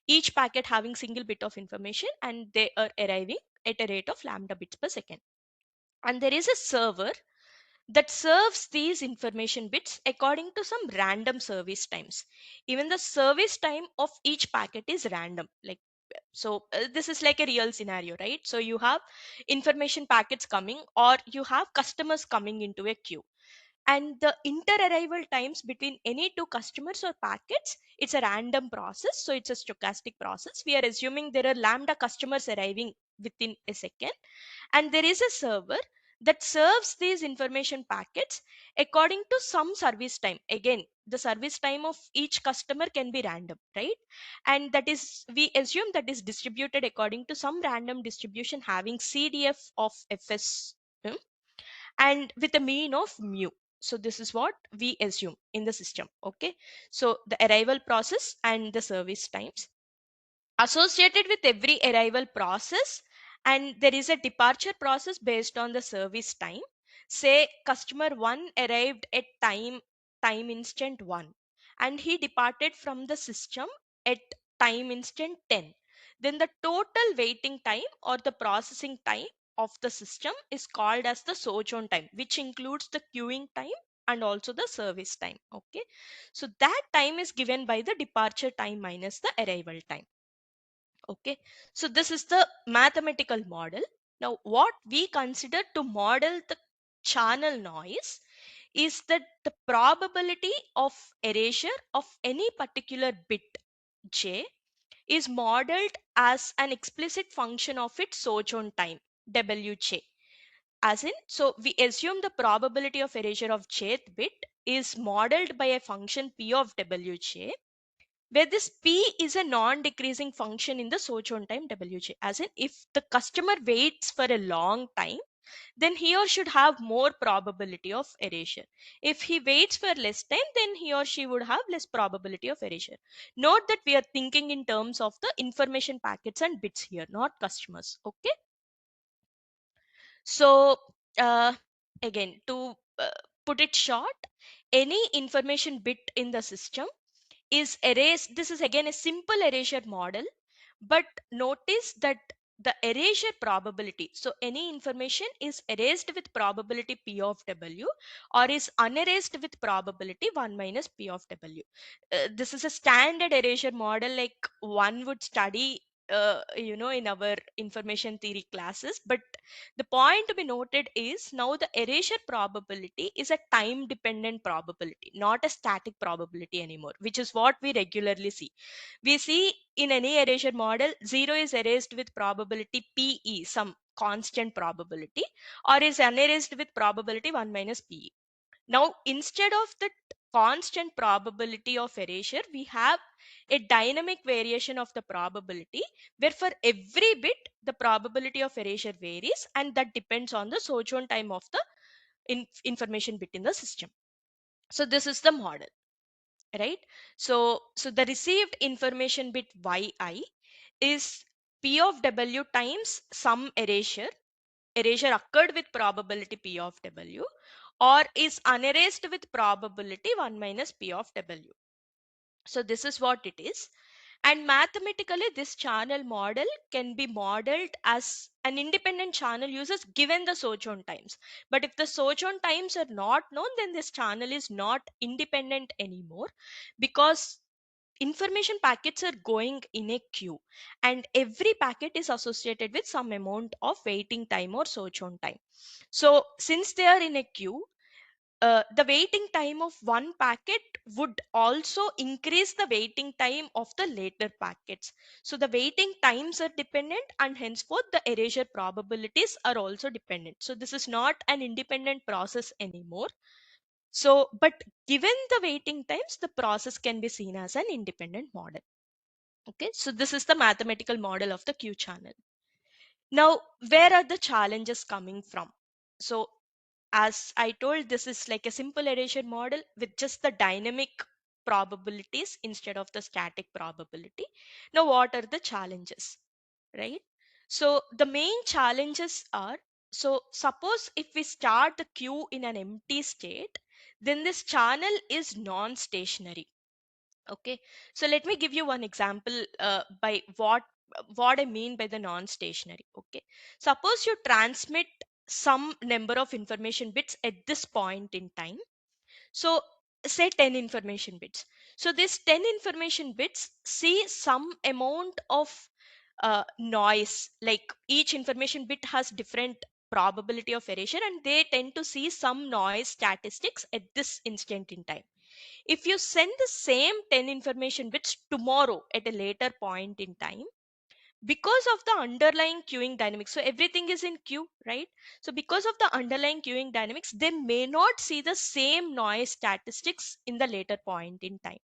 each packet having single bit of information, and they are arriving at a rate of lambda bits per second. And there is a server that serves these information bits according to some random service times. Even the service time of each packet is random. Like, so this is like a real scenario, right? So you have information packets coming, or you have customers coming into a queue, and the inter-arrival times between any two customers or packets, it's a random process. So it's a stochastic process. We are assuming there are lambda customers arriving within a second, and there is a server that serves these information packets according to some service time. Again, the service time of each customer can be random, right? And that is, we assume, that is distributed according to some random distribution having CDF of fs, and with a mean of mu. So this is what we assume in the system. Okay, so the arrival process and the service times associated with every arrival process, and there is a departure process based on the service time. Say customer 1 arrived at time instant 1, and he departed from the system at time instant 10. Then the total waiting time or the processing time of the system is called as the sojourn time, which includes the queuing time and also the service time. Okay, so that time is given by the departure time minus the arrival time. Okay, so this is the mathematical model. Now what we consider to model the channel noise is that the probability of erasure of any particular bit j is modeled as an explicit function of its sojourn time wj. As in, so we assume the probability of erasure of jth bit is modeled by a function p of wj, where this p is a non-decreasing function in the sojourn time wj. As in, if the customer waits for a long time, then he or should have more probability of erasure. If he waits for less time, then he or she would have less probability of erasure. Note that we are thinking in terms of the information packets and bits here, not customers. Okay. So again, to put it short, any information bit in the system is erased. This is again a simple erasure model, but notice that the erasure probability, so any information is erased with probability p of w or is unerased with probability 1 minus p of w. This is a standard erasure model like one would study in our information theory classes. But the point to be noted is now the erasure probability is a time dependent probability, not a static probability anymore, which is what we regularly see. We see in any erasure model, 0 is erased with probability PE, some constant probability, or is unerased with probability 1 minus PE. Now, instead of the constant probability of erasure, we have a dynamic variation of the probability, where for every bit, the probability of erasure varies, and that depends on the sojourn time of the information bit in the system. So this is the model, right? So the received information bit yi is p of w times some erasure occurred with probability p of w, or is unerased with probability 1 minus p of w. So this is what it is. And mathematically, this channel model can be modeled as an independent channel uses given the sojourn times. But if the sojourn times are not known, then this channel is not independent anymore, because information packets are going in a queue, and every packet is associated with some amount of waiting time or sojourn time. So since they are in a queue, the waiting time of one packet would also increase the waiting time of the later packets. So the waiting times are dependent, and henceforth the erasure probabilities are also dependent. So this is not an independent process anymore. So, but given the waiting times, the process can be seen as an independent model. Okay, so this is the mathematical model of the queue channel. Now, where are the challenges coming from? So, as I told, this is like a simple erasure model with just the dynamic probabilities instead of the static probability. Now, what are the challenges, right? So, the main challenges are, so suppose if we start the queue in an empty state, then this channel is non-stationary. Okay, so let me give you one example by what I mean by the non-stationary. Okay, suppose you transmit some number of information bits at this point in time. So say 10 information bits. So these 10 information bits see some amount of noise, like each information bit has different probability of erasure, and they tend to see some noise statistics at this instant in time. If you send the same 10 information bits tomorrow at a later point in time, because of the underlying queuing dynamics, so everything is in queue, right? So because of the underlying queuing dynamics, they may not see the same noise statistics in the later point in time.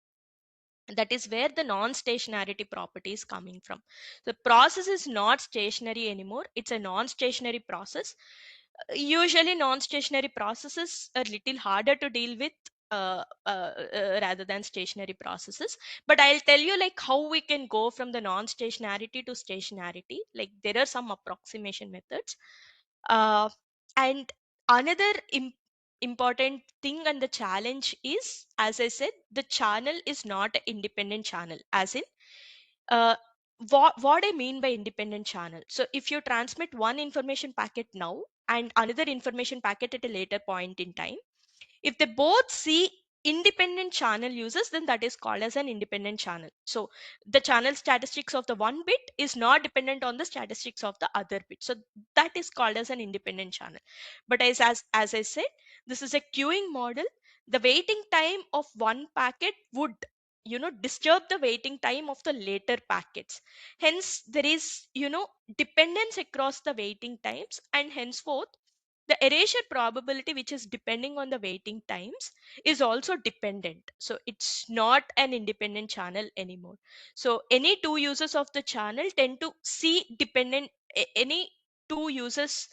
That is where the non-stationarity property is coming from. The process is not stationary anymore, it's a non-stationary process. Usually non-stationary processes are little harder to deal with rather than stationary processes. But I'll tell you like how we can go from the non-stationarity to stationarity. Like there are some approximation methods. uh, and another important thing and the challenge is, as I said, the channel is not an independent channel. As in, uh, what I mean by independent channel. So if you transmit one information packet now and another information packet at a later point in time, if they both see independent channel users, then that is called as an independent channel. So the channel statistics of the one bit is not dependent on the statistics of the other bit. So that is called as an independent channel. But as I said, this is a queuing model. The waiting time of one packet would disturb the waiting time of the later packets. Hence there is dependence across the waiting times, and henceforth The erasure probability, which is depending on the waiting times, is also dependent. So it's not an independent channel anymore. So any two users of the channel tend to see dependent, any two users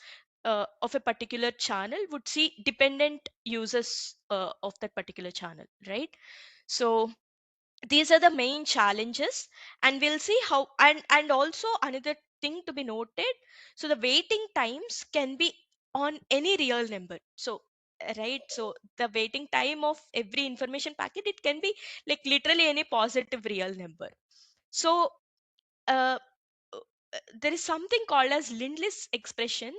of a particular channel would see dependent users of that particular channel, right? So these are the main challenges, and we'll see how. And also another thing to be noted, so the waiting times can be on any real number. So right, so the waiting time of every information packet, it can be like literally any positive real number. So uh, there is something called as Lindley's expression,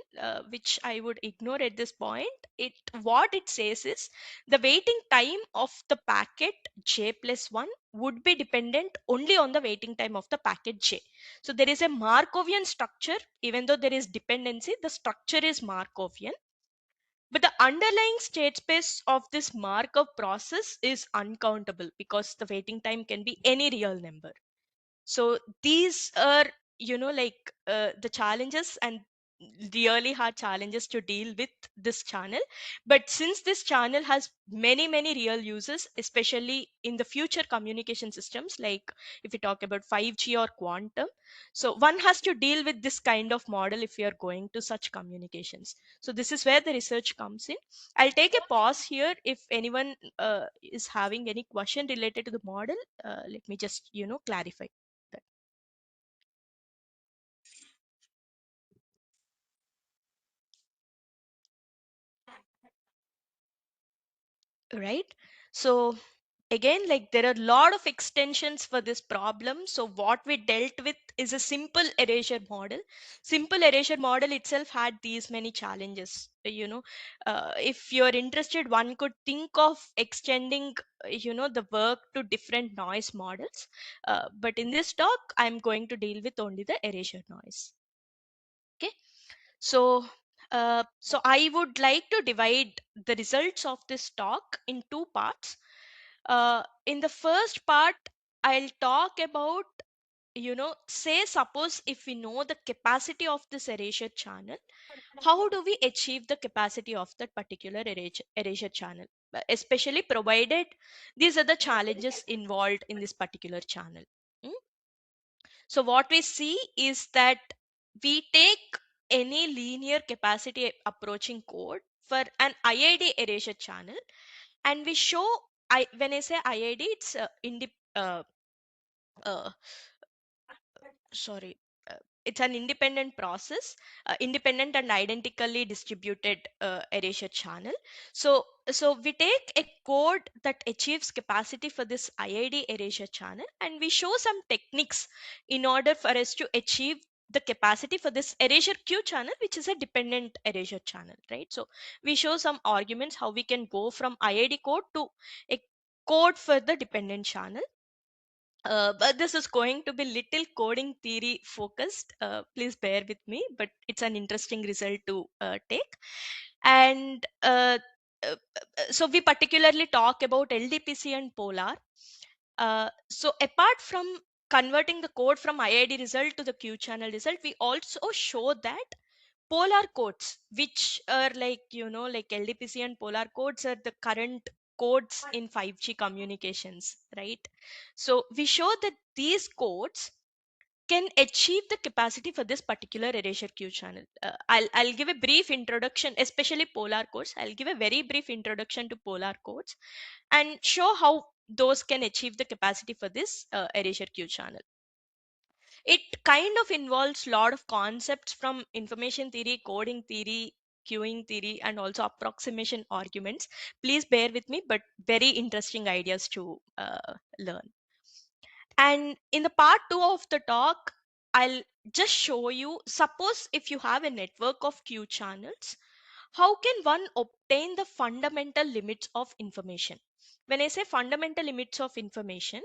which I would ignore at this point. It What it says is the waiting time of the packet j plus 1 would be dependent only on the waiting time of the packet j. So there is a Markovian structure. Even though there is dependency, the structure is Markovian, but the underlying state space of this Markov process is uncountable because the waiting time can be any real number. So these are, like the challenges, and really hard challenges to deal with this channel. But since this channel has many real users, especially in the future communication systems, like if we talk about 5G or quantum, so one has to deal with this kind of model if you are going to such communications. So this is where the research comes in. I'll take a pause here. If anyone is having any question related to the model, let me just clarify that. Right. So again, like there are a lot of extensions for this problem. So what we dealt with is a simple erasure model. Simple erasure model itself had these many challenges. If you're interested, one could think of extending the work to different noise models, but in this talk I'm going to deal with only the erasure noise. Okay. So, so I would like to divide the results of this talk in two parts. In the first part, I'll talk about, say, suppose if we know the capacity of this erasure channel, how do we achieve the capacity of that particular erasure channel? Especially provided these are the challenges involved in this particular channel. Mm? So what we see is that we take any linear capacity approaching code for an IID erasure channel, and we show, when I say IID, it's uh, sorry, it's an independent process, independent and identically distributed erasure channel. So we take a code that achieves capacity for this IID erasure channel, and we show some techniques in order for us to achieve the capacity for this erasure queue channel, which is a dependent erasure channel, right? So we show some arguments how we can go from IID code to a code for the dependent channel. But this is going to be little coding theory focused. Please bear with me, but it's an interesting result to take. And so we particularly talk about LDPC and Polar. So apart from converting the code from IID result to the Q channel result, we also show that Polar codes, which are like, like LDPC and Polar codes are the current codes in 5G communications, right? So we show that these codes can achieve the capacity for this particular erasure queue channel. I'll give a brief introduction, especially Polar codes. I'll give a very brief introduction to Polar codes and show how those can achieve the capacity for this erasure queue channel. It kind of involves a lot of concepts from information theory, coding theory, queuing theory, and also approximation arguments. Please bear with me, but very interesting ideas to learn. And in the part 2 of the talk, I'll just show you, suppose if you have a network of queue channels, how can one obtain the fundamental limits of information? When I say fundamental limits of information,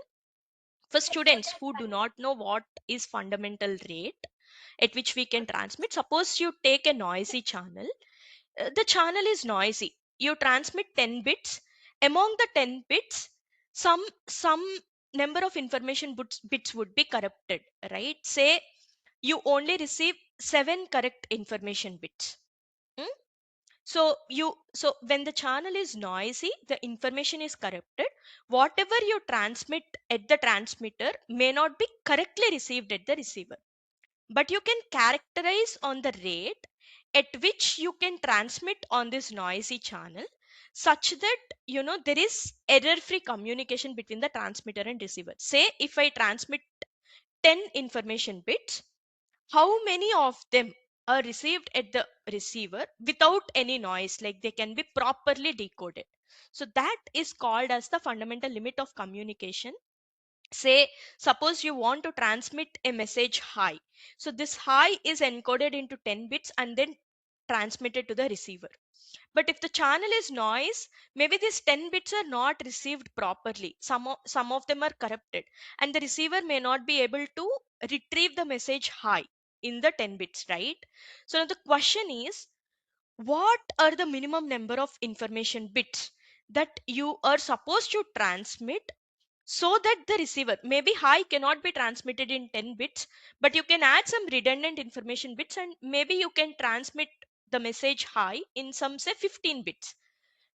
for students who do not know what is fundamental rate at which we can transmit, suppose you take a noisy channel. The channel is noisy, you transmit 10 bits. Among the 10 bits, some number of information bits would be corrupted, right? Say you only receive 7 correct information bits. Hmm? So when the channel is noisy, the information is corrupted. Whatever you transmit at the transmitter may not be correctly received at the receiver, but you can characterize on the rate at which you can transmit on this noisy channel, such that there is error free communication between the transmitter and receiver. Say if I transmit 10 information bits, how many of them are received at the receiver without any noise, like they can be properly decoded. So that is called as the fundamental limit of communication. Say, suppose you want to transmit a message hi, so this hi is encoded into 10 bits and then transmitted to the receiver. But if the channel is noise, maybe these 10 bits are not received properly, some of them are corrupted, and the receiver may not be able to retrieve the message hi in the 10 bits, right? So now the question is, what are the minimum number of information bits that you are supposed to transmit, so that the receiver, maybe hi cannot be transmitted in 10 bits, but you can add some redundant information bits, and maybe you can transmit the message hi in some, say, 15 bits.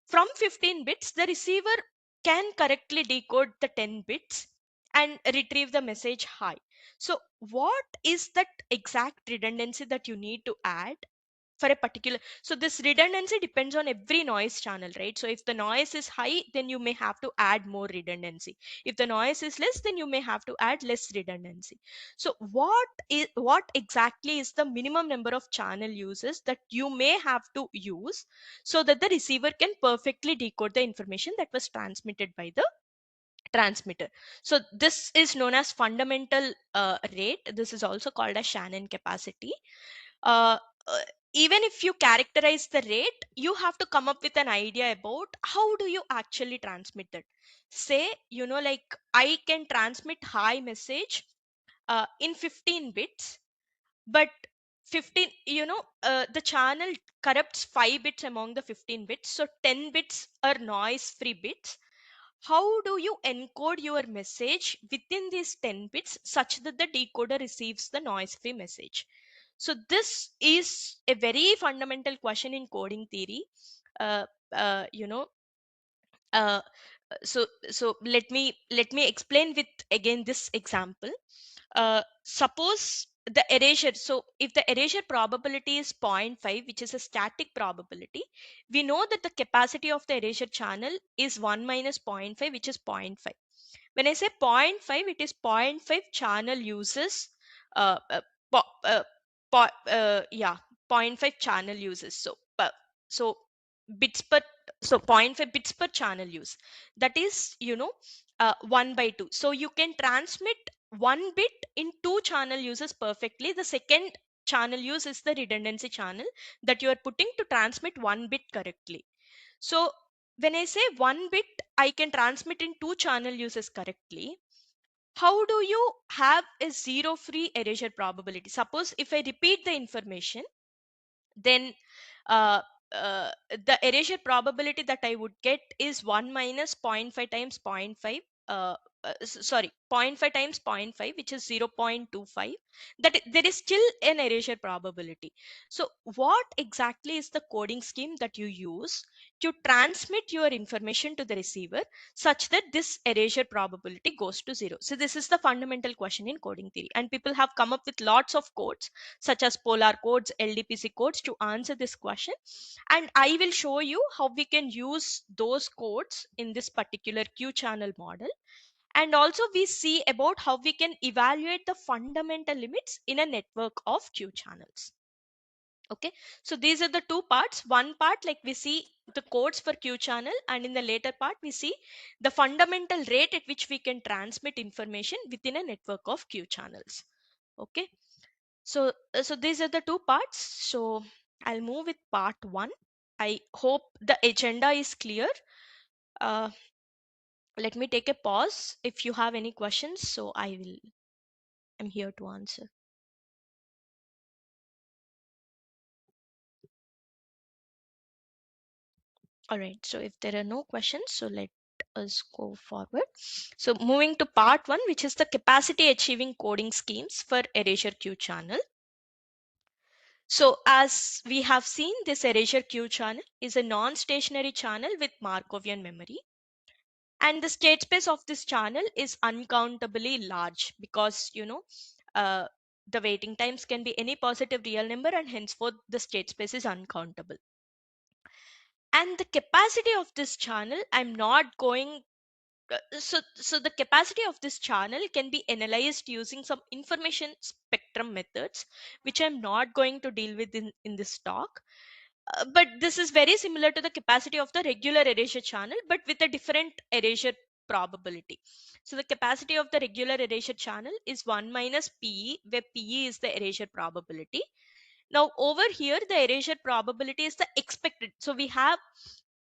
From 15 bits, the receiver can correctly decode the 10 bits and retrieve the message hi. So what is that exact redundancy that you need to add for a particular? So this redundancy depends on every noise channel, right? So if the noise is high, then you may have to add more redundancy. If the noise is less, then you may have to add less redundancy. So what exactly is the minimum number of channel uses that you may have to use, so that the receiver can perfectly decode the information that was transmitted by the transmitter? So this is known as fundamental rate. This is also called as Shannon capacity. uh, uh, Even if you characterize the rate, you have to come up with an idea about how do you actually transmit that. Say, like I can transmit high message in 15 bits, but 15, the channel corrupts 5 bits among the 15 bits, so 10 bits are noise free bits. How do you encode your message within these 10 bits such that the decoder receives the noise free message? So this is a very fundamental question in coding theory. uh, uh, you know uh, so let me explain with again this example. Suppose the erasure, so if the erasure probability is zero point 0.5, which is a static probability, we know that the capacity of the erasure channel is 1 minus 0.5, which is 0.5. When I say 0.5, it is 0.5 channel uses, uh, uh, po- uh, yeah, 0.5 channel uses. So bits per, so 0.5 bits per channel use, that is 1 by 2. So you can transmit one bit in two channel uses perfectly. The second channel use is the redundancy channel that you are putting to transmit one bit correctly. So when I say one bit I can transmit in two channel uses correctly, how do you have a zero free erasure probability? Suppose if I repeat the information, then uh, the erasure probability that I would get is 1 minus 0.5 times 0.5. Sorry, 0.5 times 0.5, which is 0.25. That there is still an erasure probability. So what exactly is the coding scheme that you use to transmit your information to the receiver such that this erasure probability goes to zero? So this is the fundamental question in coding theory, and people have come up with lots of codes such as polar codes, LDPC codes to answer this question. And I will show you how we can use those codes in this particular Q channel model. And also we see about how we can evaluate the fundamental limits in a network of Q channels. Okay, so these are the two parts. One part, like we see the codes for Q channel, and in the later part we see the fundamental rate at which we can transmit information within a network of Q channels. Okay, so these are the two parts. So I'll move with part one. I hope the agenda is clear. uh, Let me take a pause. If you have any questions, so I'm here to answer. All right, so if there are no questions, so let us go forward. So moving to part one, which is the capacity achieving coding schemes for erasure Q channel. So as we have seen, this erasure queue channel is a non-stationary channel with Markovian memory. And the state space of this channel is uncountably large because, the waiting times can be any positive real number, and henceforth the state space is uncountable. And the capacity of this channel, I'm not going so the capacity of this channel can be analyzed using some information spectrum methods, which I'm not going to deal with in this talk. But this is very similar to the capacity of the regular erasure channel, but with a different erasure probability. So the capacity of the regular erasure channel is 1 minus PE, where PE is the erasure probability. Now over here, the erasure probability is the expected. So we have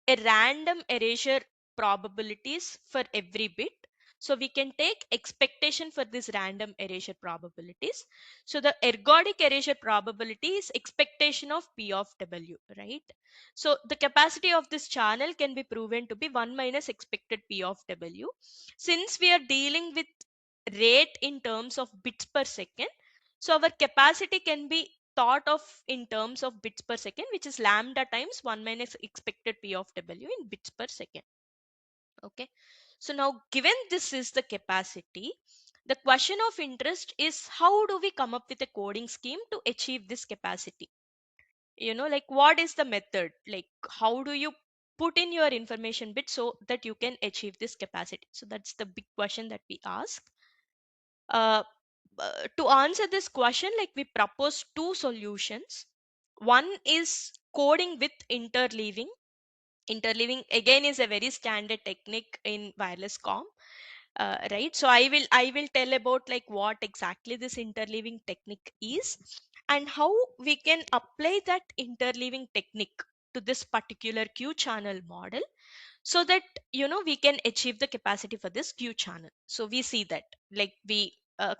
a random erasure probabilities for every bit. So we can take expectation for this random erasure probabilities. So the ergodic erasure probability is expectation of P of W, right? So the capacity of this channel can be proven to be 1 minus expected P of W. Since we are dealing with rate in terms of bits per second, so our capacity can be thought of in terms of bits per second, which is lambda times 1 minus expected P of W in bits per second. Okay. So now, given this is the capacity, the question of interest is how do we come up with a coding scheme to achieve this capacity? Like what is the method? Like how do you put in your information bit so that you can achieve this capacity? So that's the big question that we ask. Uh, to answer this question, like we propose two solutions. One is coding with interleaving. Interleaving again is a very standard technique in wireless com, right? So I will tell about like what exactly this interleaving technique is and how we can apply that interleaving technique to this particular queue channel model, so that we can achieve the capacity for this queue channel. So we see that, like we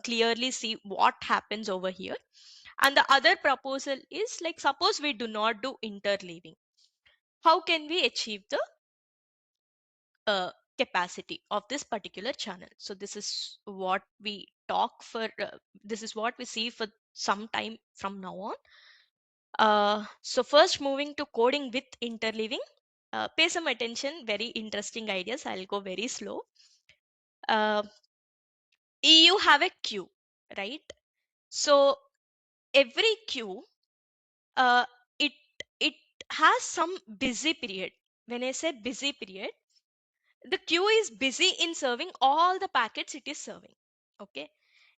clearly see what happens over here. And the other proposal is like, suppose we do not do interleaving, how can we achieve the uh, capacity of this particular channel? So this is what we talk for, this is what we see for some time from now on. So first, moving to coding with interleaving. Pay some attention, very interesting ideas. I'll go very slow. uh, you have a queue, right? So every queue, uh, it it has some busy period. When I say busy period, the queue is busy in serving all the packets it is serving. Okay.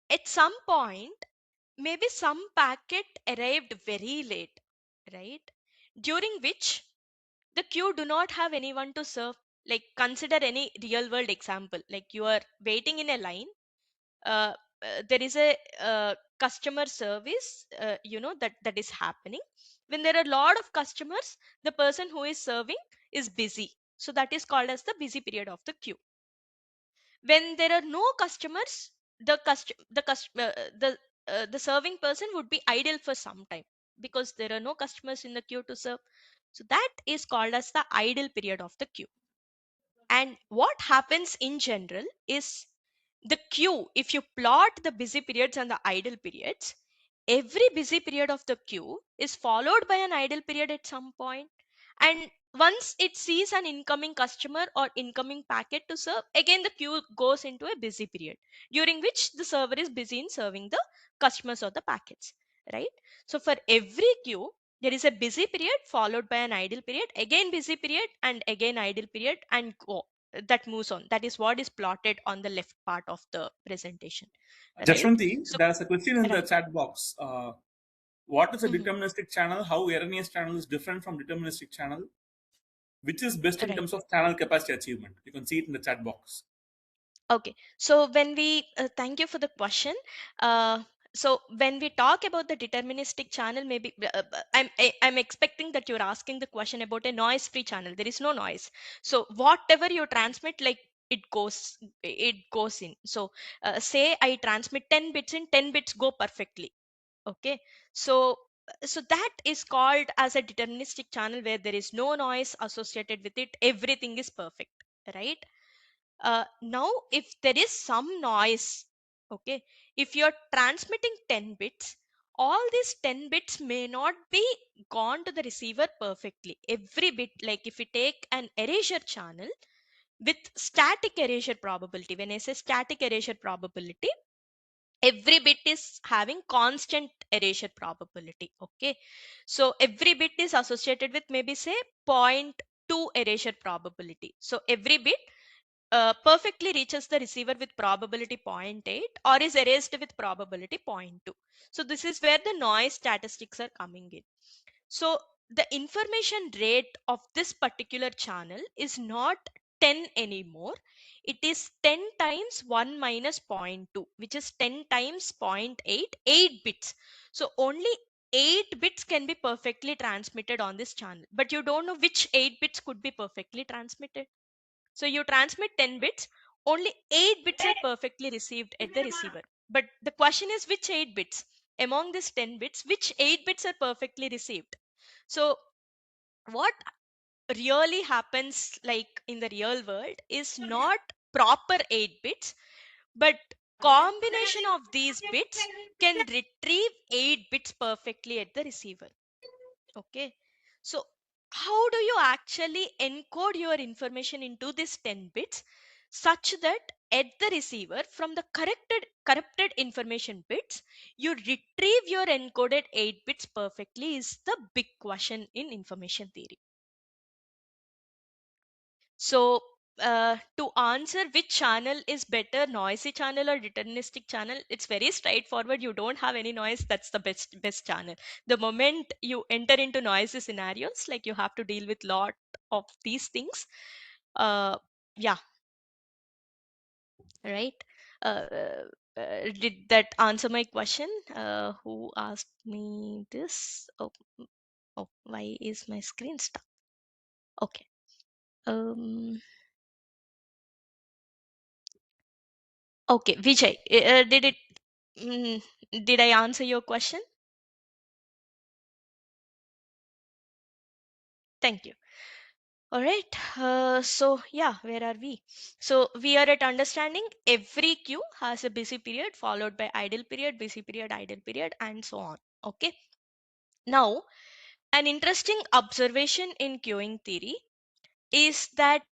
At some point, maybe some packet arrived very late, right? During which the queue do not have anyone to serve. Like consider any real world example, like you are waiting in a line. uh, there is a customer service, that is happening. When there are a lot of customers, the person who is serving is busy, so that is called as the busy period of the queue. When there are no customers, the serving person would be idle for some time because there are no customers in the queue to serve. So that is called as the idle period of the queue. And what happens in general is, the queue, if you plot the busy periods and the idle periods, every busy period of the queue is followed by an idle period at some point. And once it sees an incoming customer or incoming packet to serve, again the queue goes into a busy period, during which the server is busy in serving the customers or the packets, right? So for every queue, there is a busy period followed by an idle period, again busy period, and again idle period, and go. That moves on. That is what is plotted on the left part of the presentation, right? Jashwanti, So there's a question in the right. chat box. What is a Mhm. deterministic channel? How erroneous channel is different from deterministic channel? Which is best in Right. terms of channel capacity achievement? You can see it in the chat box. Okay. So when we thank you for the question. uh, so when we talk about the deterministic channel, maybe I'm expecting that you're asking the question about a noise free channel. There is no noise, so whatever you transmit, like it goes in. So say I transmit 10 bits in, 10 bits go perfectly. Okay. So that is called as a deterministic channel, where there is no noise associated with it, everything is perfect, right? Now if there is some noise, okay, if you're transmitting 10 bits, all these 10 bits may not be gone to the receiver perfectly. Every bit, like if we take an erasure channel with static erasure probability, when I say static erasure probability, every bit is having constant erasure probability. Okay, so every bit is associated with maybe say 0.2 erasure probability. So every bit perfectly reaches the receiver with probability zero point 0.8 or is erased with probability 0.2. So this is where the noise statistics are coming in. So the information rate of this particular channel is not 10 anymore. It is 10 times 1 minus 0.2, which is 10 times 0.8, 8 bits. So only 8 bits can be perfectly transmitted on this channel, but you don't know which 8 bits could be perfectly transmitted. So you transmit 10 bits, only 8 bits are perfectly received at the receiver. But the question is which 8 bits? Among these 10 bits, which 8 bits are perfectly received? So what really happens like in the real world is not proper 8 bits, but combination of these bits can retrieve 8 bits perfectly at the receiver. Okay, so how do you actually encode your information into these 10 bits such that at the receiver from the corrupted information bits you retrieve your encoded 8 bits perfectly is the big question in information theory. So to answer which channel is better, noisy channel or deterministic channel, it's very straightforward. You don't have any noise, that's the best channel. The moment you enter into noisy scenarios, like you have to deal with lot of these things, yeah, right. Did that answer my question? Who asked me this? Oh, why is my screen stuck? Okay. Okay, Vijay, mm, did I answer your question? Thank you. All right. So yeah, where are we? So we are at understanding every queue has a busy period followed by idle period, idle period, and so on. Okay. Now, an interesting observation in queuing theory is that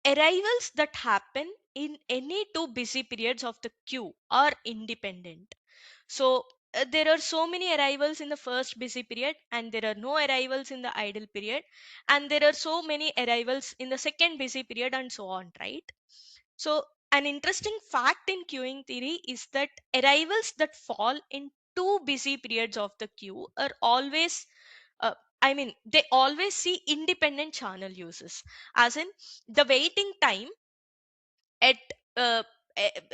arrivals that happen in any two busy periods of the queue are independent. So there are so many arrivals in the first busy period and there are no arrivals in the idle period, and there are so many arrivals in the second busy period and so on, right? So an interesting fact in queuing theory is that arrivals that fall in two busy periods of the queue are always uh, they always see independent channel uses, as in the waiting time at uh,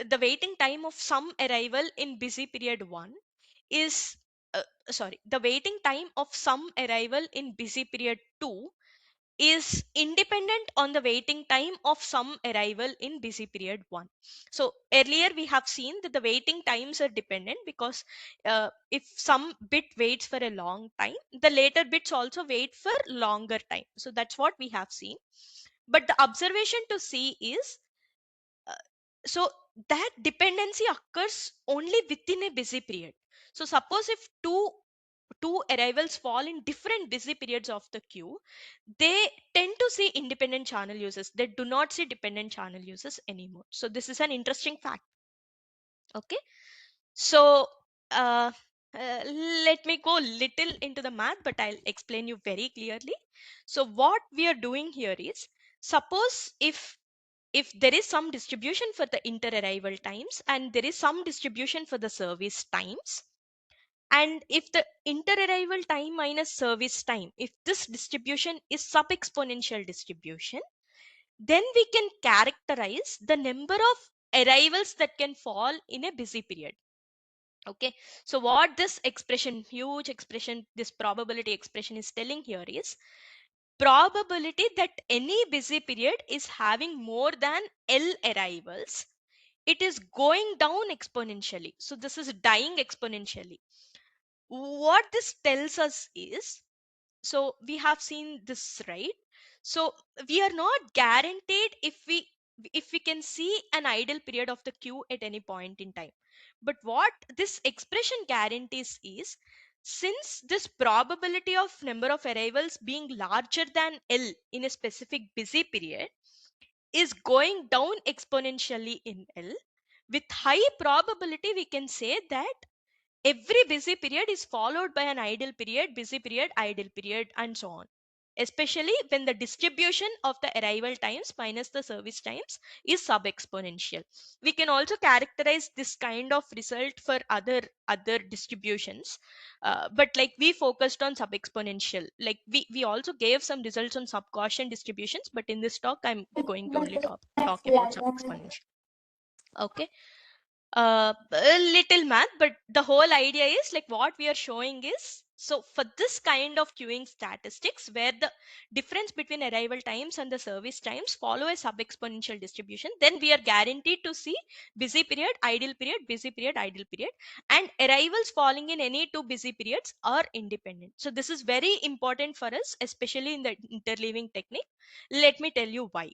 the waiting time of some arrival in busy period 1 is the waiting time of some arrival in busy period 2 is independent on the waiting time of some arrival in busy period 1. So earlier we have seen that the waiting times are dependent because if some bit waits for a long time, the later bits also wait for longer time. So that's what we have seen. But the observation to see is uh, so that dependency occurs only within a busy period. So suppose if two arrivals fall in different busy periods of the queue, they tend to see independent channel users. They do not see dependent channel users anymore. So this is an interesting fact. Okay, so uh, let me go little into the math, but I'll explain you very clearly. So what we are doing here is, suppose if there is some distribution for the inter-arrival times and there is some distribution for the service times, and if the inter-arrival time minus service time, if this distribution is sub-exponential distribution, then we can characterize the number of arrivals that can fall in a busy period. Okay, so what this expression, huge expression, this probability expression is telling here is probability that any busy period is having more than L arrivals, it is going down exponentially. So this is dying exponentially. What this tells us is, so we have seen this, right? So we are not guaranteed if we can see an idle period of the queue at any point in time. But what this expression guarantees is since this probability of number of arrivals being larger than L in a specific busy period is going down exponentially in L, with high probability we can say that every busy period is followed by an idle period, busy period, idle period, and so on. Especially when the distribution of the arrival times minus the service times is sub-exponential. We can also characterize this kind of result for other distributions, but like we focused on sub-exponential. Like we also gave some results on sub-Gaussian distributions, but in this talk I'm going to only talk about sub-exponential. Okay. A little math, but the whole idea is like what we are showing is, so for this kind of queuing statistics where the difference between arrival times and the service times follow a sub-exponential distribution, then we are guaranteed to see busy period, idle period, busy period, idle period, and arrivals falling in any two busy periods are independent. So this is very important for us, especially in the interleaving technique. Let me tell you why.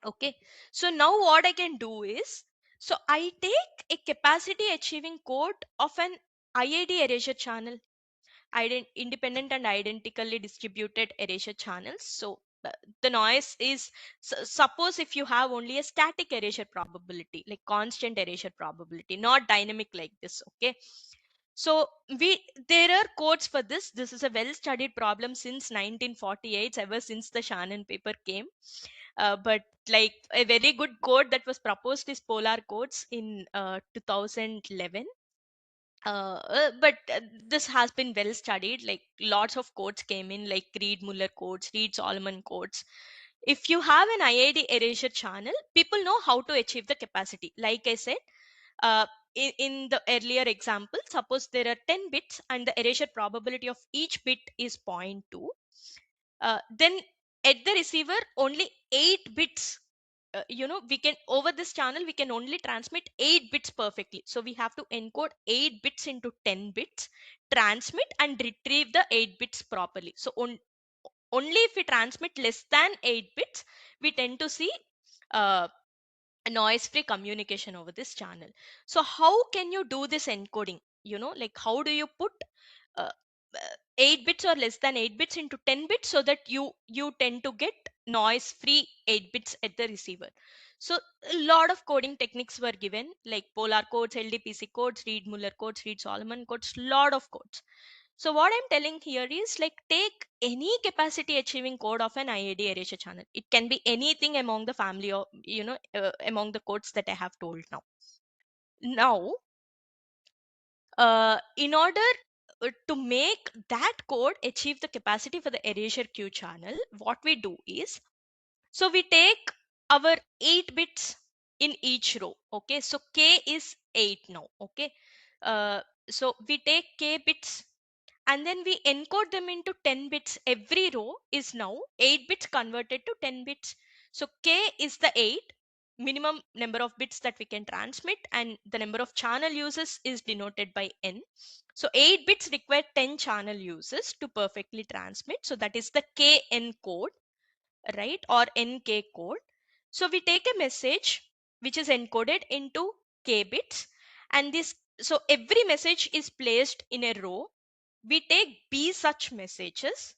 Okay, so now what I can do is, so I take a capacity achieving code of an IID erasure channel, independent and identically distributed erasure channels. So the noise is, suppose if you have only a static erasure probability, like constant erasure probability, not dynamic like this. Okay, so there are codes for this. This is a well studied problem since 1948, ever since the Shannon paper came. But like a very good code that was proposed is polar codes in 2011. But this has been well studied. Like lots of codes came in, like Reed Muller codes, Reed Solomon codes. If you have an IID erasure channel, people know how to achieve the capacity. Like I said, uh, in the earlier example, suppose there are 10 bits and the erasure probability of each bit is 0.2. Then at the receiver, only 8 bits, we can, over this channel we can only transmit 8 bits perfectly. So we have to encode 8 bits into 10 bits, transmit and retrieve the 8 bits properly. So only if we transmit less than 8 bits, we tend to see uh, noise free communication over this channel. So how can you do this encoding? Like how do you put uh, 8 bits or less than 8 bits into 10 bits so that you tend to get noise free 8 bits at the receiver? So a lot of coding techniques were given, like polar codes, LDPC codes, Reed Muller codes, Reed Solomon codes, lot of codes. So what I'm telling here is, like, take any capacity achieving code of an IID erasure channel. It can be anything among the family of, among the codes that I have told now. Now, in order to make that code achieve the capacity for the erasure queue channel, what we do is, so we take our 8 bits in each row. Okay, so K is 8 now. Okay, so we take K bits and then we encode them into 10 bits. Every row is now 8 bits converted to 10 bits. So K is the 8 minimum number of bits that we can transmit, and the number of channel uses is denoted by N. So 8 bits require 10 channel uses to perfectly transmit. So that is the KN code, right? Or NK code. So we take a message which is encoded into K bits, and this, so every message is placed in a row. We take B such messages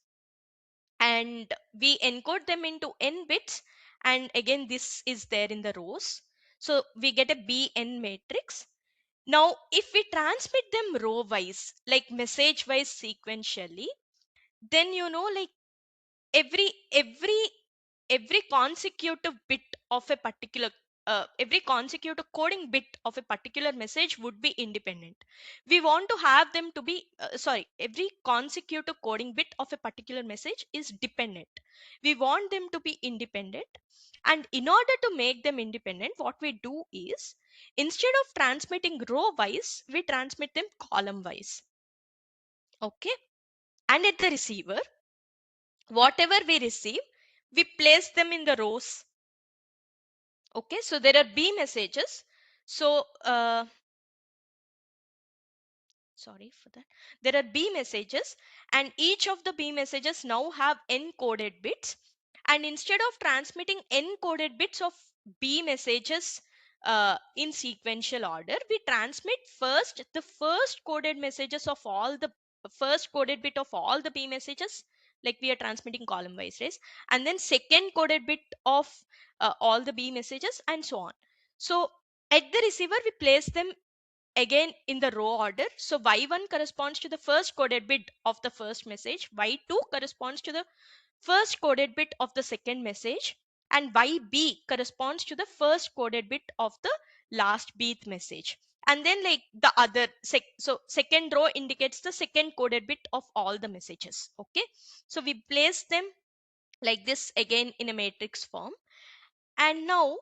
and we encode them into N bits, and again this is there in the rows. So we get a BN matrix. Now if we transmit them row wise, like message wise sequentially, then like every consecutive bit of a particular every consecutive coding bit of a particular message would be independent. We want to have them to be every consecutive coding bit of a particular message is dependent. We want them to be independent, and in order to make them independent, what we do is, instead of transmitting row wise, we transmit them column wise. Okay, and at the receiver, whatever we receive, we place them in the rows. Okay, so there are B messages. So sorry for that. There are B messages, and each of the B messages now have encoded bits. And instead of transmitting encoded bits of B messages in sequential order, we transmit first the first coded messages of all the first coded bit of all the B messages, like we are transmitting column wise, right? And then second coded bit of all the B messages, and so on. So at the receiver, we place them again in the row order. So y1 corresponds to the first coded bit of the first message, y2 corresponds to the first coded bit of the second message, and yb corresponds to the first coded bit of the last bth message. And then like the other so second row indicates the second coded bit of all the messages. Okay, so we place them like this again in a matrix form. And now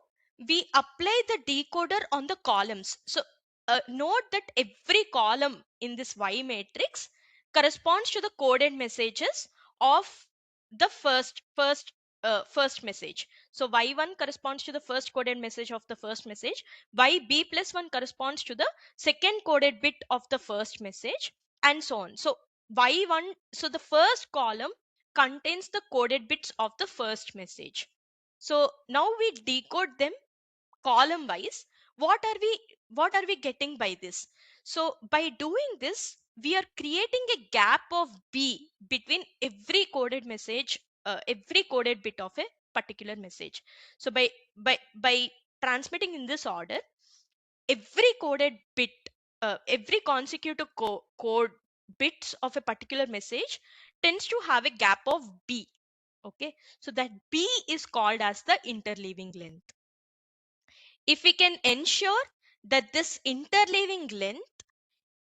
we apply the decoder on the columns. So note that every column in this Y matrix corresponds to the coded messages of the first message. So Y1 corresponds to the first coded message of the first message. YB plus 1 corresponds to the second coded bit of the first message, and so on. So Y1, so the first column contains the coded bits of the first message. So now we decode them column wise. What are we getting by this? So by doing this, we are creating a gap of B between every coded bit of a particular message. So by transmitting in this order, every coded bit, every consecutive code bits of a particular message tends to have a gap of B. Okay, so that B is called as the interleaving length. If we can ensure that this interleaving length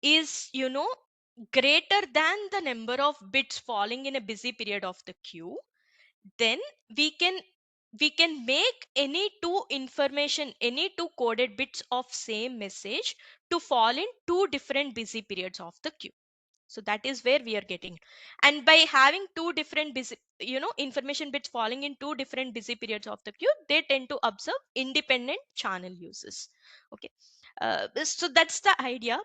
is, greater than the number of bits falling in a busy period of the queue, then we can make any two coded bits of same message to fall in two different busy periods of the queue. So that is where we are getting. And by having two different busy, information bits falling in two different busy periods of the queue, they tend to observe independent channel uses. Okay, so that's the idea.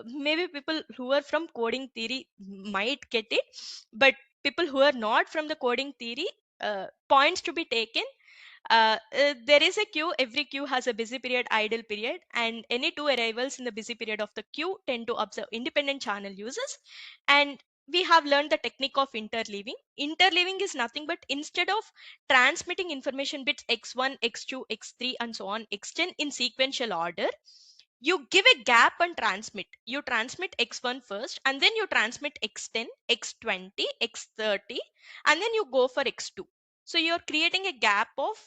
Maybe people who are from coding theory might get it, but people who are not from the coding theory, points to be taken. There is a queue. Every queue has a busy period, idle period, and any two arrivals in the busy period of the queue tend to observe independent channel uses. And we have learned the technique of interleaving. Interleaving is nothing but, instead of transmitting information bits x1, x2, x3, and so on, x10 in sequential order, you give a gap and transmit. You transmit x1 first, and then you transmit x10, x20, x30, and then you go for x2. So you're creating a gap of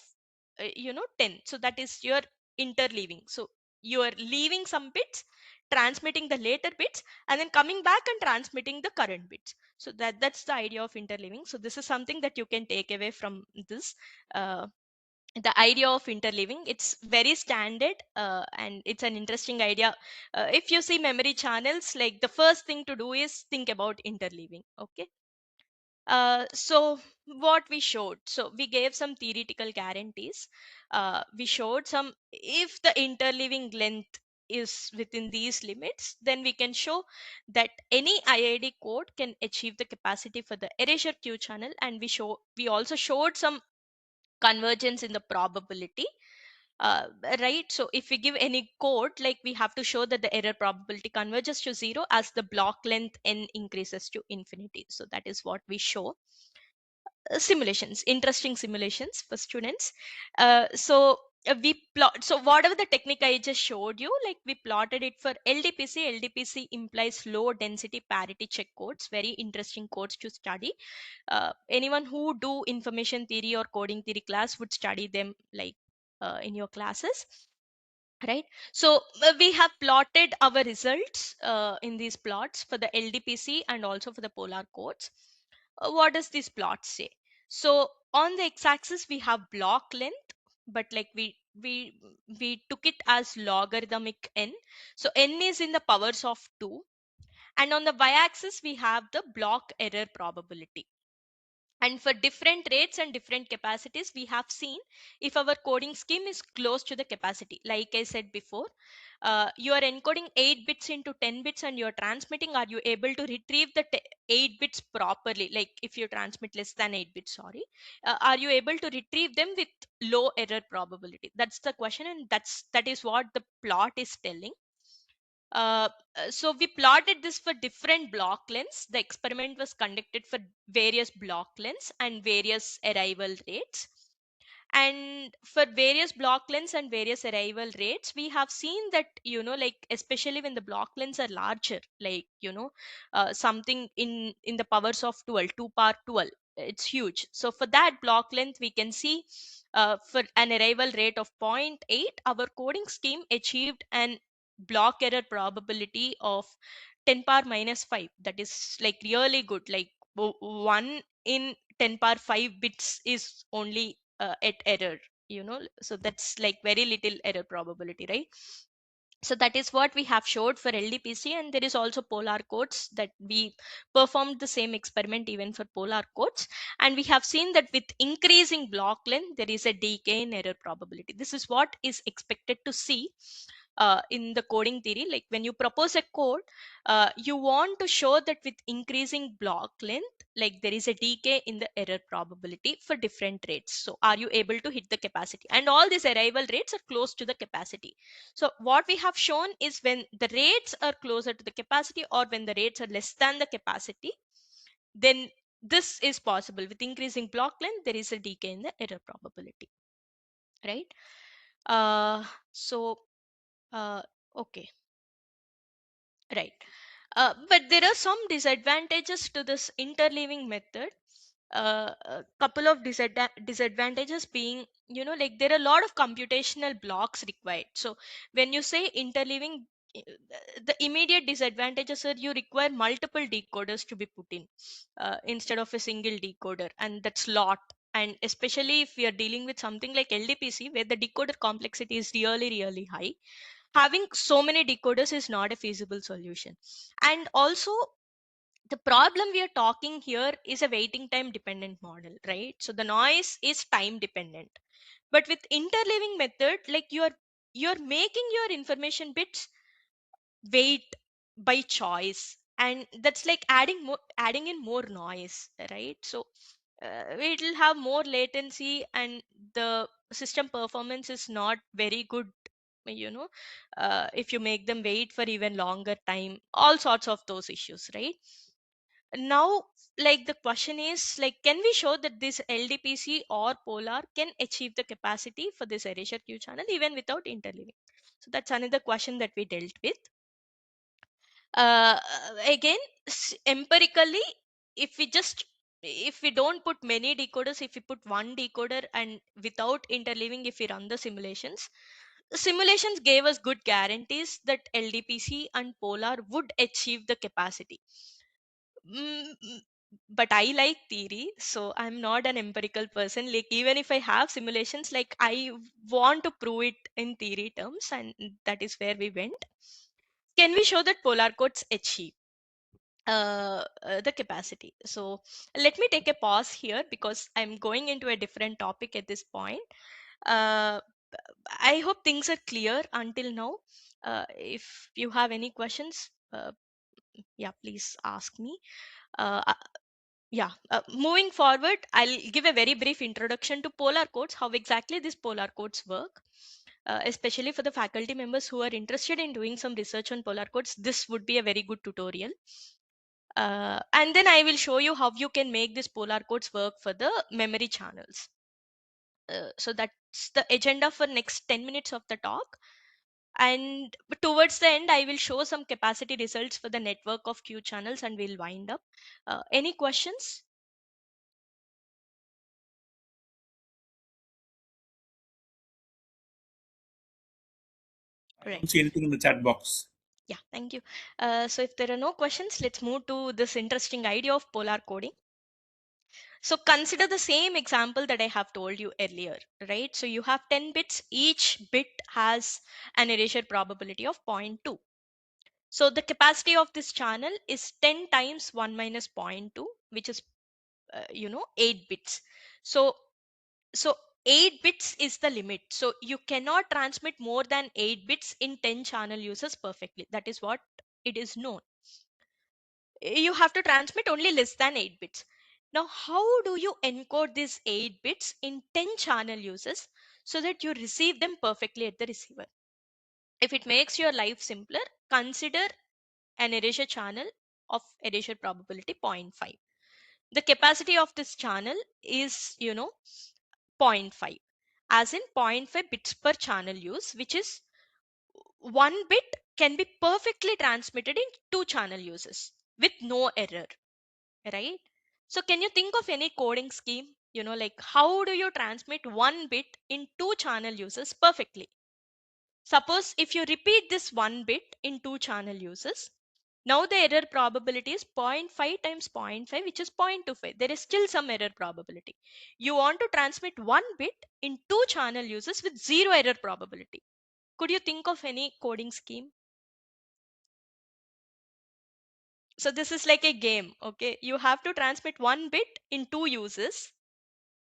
10. So that is your interleaving. So you are leaving some bits, transmitting the later bits, and then coming back and transmitting the current bits. So that's the idea of interleaving. So this is something that you can take away from this, the idea of interleaving. It's very standard, and it's an interesting idea. If you see memory channels, like the first thing to do is think about interleaving. Okay, so what we showed, so we gave some theoretical guarantees. We showed some, if the interleaving length is within these limits, then we can show that any IID code can achieve the capacity for the erasure queue channel. And we also showed some convergence in the probability. uh, right, so if we give any code, like we have to show that the error probability converges to 0 as the block length n increases to infinity. So that is what we show. Simulations, interesting simulations for students. We plot, so whatever the technique I just showed you, like we plotted it for LDPC. LDPC implies low density parity check codes, very interesting codes to study. Anyone who do information theory or coding theory class would study them, like in your classes, right? So we have plotted our results in these plots for the LDPC and also for the polar codes. What does this plot say? So on the x-axis we have block length, but like we took it as logarithmic n. So n is in the powers of 2, and on the y-axis we have the block error probability. And for different rates and different capacities, we have seen if our coding scheme is close to the capacity. Like I said before, you are encoding 8 bits into 10 bits and you're transmitting. Are you able to retrieve the 8 bits properly? Like if you transmit less than 8 bits, sorry, are you able to retrieve them with low error probability? That's the question, and that is what the plot is telling. So we plotted this for different block lengths. The experiment was conducted for various block lengths and various arrival rates. And for various block lengths and various arrival rates, we have seen that, like especially when the block lengths are larger, like, something in the powers of 12, 2 power 12, it's huge. So for that block length, we can see for an arrival rate of zero 0.8, our coding scheme achieved an block error probability of 10 power minus 5. That is like really good. Like 1 in 10 power 5 bits is only at error, so that's like very little error probability, right? So that is what we have showed for LDPC, and there is also polar codes that we performed the same experiment even for polar codes, and we have seen that with increasing block length there is a decay in error probability. This is what is expected to see in the coding theory. Like when you propose a code, you want to show that with increasing block length, like there is a decay in the error probability for different rates. So are you able to hit the capacity? And all these arrival rates are close to the capacity. So what we have shown is when the rates are closer to the capacity or when the rates are less than the capacity, then this is possible. With increasing block length, there is a decay in the error probability, right? So okay, right. But there are some disadvantages to this interleaving method. A couple of disadvantages being, like there are a lot of computational blocks required. So when you say interleaving, uh, the immediate disadvantages are you require multiple decoders to be put in instead of a single decoder, and that's lot. And especially if we are dealing with something like LDPC, where the decoder complexity is really really high, having so many decoders is not a feasible solution. And also, the problem we are talking here is a waiting time dependent model, right? So the noise is time dependent. But with interleaving method, like you're making your information bits wait by choice, and that's like adding in more noise, right? So it will have more latency, and the system performance is not very good, you know if you make them wait for even longer time, all sorts of those issues, right? Now, like the question is, like, can we show that this LDPC or polar can achieve the capacity for this erasure queue channel even without interleaving? So that's another question that we dealt with. Again, empirically, if we just if we don't put many decoders, if we put one decoder and without interleaving, if we run the simulations, gave us good guarantees that LDPC and polar would achieve the capacity. Mm, mm, but I like theory, so I'm not an empirical person. Like even if I have simulations, like I want to prove it in theory terms, and that is where we went. Can we show that polar codes achieve the capacity? So let me take a pause here because I'm going into a different topic at this point. Uh, I hope things are clear until now. If you have any questions, yeah, please ask me. Uh, Moving forward, I'll give a very brief introduction to polar codes, how exactly these polar codes work. Especially for the faculty members who are interested in doing some research on polar codes, this would be a very good tutorial. And then I will show you how you can make these polar codes work for the memory channels. So that's the agenda for next 10 minutes of the talk. And towards the end, I will show some capacity results for the network of Q channels and we'll wind up. Any questions? I Right. don't see anything in the chat box. Yeah, thank you. So if there are no questions, let's move to this interesting idea of polar coding. So consider the same example that I have told you earlier, right? So you have 10 bits, each bit has an erasure probability of 0.2. So the capacity of this channel is 10 times 1 minus 0.2, which is, 8 bits. So 8 bits is the limit. So you cannot transmit more than 8 bits in 10 channel uses perfectly. That is what it is known. You have to transmit only less than 8 bits. Now, how do you encode these 8 bits in 10 channel uses so that you receive them perfectly at the receiver? If it makes your life simpler, consider an erasure channel of erasure probability 0.5. The capacity of this channel is, 0.5, as in 0.5 bits per channel use, which is 1 bit can be perfectly transmitted in 2 channel uses with no error, right? So can you think of any coding scheme, like how do you transmit 1 bit in 2 channel uses perfectly? Suppose if you repeat this 1 bit in 2 channel uses, now the error probability is 0.5 times 0.5, which is 0.25. There is still some error probability. You want to transmit 1 bit in 2 channel uses with zero error probability. Could you think of any coding scheme? So this is like a game, okay? You have to transmit 1 bit in 2 uses.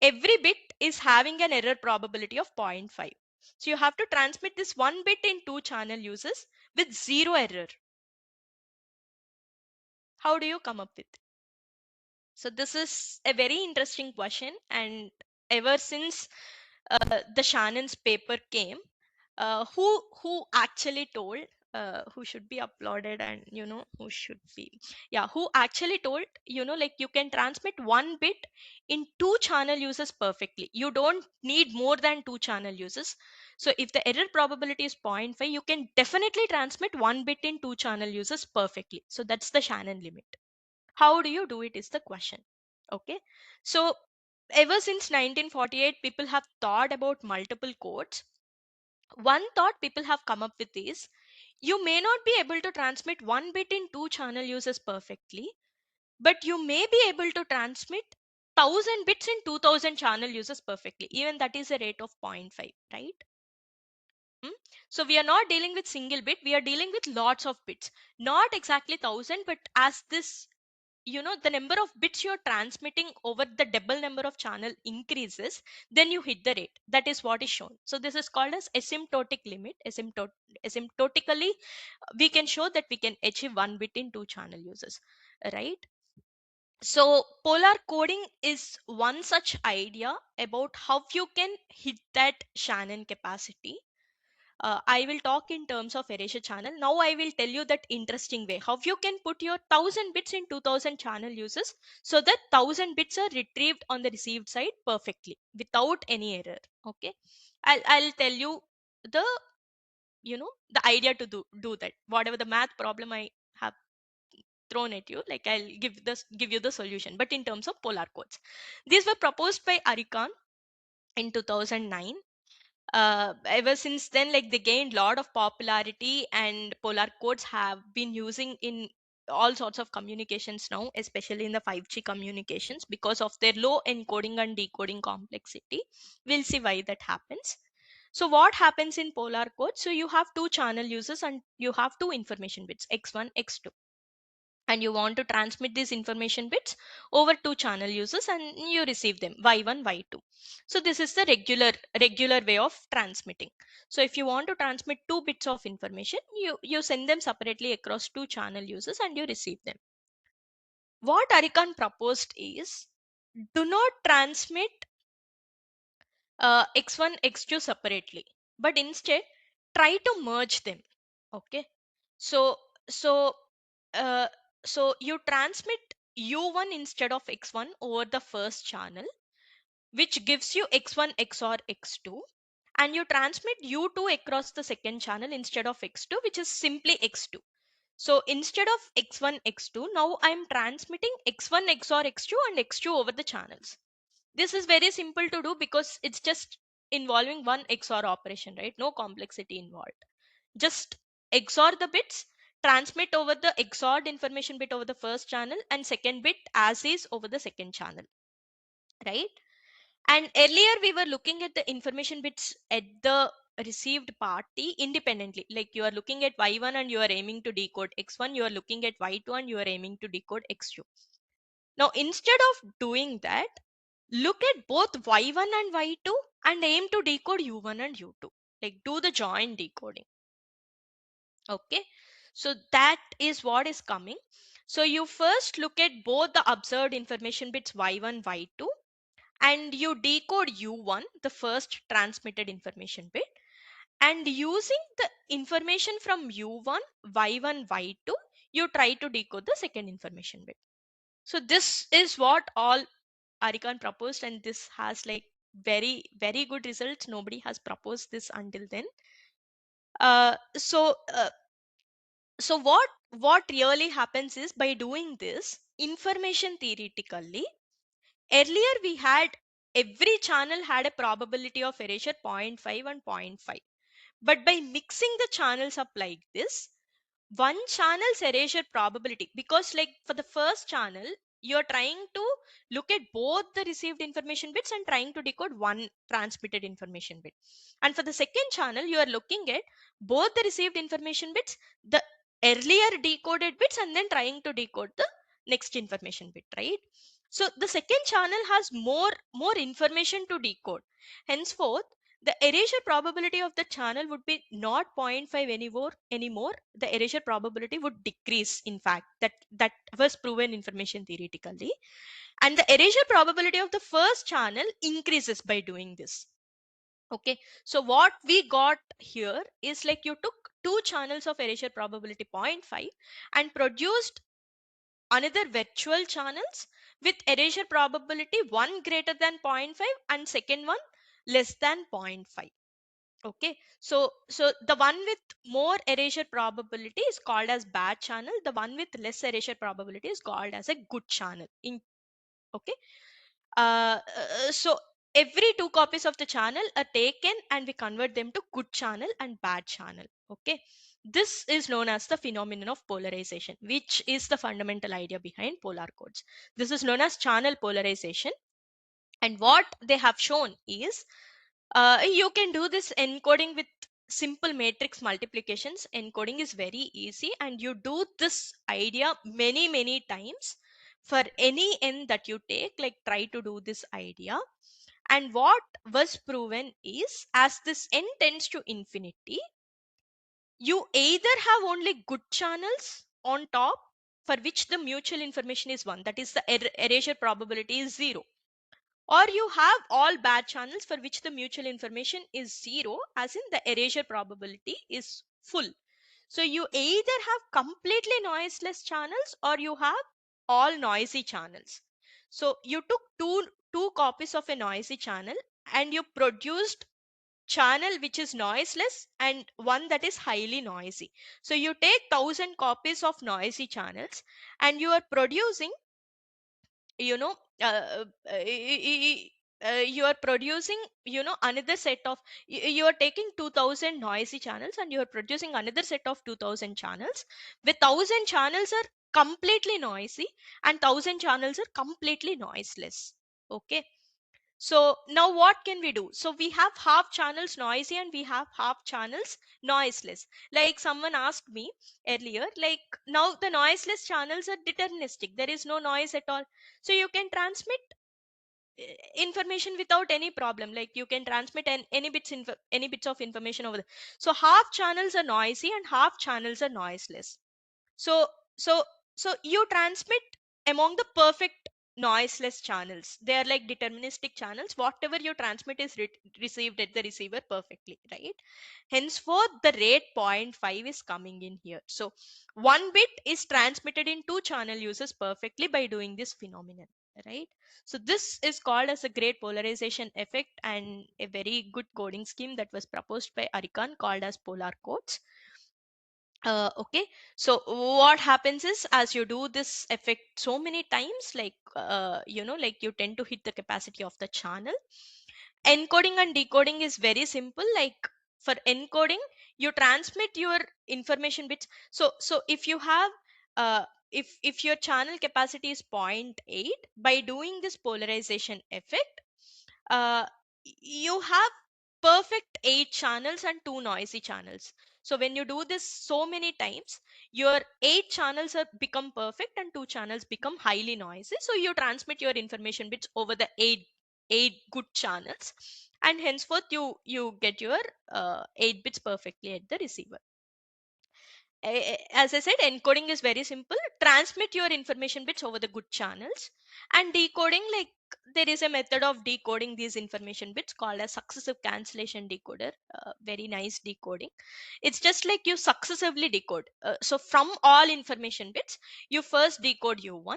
Every bit is having an error probability of 0.5. So you have to transmit this 1 bit in 2 channel uses with zero error. How do you come up with? So this is a very interesting question, and ever since the Shannon's paper came, who actually told, who should be applauded, and who should be, yeah, who actually told, like you can transmit 1 bit in 2 channel uses perfectly. You don't need more than 2 channel uses. So if the error probability is 0.5, you can definitely transmit 1 bit in 2 channel uses perfectly. So that's the Shannon limit. How do you do it is the question. Okay, so ever since 1948, people have thought about multiple codes. One thought people have come up with is, you may not be able to transmit 1 bit in 2 channel uses perfectly, but you may be able to transmit 1,000 bits in 2,000 channel uses perfectly. Even that is a rate of 0.5, right? So we are not dealing with single bit, we are dealing with lots of bits. Not exactly 1,000, but as this, the number of bits you're transmitting over the double number of channel increases, then you hit the rate. That is what is shown. So this is called as asymptotic limit. Asymptotically, we can show that we can achieve 1 bit in 2 channel uses, right? So polar coding is one such idea about how you can hit that Shannon capacity. I will talk in terms of erasure channel. Now I will tell you that interesting way how you can put your 1,000 bits in 2,000 channel uses, so that 1,000 bits are retrieved on the received side perfectly without any error. Okay, I'll tell you the the idea to do that. Whatever the math problem I have thrown at you, like I'll give you the solution, but in terms of polar codes. These were proposed by Arikan in 2009. Ever since then, like they gained a lot of popularity, and polar codes have been using in all sorts of communications now, especially in the 5G communications, because of their low encoding and decoding complexity. We'll see why that happens. So what happens in polar code? So you have 2 channel uses and you have 2 information bits, x1, x2, and you want to transmit these information bits over 2 channel uses, and you receive them y1, y2. So this is the regular way of transmitting. So if you want to transmit 2 bits of information, you send them separately across 2 channel uses and you receive them. What Arikan proposed is, do not transmit x1, x2 separately, but instead try to merge them. Okay, so so uh, so you transmit u1 instead of x1 over the first channel, which gives you x1 xor x2, and you transmit u2 across the second channel instead of x2, which is simply x2. So instead of x1 x2, now I'm transmitting x1 xor x2 and x2 over the channels. This is very simple to do because it's just involving one XOR operation, right? No complexity involved. Just XOR the bits, transmit over the XORed information bit over the first channel, and second bit as is over the second channel, right? And earlier we were looking at the information bits at the received party independently. Like you are looking at y1 and you are aiming to decode x1, you are looking at y2 and you are aiming to decode x2. Now, instead of doing that, look at both y1 and y2 and aim to decode u1 and u2. Like do the joint decoding. Okay, so that is what is coming. So you first look at both the observed information bits y1, y2, and you decode u1, the first transmitted information bit, and using the information from U1, Y1, Y2, you try to decode the second information bit. So this is what all Arikan proposed, and this has like very, very good results. Nobody has proposed this until then. Uh, so uh, so what really happens is, by doing this information theoretically, earlier we had every channel had a probability of erasure 0.5 and 0.5, but by mixing the channels up like this, one channel's erasure probability, because like for the first channel you're trying to look at both the received information bits and trying to decode one transmitted information bit, and for the second channel you are looking at both the received information bits, the earlier decoded bits, and then trying to decode the next information bit, right? So the second channel has more information to decode. Henceforth, the erasure probability of the channel would be not 0.5 anymore. The erasure probability would decrease. In fact, that was proven information theoretically, and the erasure probability of the first channel increases by doing this. Okay, so what we got here is like you took two channels of erasure probability 0.5 and produced another virtual channels with erasure probability one greater than 0.5 and second one less than 0.5. Okay, so the one with more erasure probability is called as bad channel, the one with less erasure probability is called as a good channel in. Okay, so every two copies of the channel are taken and we convert them to good channel and bad channel. Okay, this is known as the phenomenon of polarization, which is the fundamental idea behind polar codes. This is known as channel polarization, and what they have shown is you can do this encoding with simple matrix multiplications. Encoding is very easy, and you do this idea many times for any n that you take. Like, try to do this idea, and what was proven is, as this n tends to infinity, you either have only good channels on top for which the mutual information is 1, that is the erasure probability is 0, or you have all bad channels for which the mutual information is 0, as in the erasure probability is full. So you either have completely noiseless channels or you have all noisy channels. So you took two copies of a noisy channel and you produced channel which is noiseless and one that is highly noisy. So you take 1,000 copies of noisy channels and you are producing, you know uh, you are producing, another set of, you are taking 2,000 noisy channels and you are producing another set of 2,000 channels, with 1,000 channels are completely noisy and 1,000 channels are completely noiseless. Okay, so now what can we do? So we have half channels noisy and we have half channels noiseless. Like someone asked me earlier, like, now the noiseless channels are deterministic. There is no noise at all. So you can transmit information without any problem. Like you can transmit any bits of information over there. So half channels are noisy and half channels are noiseless. So so so you transmit among the perfect noiseless channels. They are like deterministic channels. Whatever you transmit is received at the receiver perfectly, right? Henceforth, the rate 0.5 is coming in here. So one bit is transmitted in two channel uses perfectly by doing this phenomenon, right? So this is called as a great polarization effect, and a very good coding scheme that was proposed by Arikan called as polar codes. Okay, so what happens is, as you do this effect so many times, like like you tend to hit the capacity of the channel. Encoding and decoding is very simple. Like for encoding, you transmit your information bits. So if you have if your channel capacity is 0.8, by doing this polarization effect, uh, you have perfect 8 channels and 2 noisy channels. So when you do this so many times, your 8 channels are become perfect and 2 channels become highly noisy. So you transmit your information bits over the 8 good channels, and henceforth you get your 8 bits perfectly at the receiver. as I said, encoding is very simple. Transmit your information bits over the good channels. And decoding, like there is a method of decoding these information bits called as successive cancellation decoder. Very nice decoding. It's just like you successively decode. So from all information bits, you first decode U1.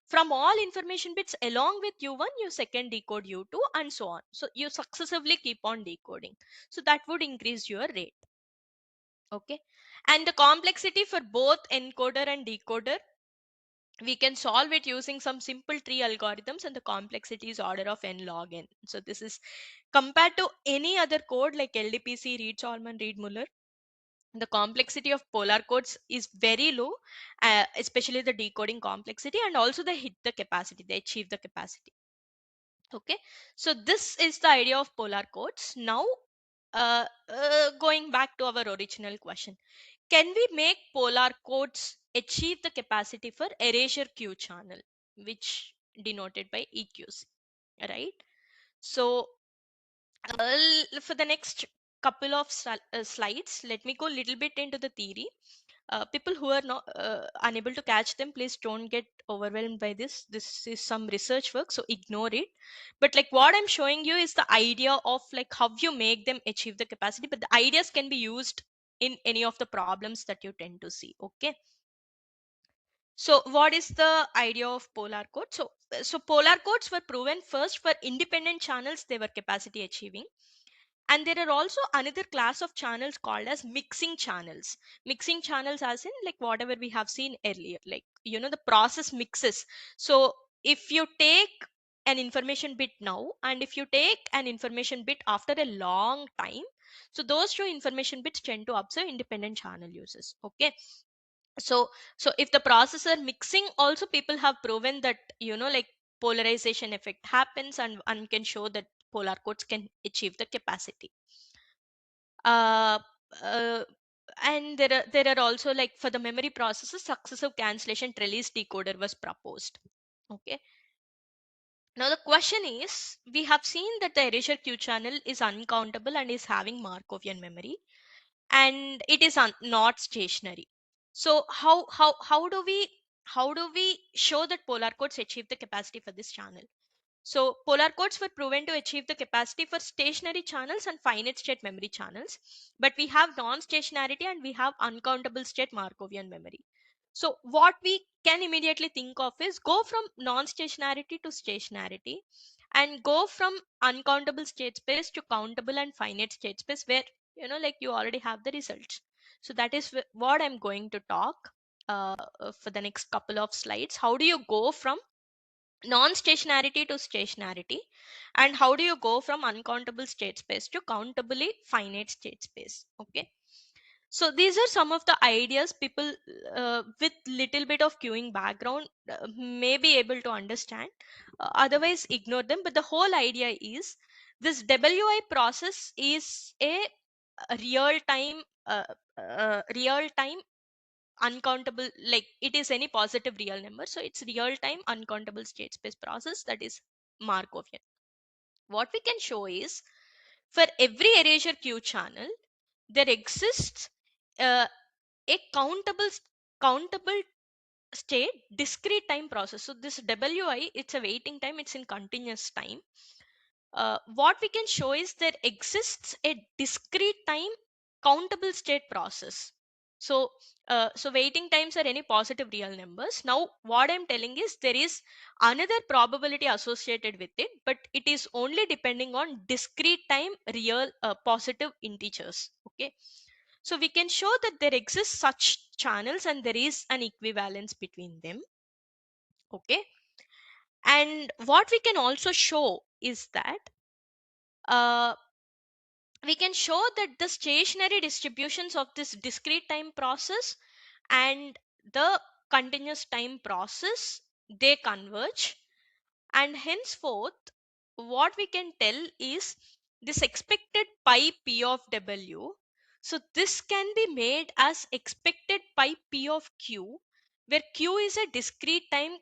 From all information bits along with U1, you second decode U2, and so on. So you successively keep on decoding. So that would increase your rate. Okay. And the complexity for both encoder and decoder, we can solve it using some simple tree algorithms, and the complexity is order of n log n. So this is compared to any other code like LDPC, Reed-Solomon, Reed-Muller. The complexity of polar codes is very low, especially the decoding complexity, and also they hit the capacity, they achieve the capacity. Okay, so this is the idea of polar codes. Now, going back to our original question, can we make polar codes achieve the capacity for erasure queue channel, which denoted by EQC, right? So for the next couple of slides, let me go a little bit into the theory. People who are not unable to catch them, please don't get overwhelmed by this. This is some research work, so ignore it. But like what I'm showing you is the idea of like how you make them achieve the capacity, but the ideas can be used in any of the problems that you tend to see. Okay, so what is the idea of polar code? So polar codes were proven first for independent channels, they were capacity achieving. And there are also another class of channels called as mixing channels. Mixing channels as in like whatever we have seen earlier, like the process mixes. So if you take an information bit now and if you take an information bit after a long time, so those two information bits tend to observe independent channel uses. Okay, so if the processor mixing, also people have proven that like polarization effect happens, and one can show that polar codes can achieve the capacity. uh, uh, and there are also, like for the memory processors, successive cancellation trellis decoder was proposed. Okay, now the question is, we have seen that the erasure queue channel is uncountable and is having Markovian memory, and it is not stationary. So how do we show that polar codes achieve the capacity for this channel? So polar codes were proven to achieve the capacity for stationary channels and finite state memory channels, but we have non-stationarity and we have uncountable state Markovian memory. So what we can immediately think of is go from non-stationarity to stationarity, and go from uncountable state space to countable and finite state space, where like you already have the results. So that is what I'm going to talk for the next couple of slides. How do you go from non-stationarity to stationarity, and how do you go from uncountable state space to countably finite state space? Okay, so these are some of the ideas people with little bit of queuing background may be able to understand. Otherwise ignore them, but the whole idea is this wi process is a real time uncountable, like it is any positive real number, so it's real time uncountable state space process, that is Markovian. What we can show is, for every erasure queue channel, there exists uh, a countable state discrete time process. So this wi, it's a waiting time, it's in continuous time. What we can show is there exists a discrete time countable state process. So waiting times are any positive real numbers. Now what I'm telling is there is another probability associated with it, but it is only depending on discrete time real positive integers. Okay, so we can show that there exists such channels and there is an equivalence between them. Okay, and what we can also show is that uh, we can show that the stationary distributions of this discrete time process and the continuous time process, they converge, and henceforth what we can tell is this expected pi p of w, so this can be made as expected pi p of q, where q is a discrete time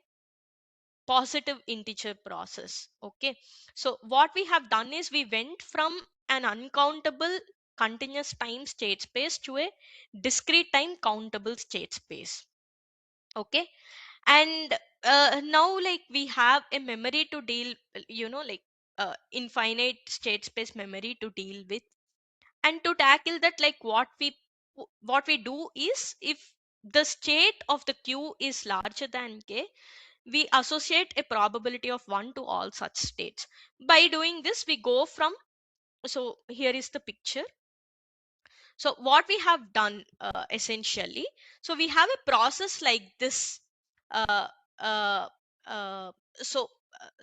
positive integer process. Okay, so what we have done is we went from an uncountable continuous time state space to a discrete time countable state space. Okay. And now like we have a memory to deal, like infinite state space memory to deal with. And to tackle that, like what we do is, if the state of the queue is larger than k, we associate a probability of 1 to all such states. By doing this, we go from, so here is the picture. So what we have done essentially, so we have a process like this. uh, uh, uh,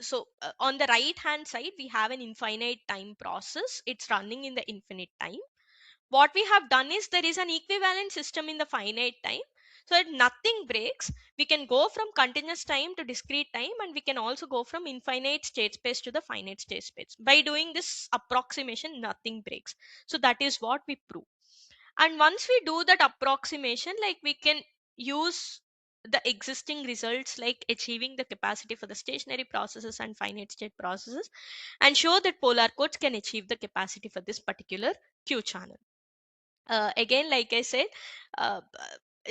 so on the right hand side, we have an infinite time process. It's running in the infinite time. What we have done is, there is an equivalent system in the finite time, so that nothing breaks. We can go from continuous time to discrete time, and we can also go from infinite state space to the finite state space. By doing this approximation, nothing breaks. So that is what we prove. And once we do that approximation, like we can use the existing results, like achieving the capacity for the stationary processes and finite state processes, and show that polar codes can achieve the capacity for this particular Q channel. Again, like I said,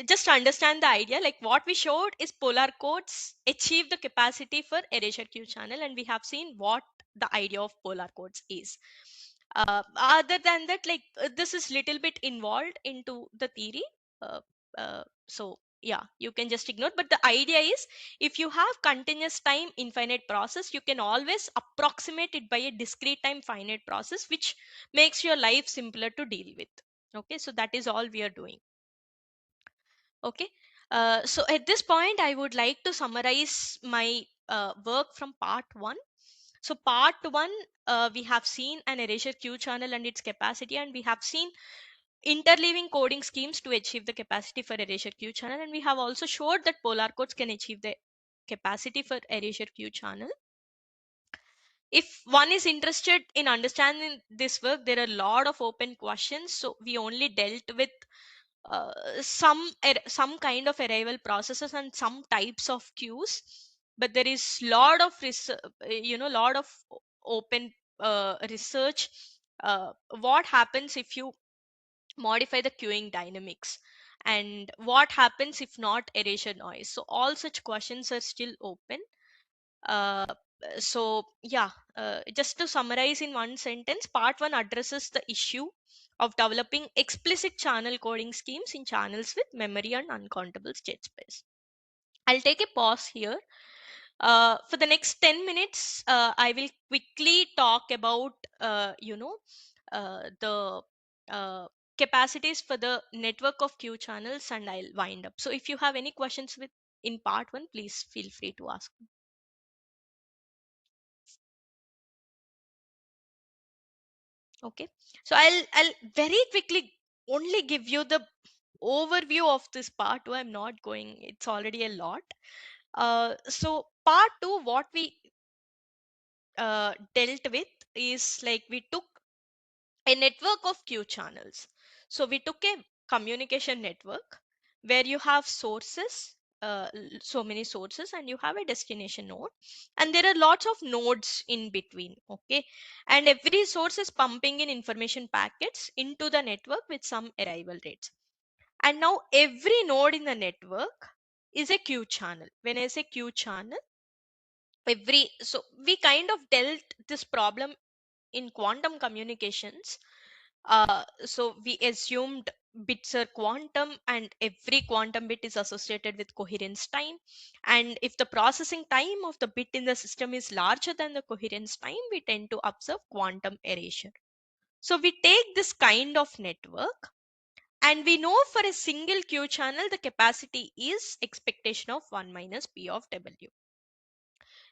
just to understand the idea, like what we showed is polar codes achieve the capacity for erasure Q channel, and we have seen what the idea of polar codes is. Other than that, like this is little bit involved into the theory. uh, so yeah, you can just ignore, but the idea is, if you have continuous time infinite process, you can always approximate it by a discrete time finite process, which makes your life simpler to deal with. Okay, so that is all we are doing. Okay. So at this point, I would like to summarize my work from part 1. So part 1, we have seen an erasure Q channel and its capacity, and we have seen interleaving coding schemes to achieve the capacity for erasure Q channel, and we have also showed that polar codes can achieve the capacity for erasure Q channel. If one is interested in understanding this work, there are a lot of open questions, so we only dealt with some kind of arrival processes and some types of queues, but there is lot of lot of open research. What happens if you modify the queuing dynamics, and what happens if not erasure noise? So all such questions are still open. uh, so yeah, just to summarize in one sentence, part 1 addresses the issue of developing explicit channel coding schemes in channels with memory and uncountable state space. I'll take a pause here. For the next 10 minutes, I will quickly talk about the uh, capacities for the network of Q channels, and I'll wind up. So if you have any questions with in part 1, please feel free to ask. Okay, so I'll very quickly only give you the overview of this part 2. I'm not going, it's already a lot. So part 2, what we dealt with is, like, we took a network of Q channels. So we took a communication network where you have sources, so many sources, and you have a destination node, and there are lots of nodes in between. Okay, and every source is pumping in information packets into the network with some arrival rates. And now every node in the network is a Q channel. When I say Q channel, so we kind of dealt this problem in quantum communications. So we assumed bits are quantum, and every quantum bit is associated with coherence time, and if the processing time of the bit in the system is larger than the coherence time, we tend to observe quantum erasure. So we take this kind of network, and we know for a single Q channel the capacity is expectation of 1 minus P of W.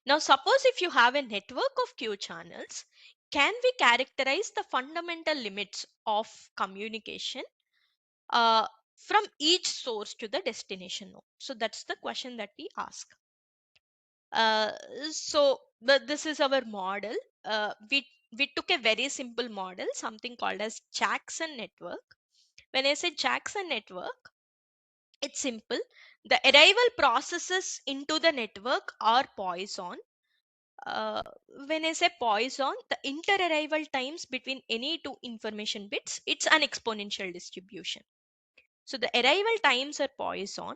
Now suppose if you have a network of Q channels, can we characterize the fundamental limits of communication uh, from each source to the destination node? So that's the question that we ask. Uh, but this is our model. We took a very simple model, something called as Jackson network. When I say Jackson network, it's simple. The arrival processes into the network are Poisson. uh, when I say Poisson, the inter-arrival times between any two information bits, it's an exponential distribution. So the arrival times are Poisson,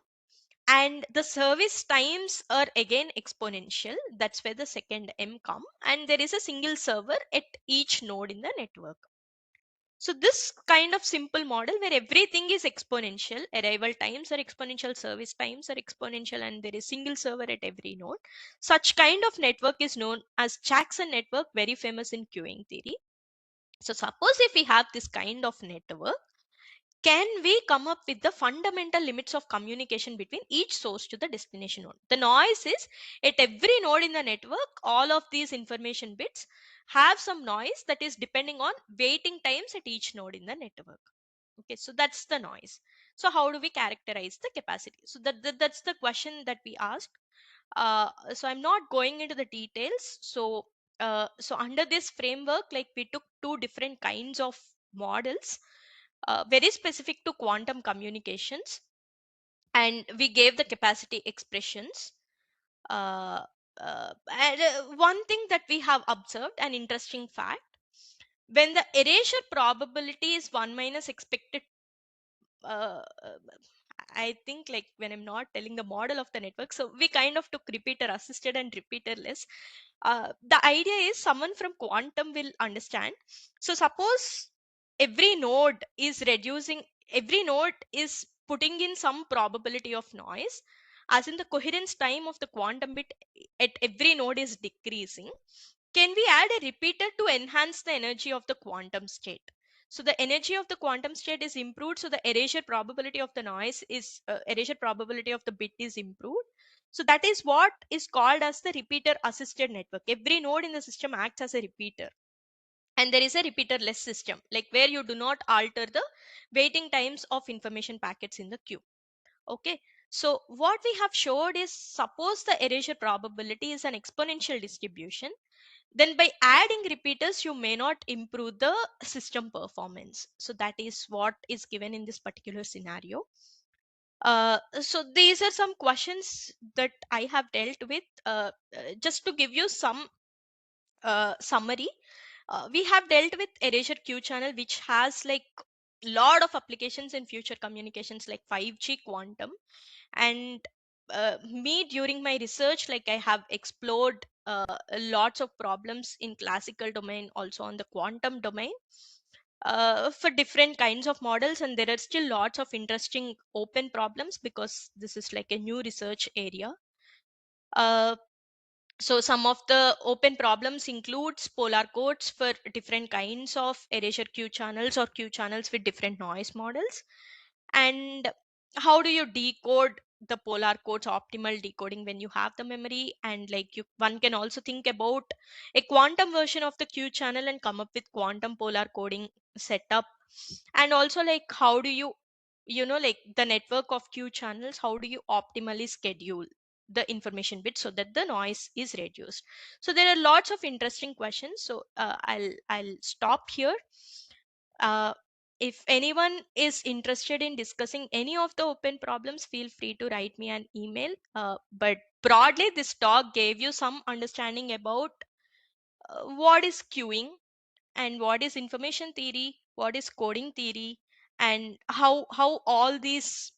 and the service times are again exponential. That's where the second M come, and there is a single server at each node in the network. So this kind of simple model where everything is exponential, arrival times are exponential, service times are exponential, and there is single server at every node. Such kind of network is known as Jackson network, very famous in queuing theory. So suppose if we have this kind of network, can we come up with the fundamental limits of communication between each source to the destination node? The noise is at every node in the network, all of these information bits have some noise that is depending on waiting times at each node in the network. Okay, so that's the noise. So how do we characterize the capacity? So that's the question that we asked. So I'm not going into the details. So under this framework, like we took two different kinds of models, very specific to quantum communications, and we gave the capacity expressions. One thing that we have observed, an interesting fact, when the erasure probability is 1 minus expected, uh, uh, I think, like when I'm not telling the model of the network, so we kind of took repeater assisted and repeaterless. The idea is someone from quantum will understand. So suppose every node is reducing, every node is putting in some probability of noise, as in the coherence time of the quantum bit at every node is decreasing. Can we add a repeater to enhance the energy of the quantum state? So the energy of the quantum state is improved, so the erasure probability of the noise is erasure probability of the bit is improved. So that is what is called as the repeater assisted network. Every node in the system acts as a repeater, and there is a repeaterless system, like where you do not alter the waiting times of information packets in the queue. Okay, so what we have showed is, suppose the erasure probability is an exponential distribution, then by adding repeaters you may not improve the system performance. So that is what is given in this particular scenario. So these are some questions that I have dealt with. Just to give you some summary, we have dealt with erasure Q channel, which has like lot of applications in future communications like 5G quantum. And me, during my research, like I have explored lots of problems in classical domain, also on the quantum domain, for different kinds of models, and there are still lots of interesting open problems because this is like a new research area. So some of the open problems includes polar codes for different kinds of erasure Q channels or Q channels with different noise models. And how do you decode the polar codes, optimal decoding when you have the memory? And like one can also think about a quantum version of the Q channel and come up with quantum polar coding setup. And also, like how do you like the network of Q channels, how do you optimally schedule the information bit so that the noise is reduced? So there are lots of interesting questions. So I'll stop here. uh, if anyone is interested in discussing any of the open problems, feel free to write me an email. But broadly, this talk gave you some understanding about what is queuing and what is information theory, what is coding theory, and how all these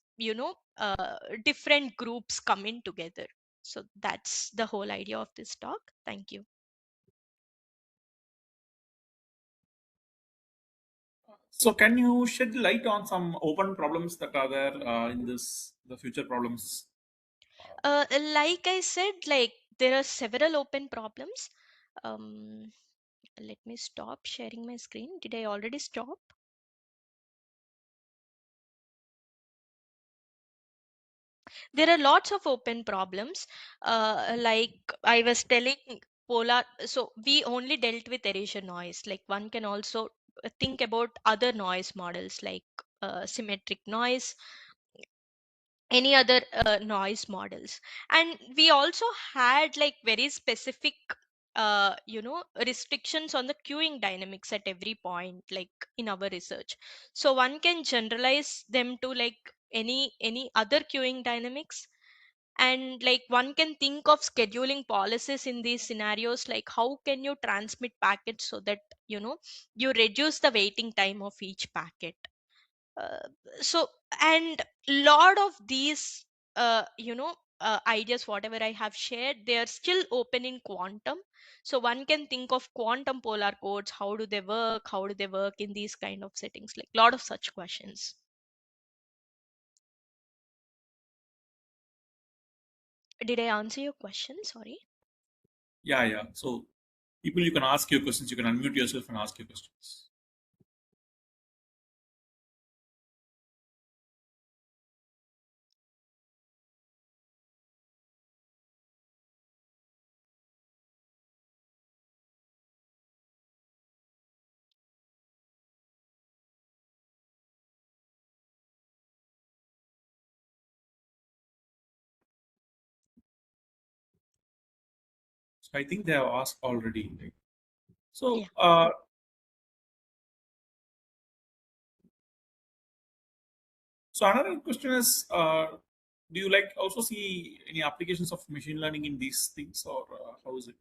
different groups come in together. So that's the whole idea of this talk. Thank you. So can you shed light on some open problems that are there in this the future problems? Like I said, like there are several open problems. um Let me stop sharing my screen. Did I already stop? There are lots of open problems. Like I was telling, polar. So we only dealt with erasure noise. Like one can also think about other noise models like symmetric noise, any other noise models. And we also had like very specific restrictions on the queuing dynamics at every point, like in our research. So one can generalize them to like any other queuing dynamics. And like one can think of scheduling policies in these scenarios, like how can you transmit packets so that you reduce the waiting time of each packet. uh, so and lot of these ideas whatever I have shared, they are still open in quantum. So one can think of quantum polar codes, how do they work, how do they work in these kind of settings, like lot of such questions. Did I answer your question? Sorry. Yeah. So people, you can ask your questions. You can unmute yourself and ask your questions. So I think they have asked already. Right? So Yeah. so another question is, do you like also see any applications of machine learning in these things, or how is it?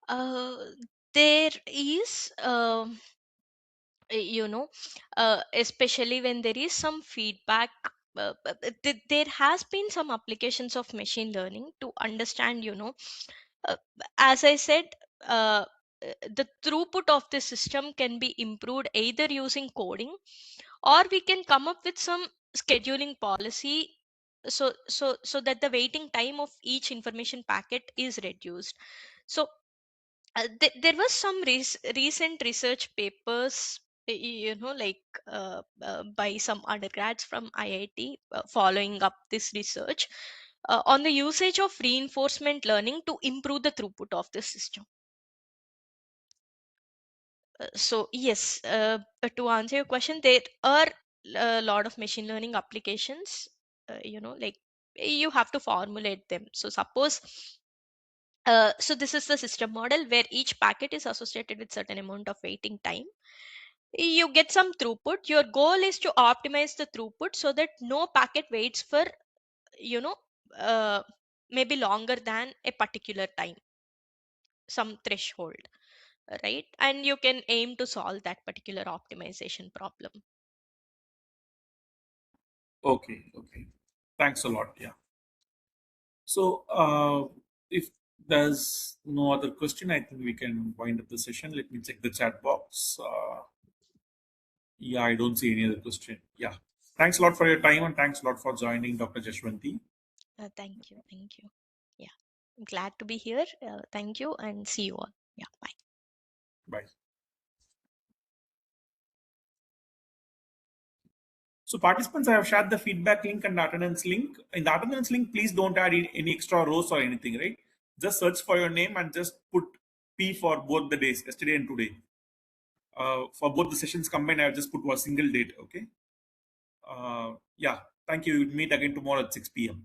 uh, there is especially when there is some feedback. There has been some applications of machine learning to understand, uh, as I said, uh, the throughput of the system can be improved either using coding, or we can come up with some scheduling policy, so that the waiting time of each information packet is reduced. So there was some recent research papers, like by some undergrads from IIT, following up this research on the usage of reinforcement learning to improve the throughput of the system. So yes, to answer your question, there are a lot of machine learning applications. Like you have to formulate them. So suppose so this is the system model where each packet is associated with certain amount of waiting time. You get some throughput. Your goal is to optimize the throughput so that no packet waits for you know uh, maybe longer than a particular time, some threshold, right? And you can aim to solve that particular optimization problem. Okay. Thanks a lot. Yeah. So if there's no other question, I think we can wind up the session. Let me check the chat box. Yeah, I don't see any other question. Yeah. Thanks a lot for your time, and thanks a lot for joining, Dr. Jashwanti. Thank you. Yeah, I'm glad to be here. Thank you, and see you all. Yeah, bye. Bye. So participants, I have shared the feedback link and attendance link. In the attendance link, please don't add any extra rows or anything, right? Just search for your name and just put P for both the days, yesterday and today. For both the sessions combined, I have just put one single date, okay? Yeah, thank you. We'll meet again tomorrow at 6 p.m.